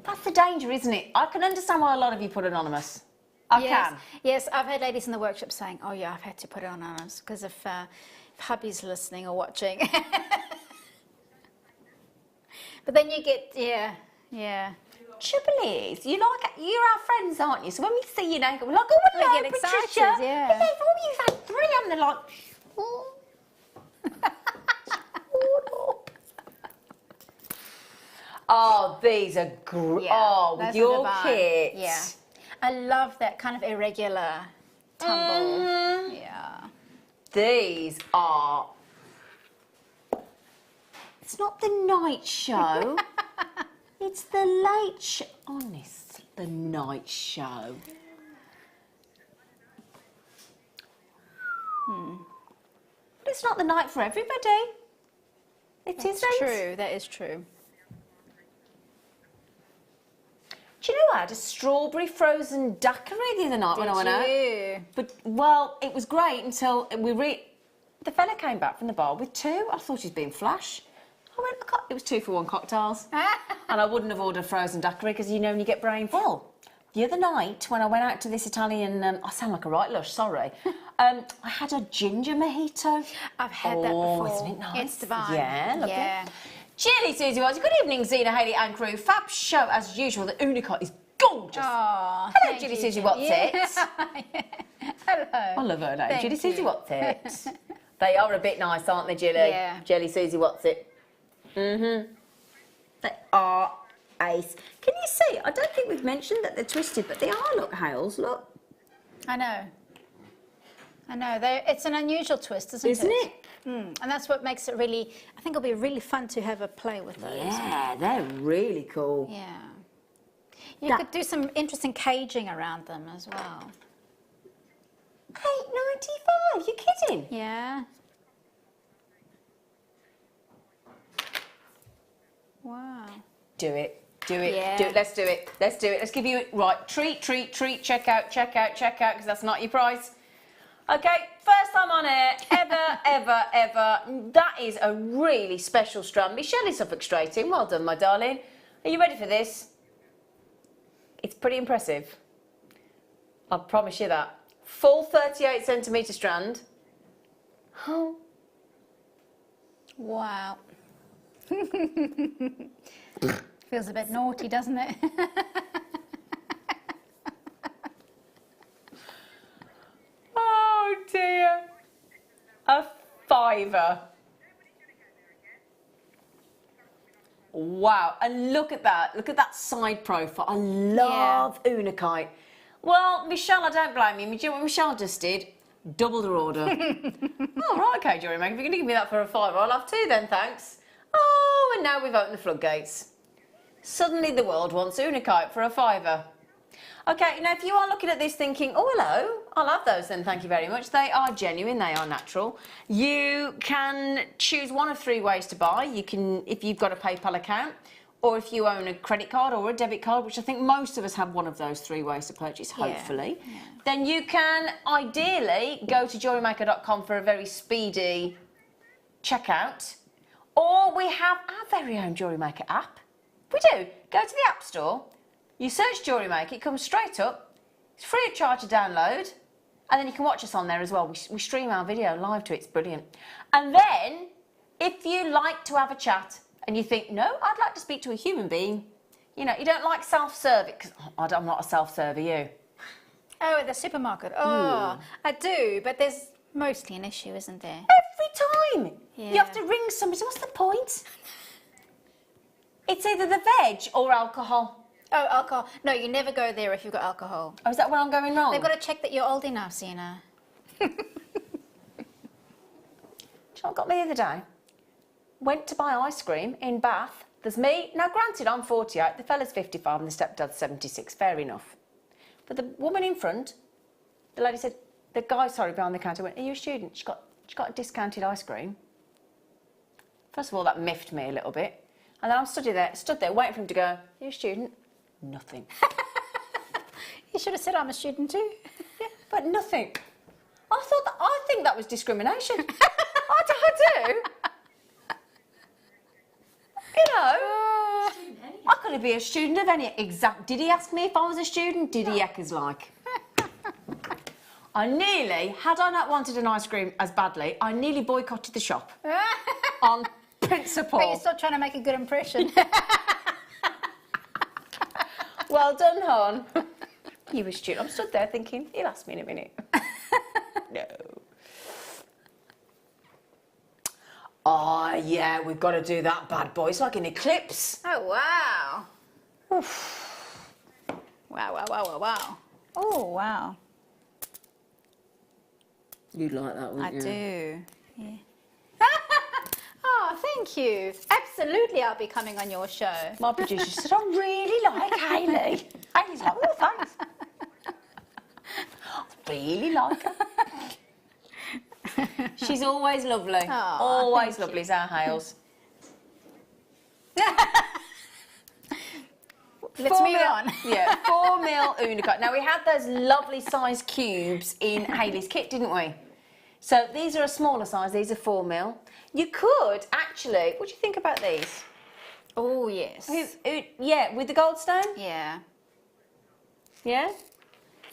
That's the danger, isn't it? I can understand why a lot of you put anonymous. I can. Yes, I've had ladies in the workshop saying, oh yeah, I've had to put it on anonymous because if hubby's listening or watching. But then you get, yeah. Trouble is, you're our friends, aren't you? So when we see you naked, we're like, oh, hello, We get Patricia. excited, yeah. And they've always had 3, and they're like, oh. Oh, these are great. Oh, with those are your the vibe. kit. Yeah. I love that kind of irregular tumble. Yeah. These are. It's not the night show. It's the late show. Honest, the night show. But it's not the night for everybody. It isn't. True, that is true. Do you know I had a strawberry frozen daiquiri the other night when I went out? Did you? But, well, it was great until the fella came back from the bar with 2. I thought he's being flash. I went, it was 2 for 1 cocktails. And I wouldn't have ordered frozen daiquiri because you know when you get brain full. The other night when I went out to this Italian, I sound like a right lush, sorry. I had a ginger mojito. I've had that before. Isn't it nice? It's divine. Yeah, lovely. Yeah. Jelly Susie Watts. Good evening, Zena, Hayley and crew. Fab show as usual. The Unakite is gorgeous. Oh, Hello, Jelly Susie Watts. Hello. I love her name. Thank Jelly Susie you. Watts. They are a bit nice, aren't they, Jelly? Yeah. Jelly Susie Watts. They are ace. Can you see? I don't think we've mentioned that they're twisted, but they are. Look, Hales, look. I know. It's an unusual twist, isn't it? And that's what makes it really, I think it'll be really fun to have a play with those. Yeah, they're really cool. Yeah. You could do some interesting caging around them as well. $8.95. You kidding? Yeah. Wow. Do it. Do it. Yeah. Do it. Let's do it. Let's do it. Let's give you right. Treat. Check out. Because that's not your price. Okay. First time on air ever. That is a really special strand. Michelle is Suffolk straighting. Well done, my darling. Are you ready for this? It's pretty impressive. I promise you that. Full 38 centimetre strand. Oh. Wow. Feels a bit naughty, doesn't it? fiver. Wow, and look at that side profile. I love Unakite. Well, Michelle, I don't blame you. Do you know what Michelle just did? Doubled her order. Oh, right, okay, Jewellery Maker, if you're going to give me that for a fiver, I'll have two then, thanks. Oh, and now we've opened the floodgates. Suddenly the world wants Unakite for a fiver. Okay, now if you are looking at this thinking, oh, hello, I'll have those then, thank you very much. They are genuine, they are natural. You can choose one of three ways to buy. You can, if you've got a PayPal account, or if you own a credit card or a debit card, which I think most of us have one of those three ways to purchase, hopefully, then you can ideally go to JewelleryMaker.com for a very speedy checkout. Or we have our very own Jewellery Maker app. We do. Go to the App Store, you search Jewellery Maker, it comes straight up, it's free of charge to download, and then you can watch us on there as well. We stream our video live to it, it's brilliant. And then, if you like to have a chat, and you think, no, I'd like to speak to a human being, you know, you don't like self-serve, because I'm not a self-server, you? Oh, at the supermarket. Oh, I do, but there's mostly an issue, isn't there? Every time! Yeah. You have to ring somebody, so what's the point? It's either the veg or alcohol. Oh, alcohol. No, you never go there if you've got alcohol. Oh, is that where I'm going wrong? They've got to check that you're old enough, Zena. Do you know what got me the other day? Went to buy ice cream in Bath. There's me. Now, granted, I'm 48. The fella's 55 and the stepdad's 76. Fair enough. But the woman in front, the lady said, the guy, behind the counter went, are you a student? She got a discounted ice cream. First of all, that miffed me a little bit. And then I'm stood there waiting for him to go, are you a student? Nothing. You should have said I'm a student too. Yeah, but nothing. I think that was discrimination. I do. You know, I could be a student of any exact. Did he ask me if I was a student? Did he heckers like? I nearly, had I not wanted an ice cream as badly, I nearly boycotted the shop on principle. But you're still trying to make a good impression. Well done, hon. You were student. I'm stood there thinking, he'll ask me in a minute. No. Oh, yeah, we've got to do that bad boy. It's like an eclipse. Oh, wow. Oof. Wow, wow, wow, wow, wow. Oh, wow. You'd like that, wouldn't you? I do, yeah. Oh, thank you. Absolutely, I'll be coming on your show. My producer said, I really like Hayley. Hayley's like, oh, thanks. I really like her. She's always lovely. Oh, always lovely, is our Hales. Let's move on. Yeah, 4 mil Unakite. Now, we had those lovely size cubes in Hayley's kit, didn't we? So these are a smaller size, these are 4 mil. You could actually, what do you think about these? Oh, yes. Yeah, with the goldstone? Yeah. Yeah?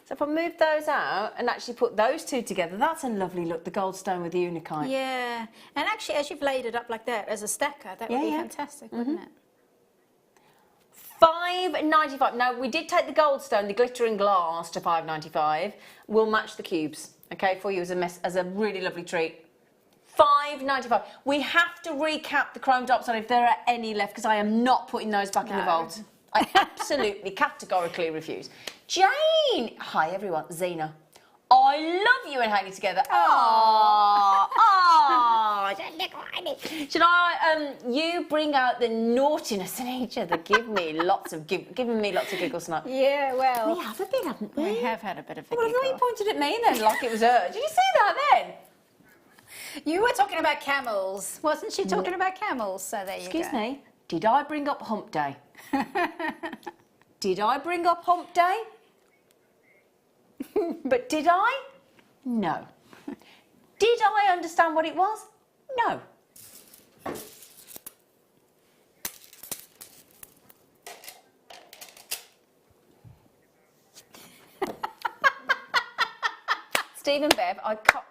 So if I move those out and actually put those two together, that's a lovely look, the goldstone with the Unakite. Yeah. And actually, as you've laid it up like that, as a stacker, that would be fantastic, wouldn't it? $5.95. Now, we did take the goldstone, the glittering glass, to $5.95. We'll match the cubes, okay, for you as a really lovely treat. $5.95. We have to recap the chrome diopside if there are any left, because I am not putting those back in the vault. I absolutely categorically refuse. Jane! Hi, everyone. Zena. I love you and Hayley together. Aww. Should I, you bring out the naughtiness in each other, giving me lots of giggles tonight. Yeah, well. We have a bit, haven't we? We have had a bit of a Well, I thought you pointed at me then like it was her. Did you see that then? You were talking about camels. Wasn't she talking about camels? So there you go. Excuse me, did I bring up hump day? Did I bring up hump day? But did I? No. Did I understand what it was? No. Steve and Bev,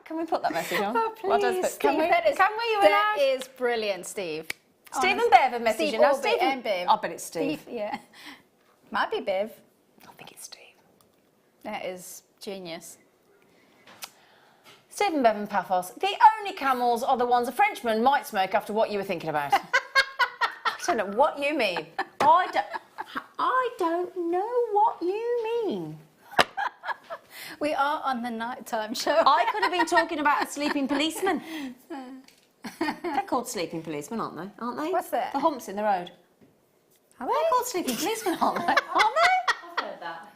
can we put that message on? Oh, please, Steve, can we? That is brilliant, Steve. Steve and Bev have messaged. Steve, No, or Steve and Bev. I bet it's Steve. Yeah. Might be Bev. I think it's Steve. That is genius. Stephen, Bevan, Paphos, the only camels are the ones a Frenchman might smoke after what you were thinking about. I don't know what you mean. I don't know what you mean. We are on the nighttime show. I could have been talking about a sleeping policeman. They're called sleeping policemen, aren't they? Aren't they? What's that? The humps in the road. Are They're called sleeping policemen, aren't they? Aren't they? I've heard that.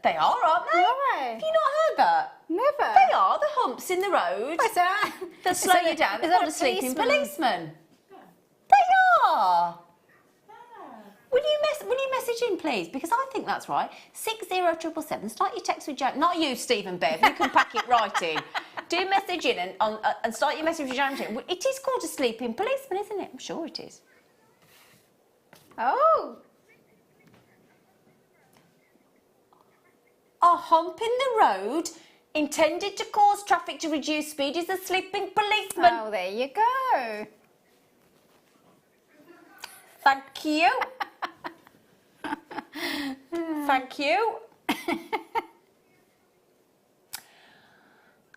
They are, aren't they? Why? Have you not heard that? Never. They are the humps in the road. What's that? That slow you down. They're Is that called a sleeping policeman. Yeah. They are. Will you message in, please? Because I think that's right. 60777. Start your text with James. Not you, Stephen Bev. You can pack it right in. Do message in and start your message with James. It is called a sleeping policeman, isn't it? I'm sure it is. Oh. A hump in the road intended to cause traffic to reduce speed is a sleeping policeman. Oh, there you go. Thank you. Thank you.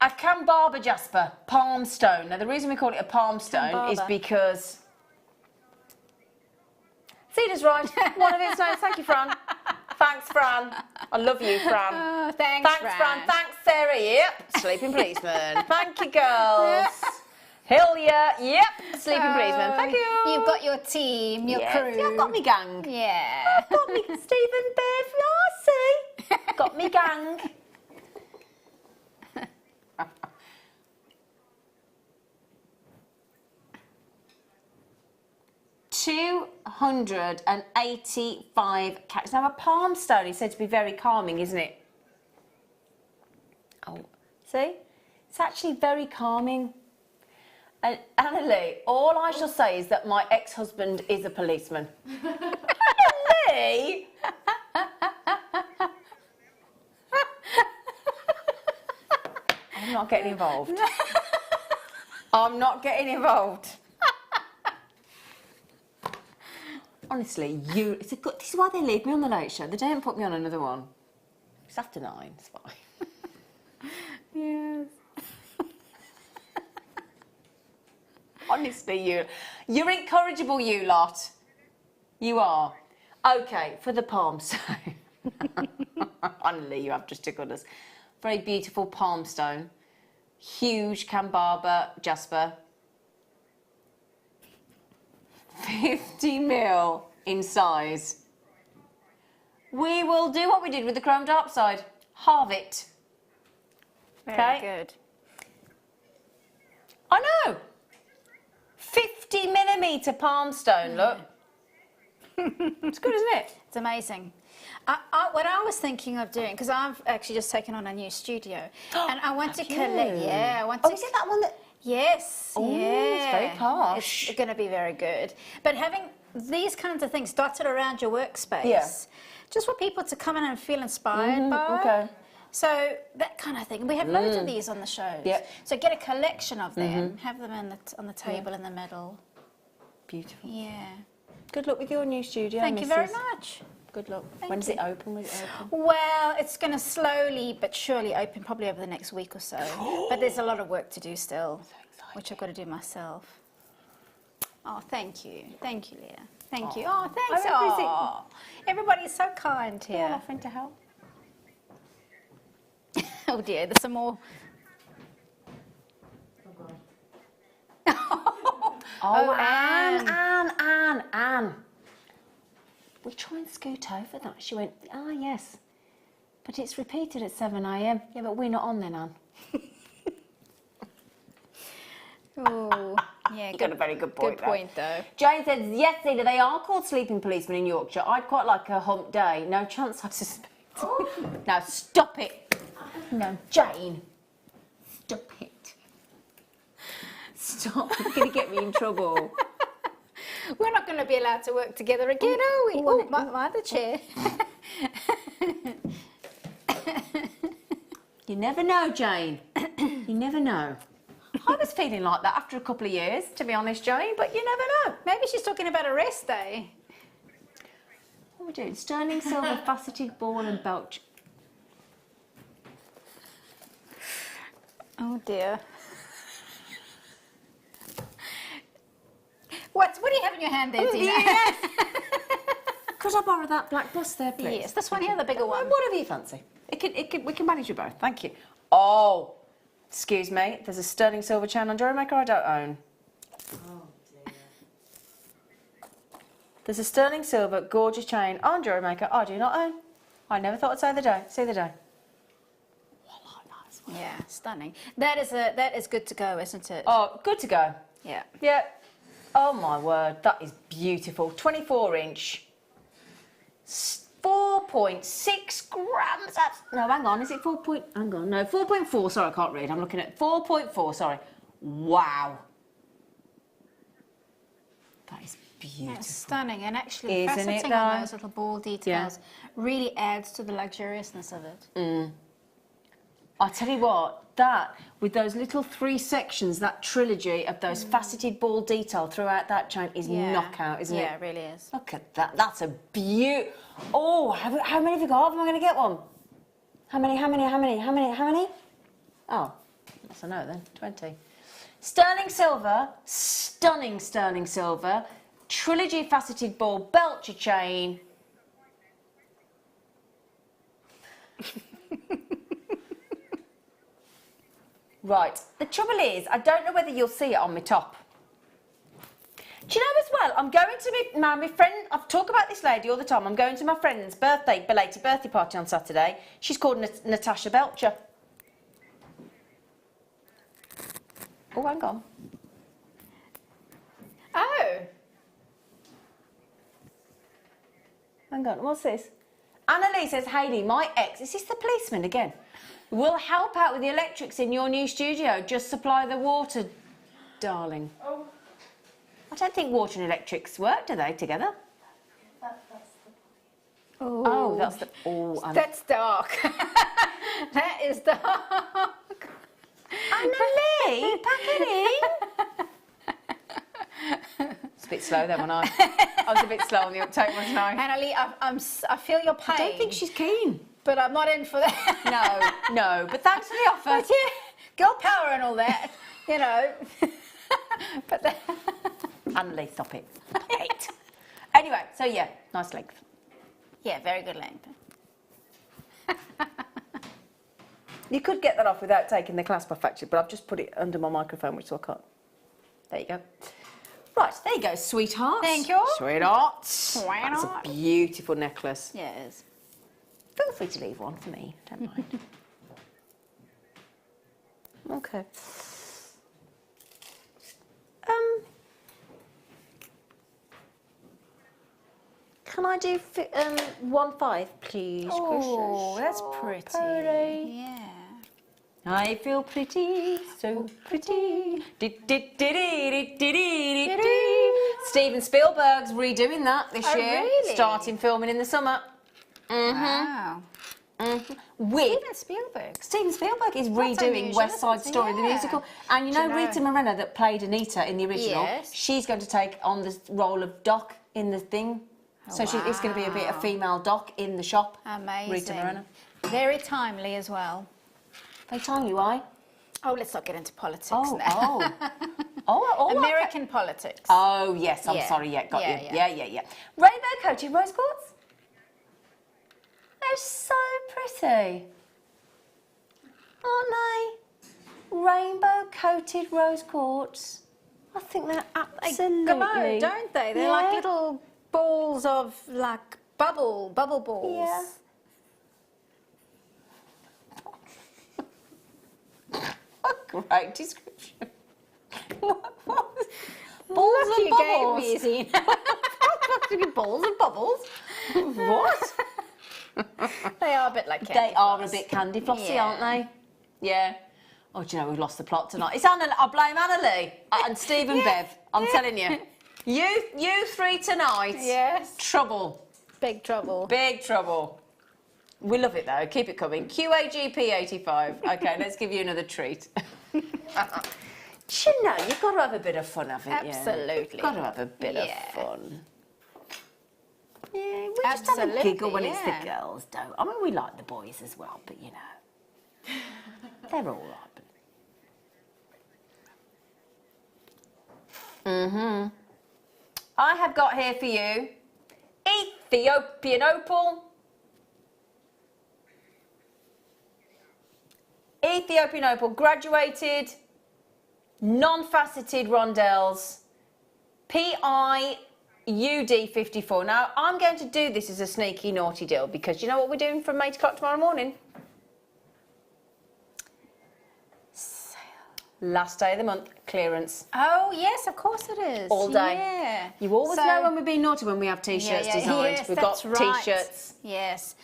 A Cambarba jasper, palm stone. Now, the reason we call it a palm stone is because... Zena's right. One of its names. Thank you, Fran. Thanks, Fran. I love you, Fran. Oh, thanks, Fran. Thanks, Sarah. Yep. Sleeping policeman. Thank you, girls. Hilya. Yep. Sleeping policeman. Thank you. You've got your team, your crew. Yeah, I've got me gang. Yeah. Got me Stephen Bev. I see. Got me gang. $285 carats. Now, a palm stone is said to be very calming, isn't it? Oh, see? It's actually very calming. And Annalie, all I shall say is that my ex-husband is a policeman. Annalie! I'm not getting involved. I'm not getting involved. Honestly, it's a good. This is why they leave me on the late show. They don't put me on another one. It's after 9. It's fine. Yes. Honestly, you're incorrigible, you lot. You are. Okay, for the palm stone. Honestly, you have just to goodness. Very beautiful palm stone. Huge Cambarba jasper. 50 mil in size. We will do what we did with the chrome diopside. Halve it. Very good. I know. 50mm palm stone, look. It's good, isn't it? It's amazing. What I was thinking of doing, because I've actually just taken on a new studio, and I want to collect. Yeah, I want to. Oh, is it that one that? Yes. Oh, yeah. it's very posh. It's going to be very good. But having these kinds of things dotted around your workspace, just for people to come in and feel inspired by. Okay. So that kind of thing. We have loads of these on the shows. Yep. So get a collection of them, have them on the table in the middle. Beautiful. Yeah. Good luck with your new studio. Thank you very much. Good luck. Thank When does you. it open? Will it open? Well, it's going to slowly but surely open probably over the next week or so. But there's a lot of work to do still, which I've got to do myself. Oh, thank you. Thank you, Leah. Thank you. Oh, thanks. Oh, everybody's so kind here. Offering to help. Oh dear, there's some more. Oh, Anne. We try and scoot over that. She went, yes. But it's repeated at 7 a.m. Yeah, but we're not on then, Anne. Oh, yeah. You got a very good point. Good point, though. Jane says, yes, Zena, they are called sleeping policemen in Yorkshire. I'd quite like a hump day. No chance, I suspect. Now, stop it. No, Jane. Stop it. Stop. You're going to get me in trouble. We're not going to be allowed to work together again, are we? Oh, my other chair. You never know, Jane. You never know. I was feeling like that after a couple of years, to be honest, Jane, but you never know. Maybe she's talking about a rest day. What are we doing? Sterling silver, faceted ball and belt. Oh dear. What do you have in your hand there, Zena? Yes. Could I borrow that black bust there, please? Yes, this one here, the bigger one. Whatever you fancy. We can manage you both. Thank you. Oh, excuse me. There's a sterling silver chain on Jewellery Maker I don't own. Oh dear. There's a sterling silver gorgeous chain on Jewellery Maker I do not own. I never thought I'd say the day. See the day. Yeah, stunning. That is good to go, isn't it? Oh, good to go. Yeah. Yeah. Oh my word, that is beautiful. 24-inch. 4.6 grams. No, hang on. Is it 4 point? Hang on. No, 4.4. Sorry, I can't read. I'm looking at 4.4. Sorry. Wow. That is beautiful. That's stunning, and actually Isn't it, faceting though? on those little ball details really adds to the luxuriousness of it. I'll tell you what, that, with those little 3 sections, that trilogy of those faceted ball detail throughout that chain is knockout, isn't it? Yeah, it really is. Look at that, that's a beaut. Oh, how many have you got? Am I going to get one? How many? Oh, that's a no then, 20. Sterling silver, stunning sterling silver, trilogy faceted ball belcher chain. Right, the trouble is, I don't know whether you'll see it on my top. Do you know as well, I'm going to my friend, I've talked about this lady all the time, I'm going to my friend's belated birthday party on Saturday. She's called Natasha Belcher. Oh, hang on. Oh! Hang on, what's this? Annalise says, Hayley, my ex, is this the policeman again? Will help out with the electrics in your new studio. Just supply the water, darling. Oh. I don't think water and electrics work, do they, together? That's the... Oh, that's the... Oh, That's dark. That is dark. Annalie, pack it in. It's a bit slow then, when I was a bit slow on the uptake, wasn't I? Annalie, I feel your pain. I don't think she's keen. But I'm not in for that. No, but thanks for the offer. But yeah, girl power and all that, you know. But Annalie, stop it. Hate. Anyway, so yeah, nice length. yeah, very good length. You could get that off without taking the clasp off, actually, but I've just put it under my microphone, which I can't. There you go. Right, there you go, sweetheart. Thank you. Sweetheart. Sweetheart. That's a beautiful necklace. Yeah, it is. Feel free to leave one for me, don't mind. Okay. Can I do 1.5, please? Oh, that's pretty. Pretty. Yeah. I feel pretty, so pretty. Steven Spielberg's redoing that this Oh, year, really? starting filming in the summer. Wow. With Steven Spielberg. Steven Spielberg is That's redoing unusual, West Side isn't it? Story, the Yeah. musical. And you Do know, you know- Rita Moreno that played Anita in the original, Yes. she's going to take on the role of Doc in the thing. So it's going to be a bit of female Doc in the shop. Amazing. Rita Moreno. Very timely as well. They tell you why? Oh, let's not get into politics Oh, now. oh. American politics. Oh, yes, I'm Yeah. sorry, got Yeah, you. yeah. Yeah. Rainbow coated rose quartz? They're so pretty. Aren't they? Rainbow coated rose quartz. I think they're absolutely... They glow, don't they? They're like Yeah. little balls of like bubble balls. Yeah. What a great description. What was... Balls Look, and you gave bubbles. me, Zena. Balls and bubbles? What? They are a bit like candy They are a floss. bit candy flossy, Yeah. aren't they? Yeah. Oh, do you know, we've lost the plot tonight. It's Anna. I blame Annalie and Steve and Bev. I'm telling you. You three tonight. Yes. Trouble. Big trouble. Big trouble. We love it though. Keep it coming. QAGP85. Okay, let's give you another treat. Do you know, you've got to have a bit of fun, haven't you? Absolutely. You've got to have a bit of Yeah. fun. Yeah, we just have a Absolutely, giggle when it's the yeah. girls, don't. I mean, we like the boys as well, but you know, they're all right. But I have got here for you Ethiopian opal. Ethiopian opal, graduated, non-faceted rondelles, PIUD 54. Now, I'm going to do this as a sneaky, naughty deal because you know what we're doing from 8 o'clock tomorrow morning? Last day of the month, clearance. Oh, yes, of course it is. All day. Yeah. You always know when we're being naughty when we have T-shirts designed. Yes, We've that's got right. T-shirts. Yes.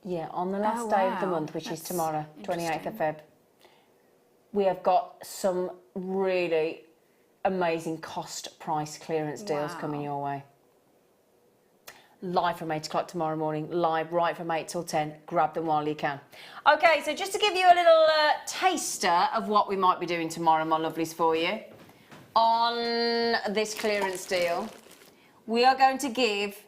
Yeah, on the last day of the month, which is tomorrow, 28th of Feb, we have got some really amazing cost price clearance deals coming your way. Live from 8 o'clock tomorrow morning, live right from 8 till 10. Grab them while you can. Okay, so just to give you a little taster of what we might be doing tomorrow, my lovelies, for you, on this clearance deal, we are going to give...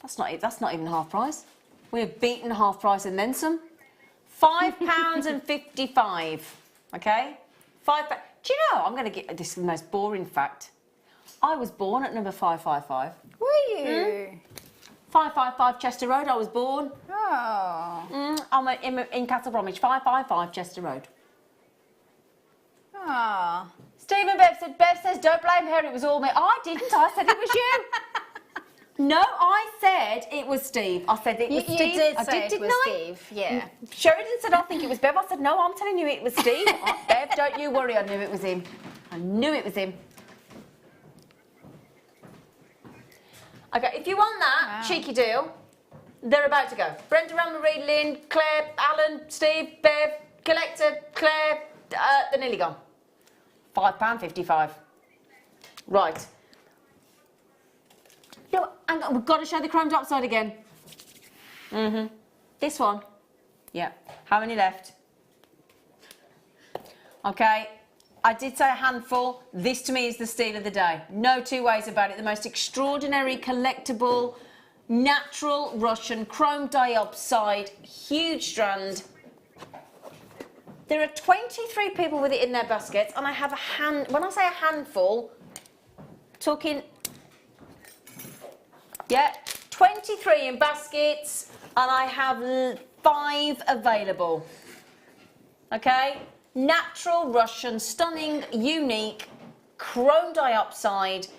That's not even half price. We have beaten half price and then some. £5.55. Okay? £5. Do you know, I'm going to get this is the most boring fact. I was born at number 555. Were you? 555 Chester Road, I was born. Oh. I'm in Castle Bromwich, 555 Chester Road. Oh. Stephen Bev says, don't blame her, it was all me. I didn't, I said it was you. No, I said it was Steve. I said it was Steve. You did I say did, it was Steve, yeah. Sheridan said, I think it was Bev. I said, no, I'm telling you it was Steve. Bev, don't you worry, I knew it was him. I knew it was him. Okay, if you want that cheeky deal, they're about to go. Brenda, Anne-Marie, Lynn, Claire, Alan, Steve, Bev, Collector, Claire, they're nearly gone. £5.55. Right. No, hang on, we've got to show the chrome diopside again. This one. Yeah. How many left? Okay. I did say a handful. This to me is the steal of the day. No two ways about it. The most extraordinary, collectible, natural Russian chrome diopside, huge strand. There are 23 people with it in their baskets, and I have when I say a handful, talking, 23 in baskets, and I have 5 available. Okay? Natural Russian, stunning, unique, chrome diopside.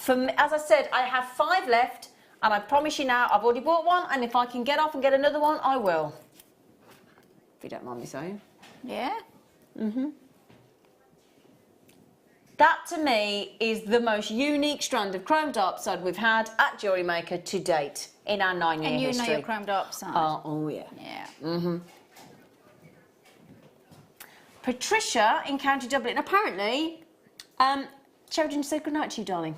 As I said, I have 5 left, and I promise you now, I've already bought one, and if I can get off and get another one, I will. If you don't mind me saying. Yeah? That, to me, is the most unique strand of chrome diopside we've had at Jewellery Maker to date in our 9-year history. And you know your chrome diopside. Oh, yeah. Yeah. Patricia in County Dublin. Apparently, Sheridan said good night to you, darling.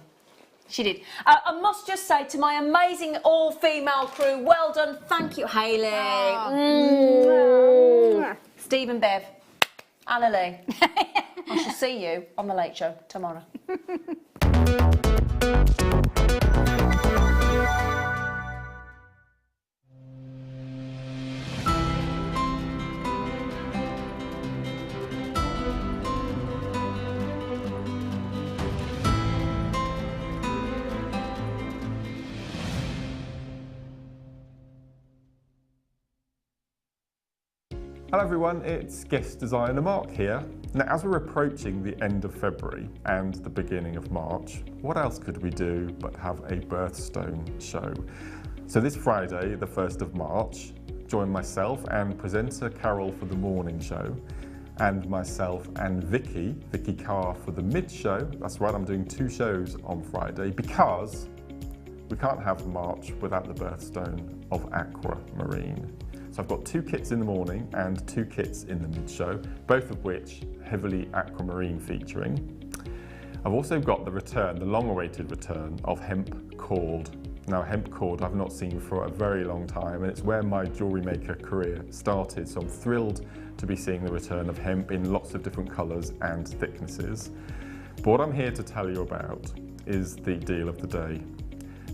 She did. I must just say to my amazing all-female crew, well done. Thank you, Hayley. Steve and Bev. Anna Lee. I shall see you on The Late Show tomorrow. Hello everyone, it's guest designer Mark here. Now as we're approaching the end of February and the beginning of March, what else could we do but have a birthstone show? So this Friday, the 1st of March, join myself and presenter Carol for the morning show, and myself and Vicky Carr for the mid show. That's right, I'm doing 2 shows on Friday because we can't have March without the birthstone of Aquamarine. So I've got 2 kits in the morning and 2 kits in the mid-show, both of which heavily aquamarine featuring. I've also got the return, the long-awaited return of hemp cord. Now hemp cord I've not seen for a very long time, and it's where my jewellery maker career started, so I'm thrilled to be seeing the return of hemp in lots of different colours and thicknesses. But what I'm here to tell you about is the deal of the day.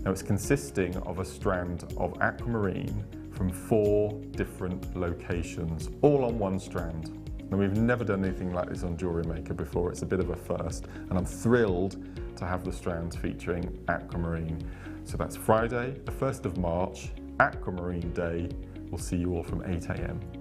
Now it's consisting of a strand of aquamarine from 4 different locations, all on one strand. Now we've never done anything like this on Jewellery Maker before, it's a bit of a first, and I'm thrilled to have the strands featuring aquamarine. So that's Friday, the 1st of March, Aquamarine Day. We'll see you all from 8 AM.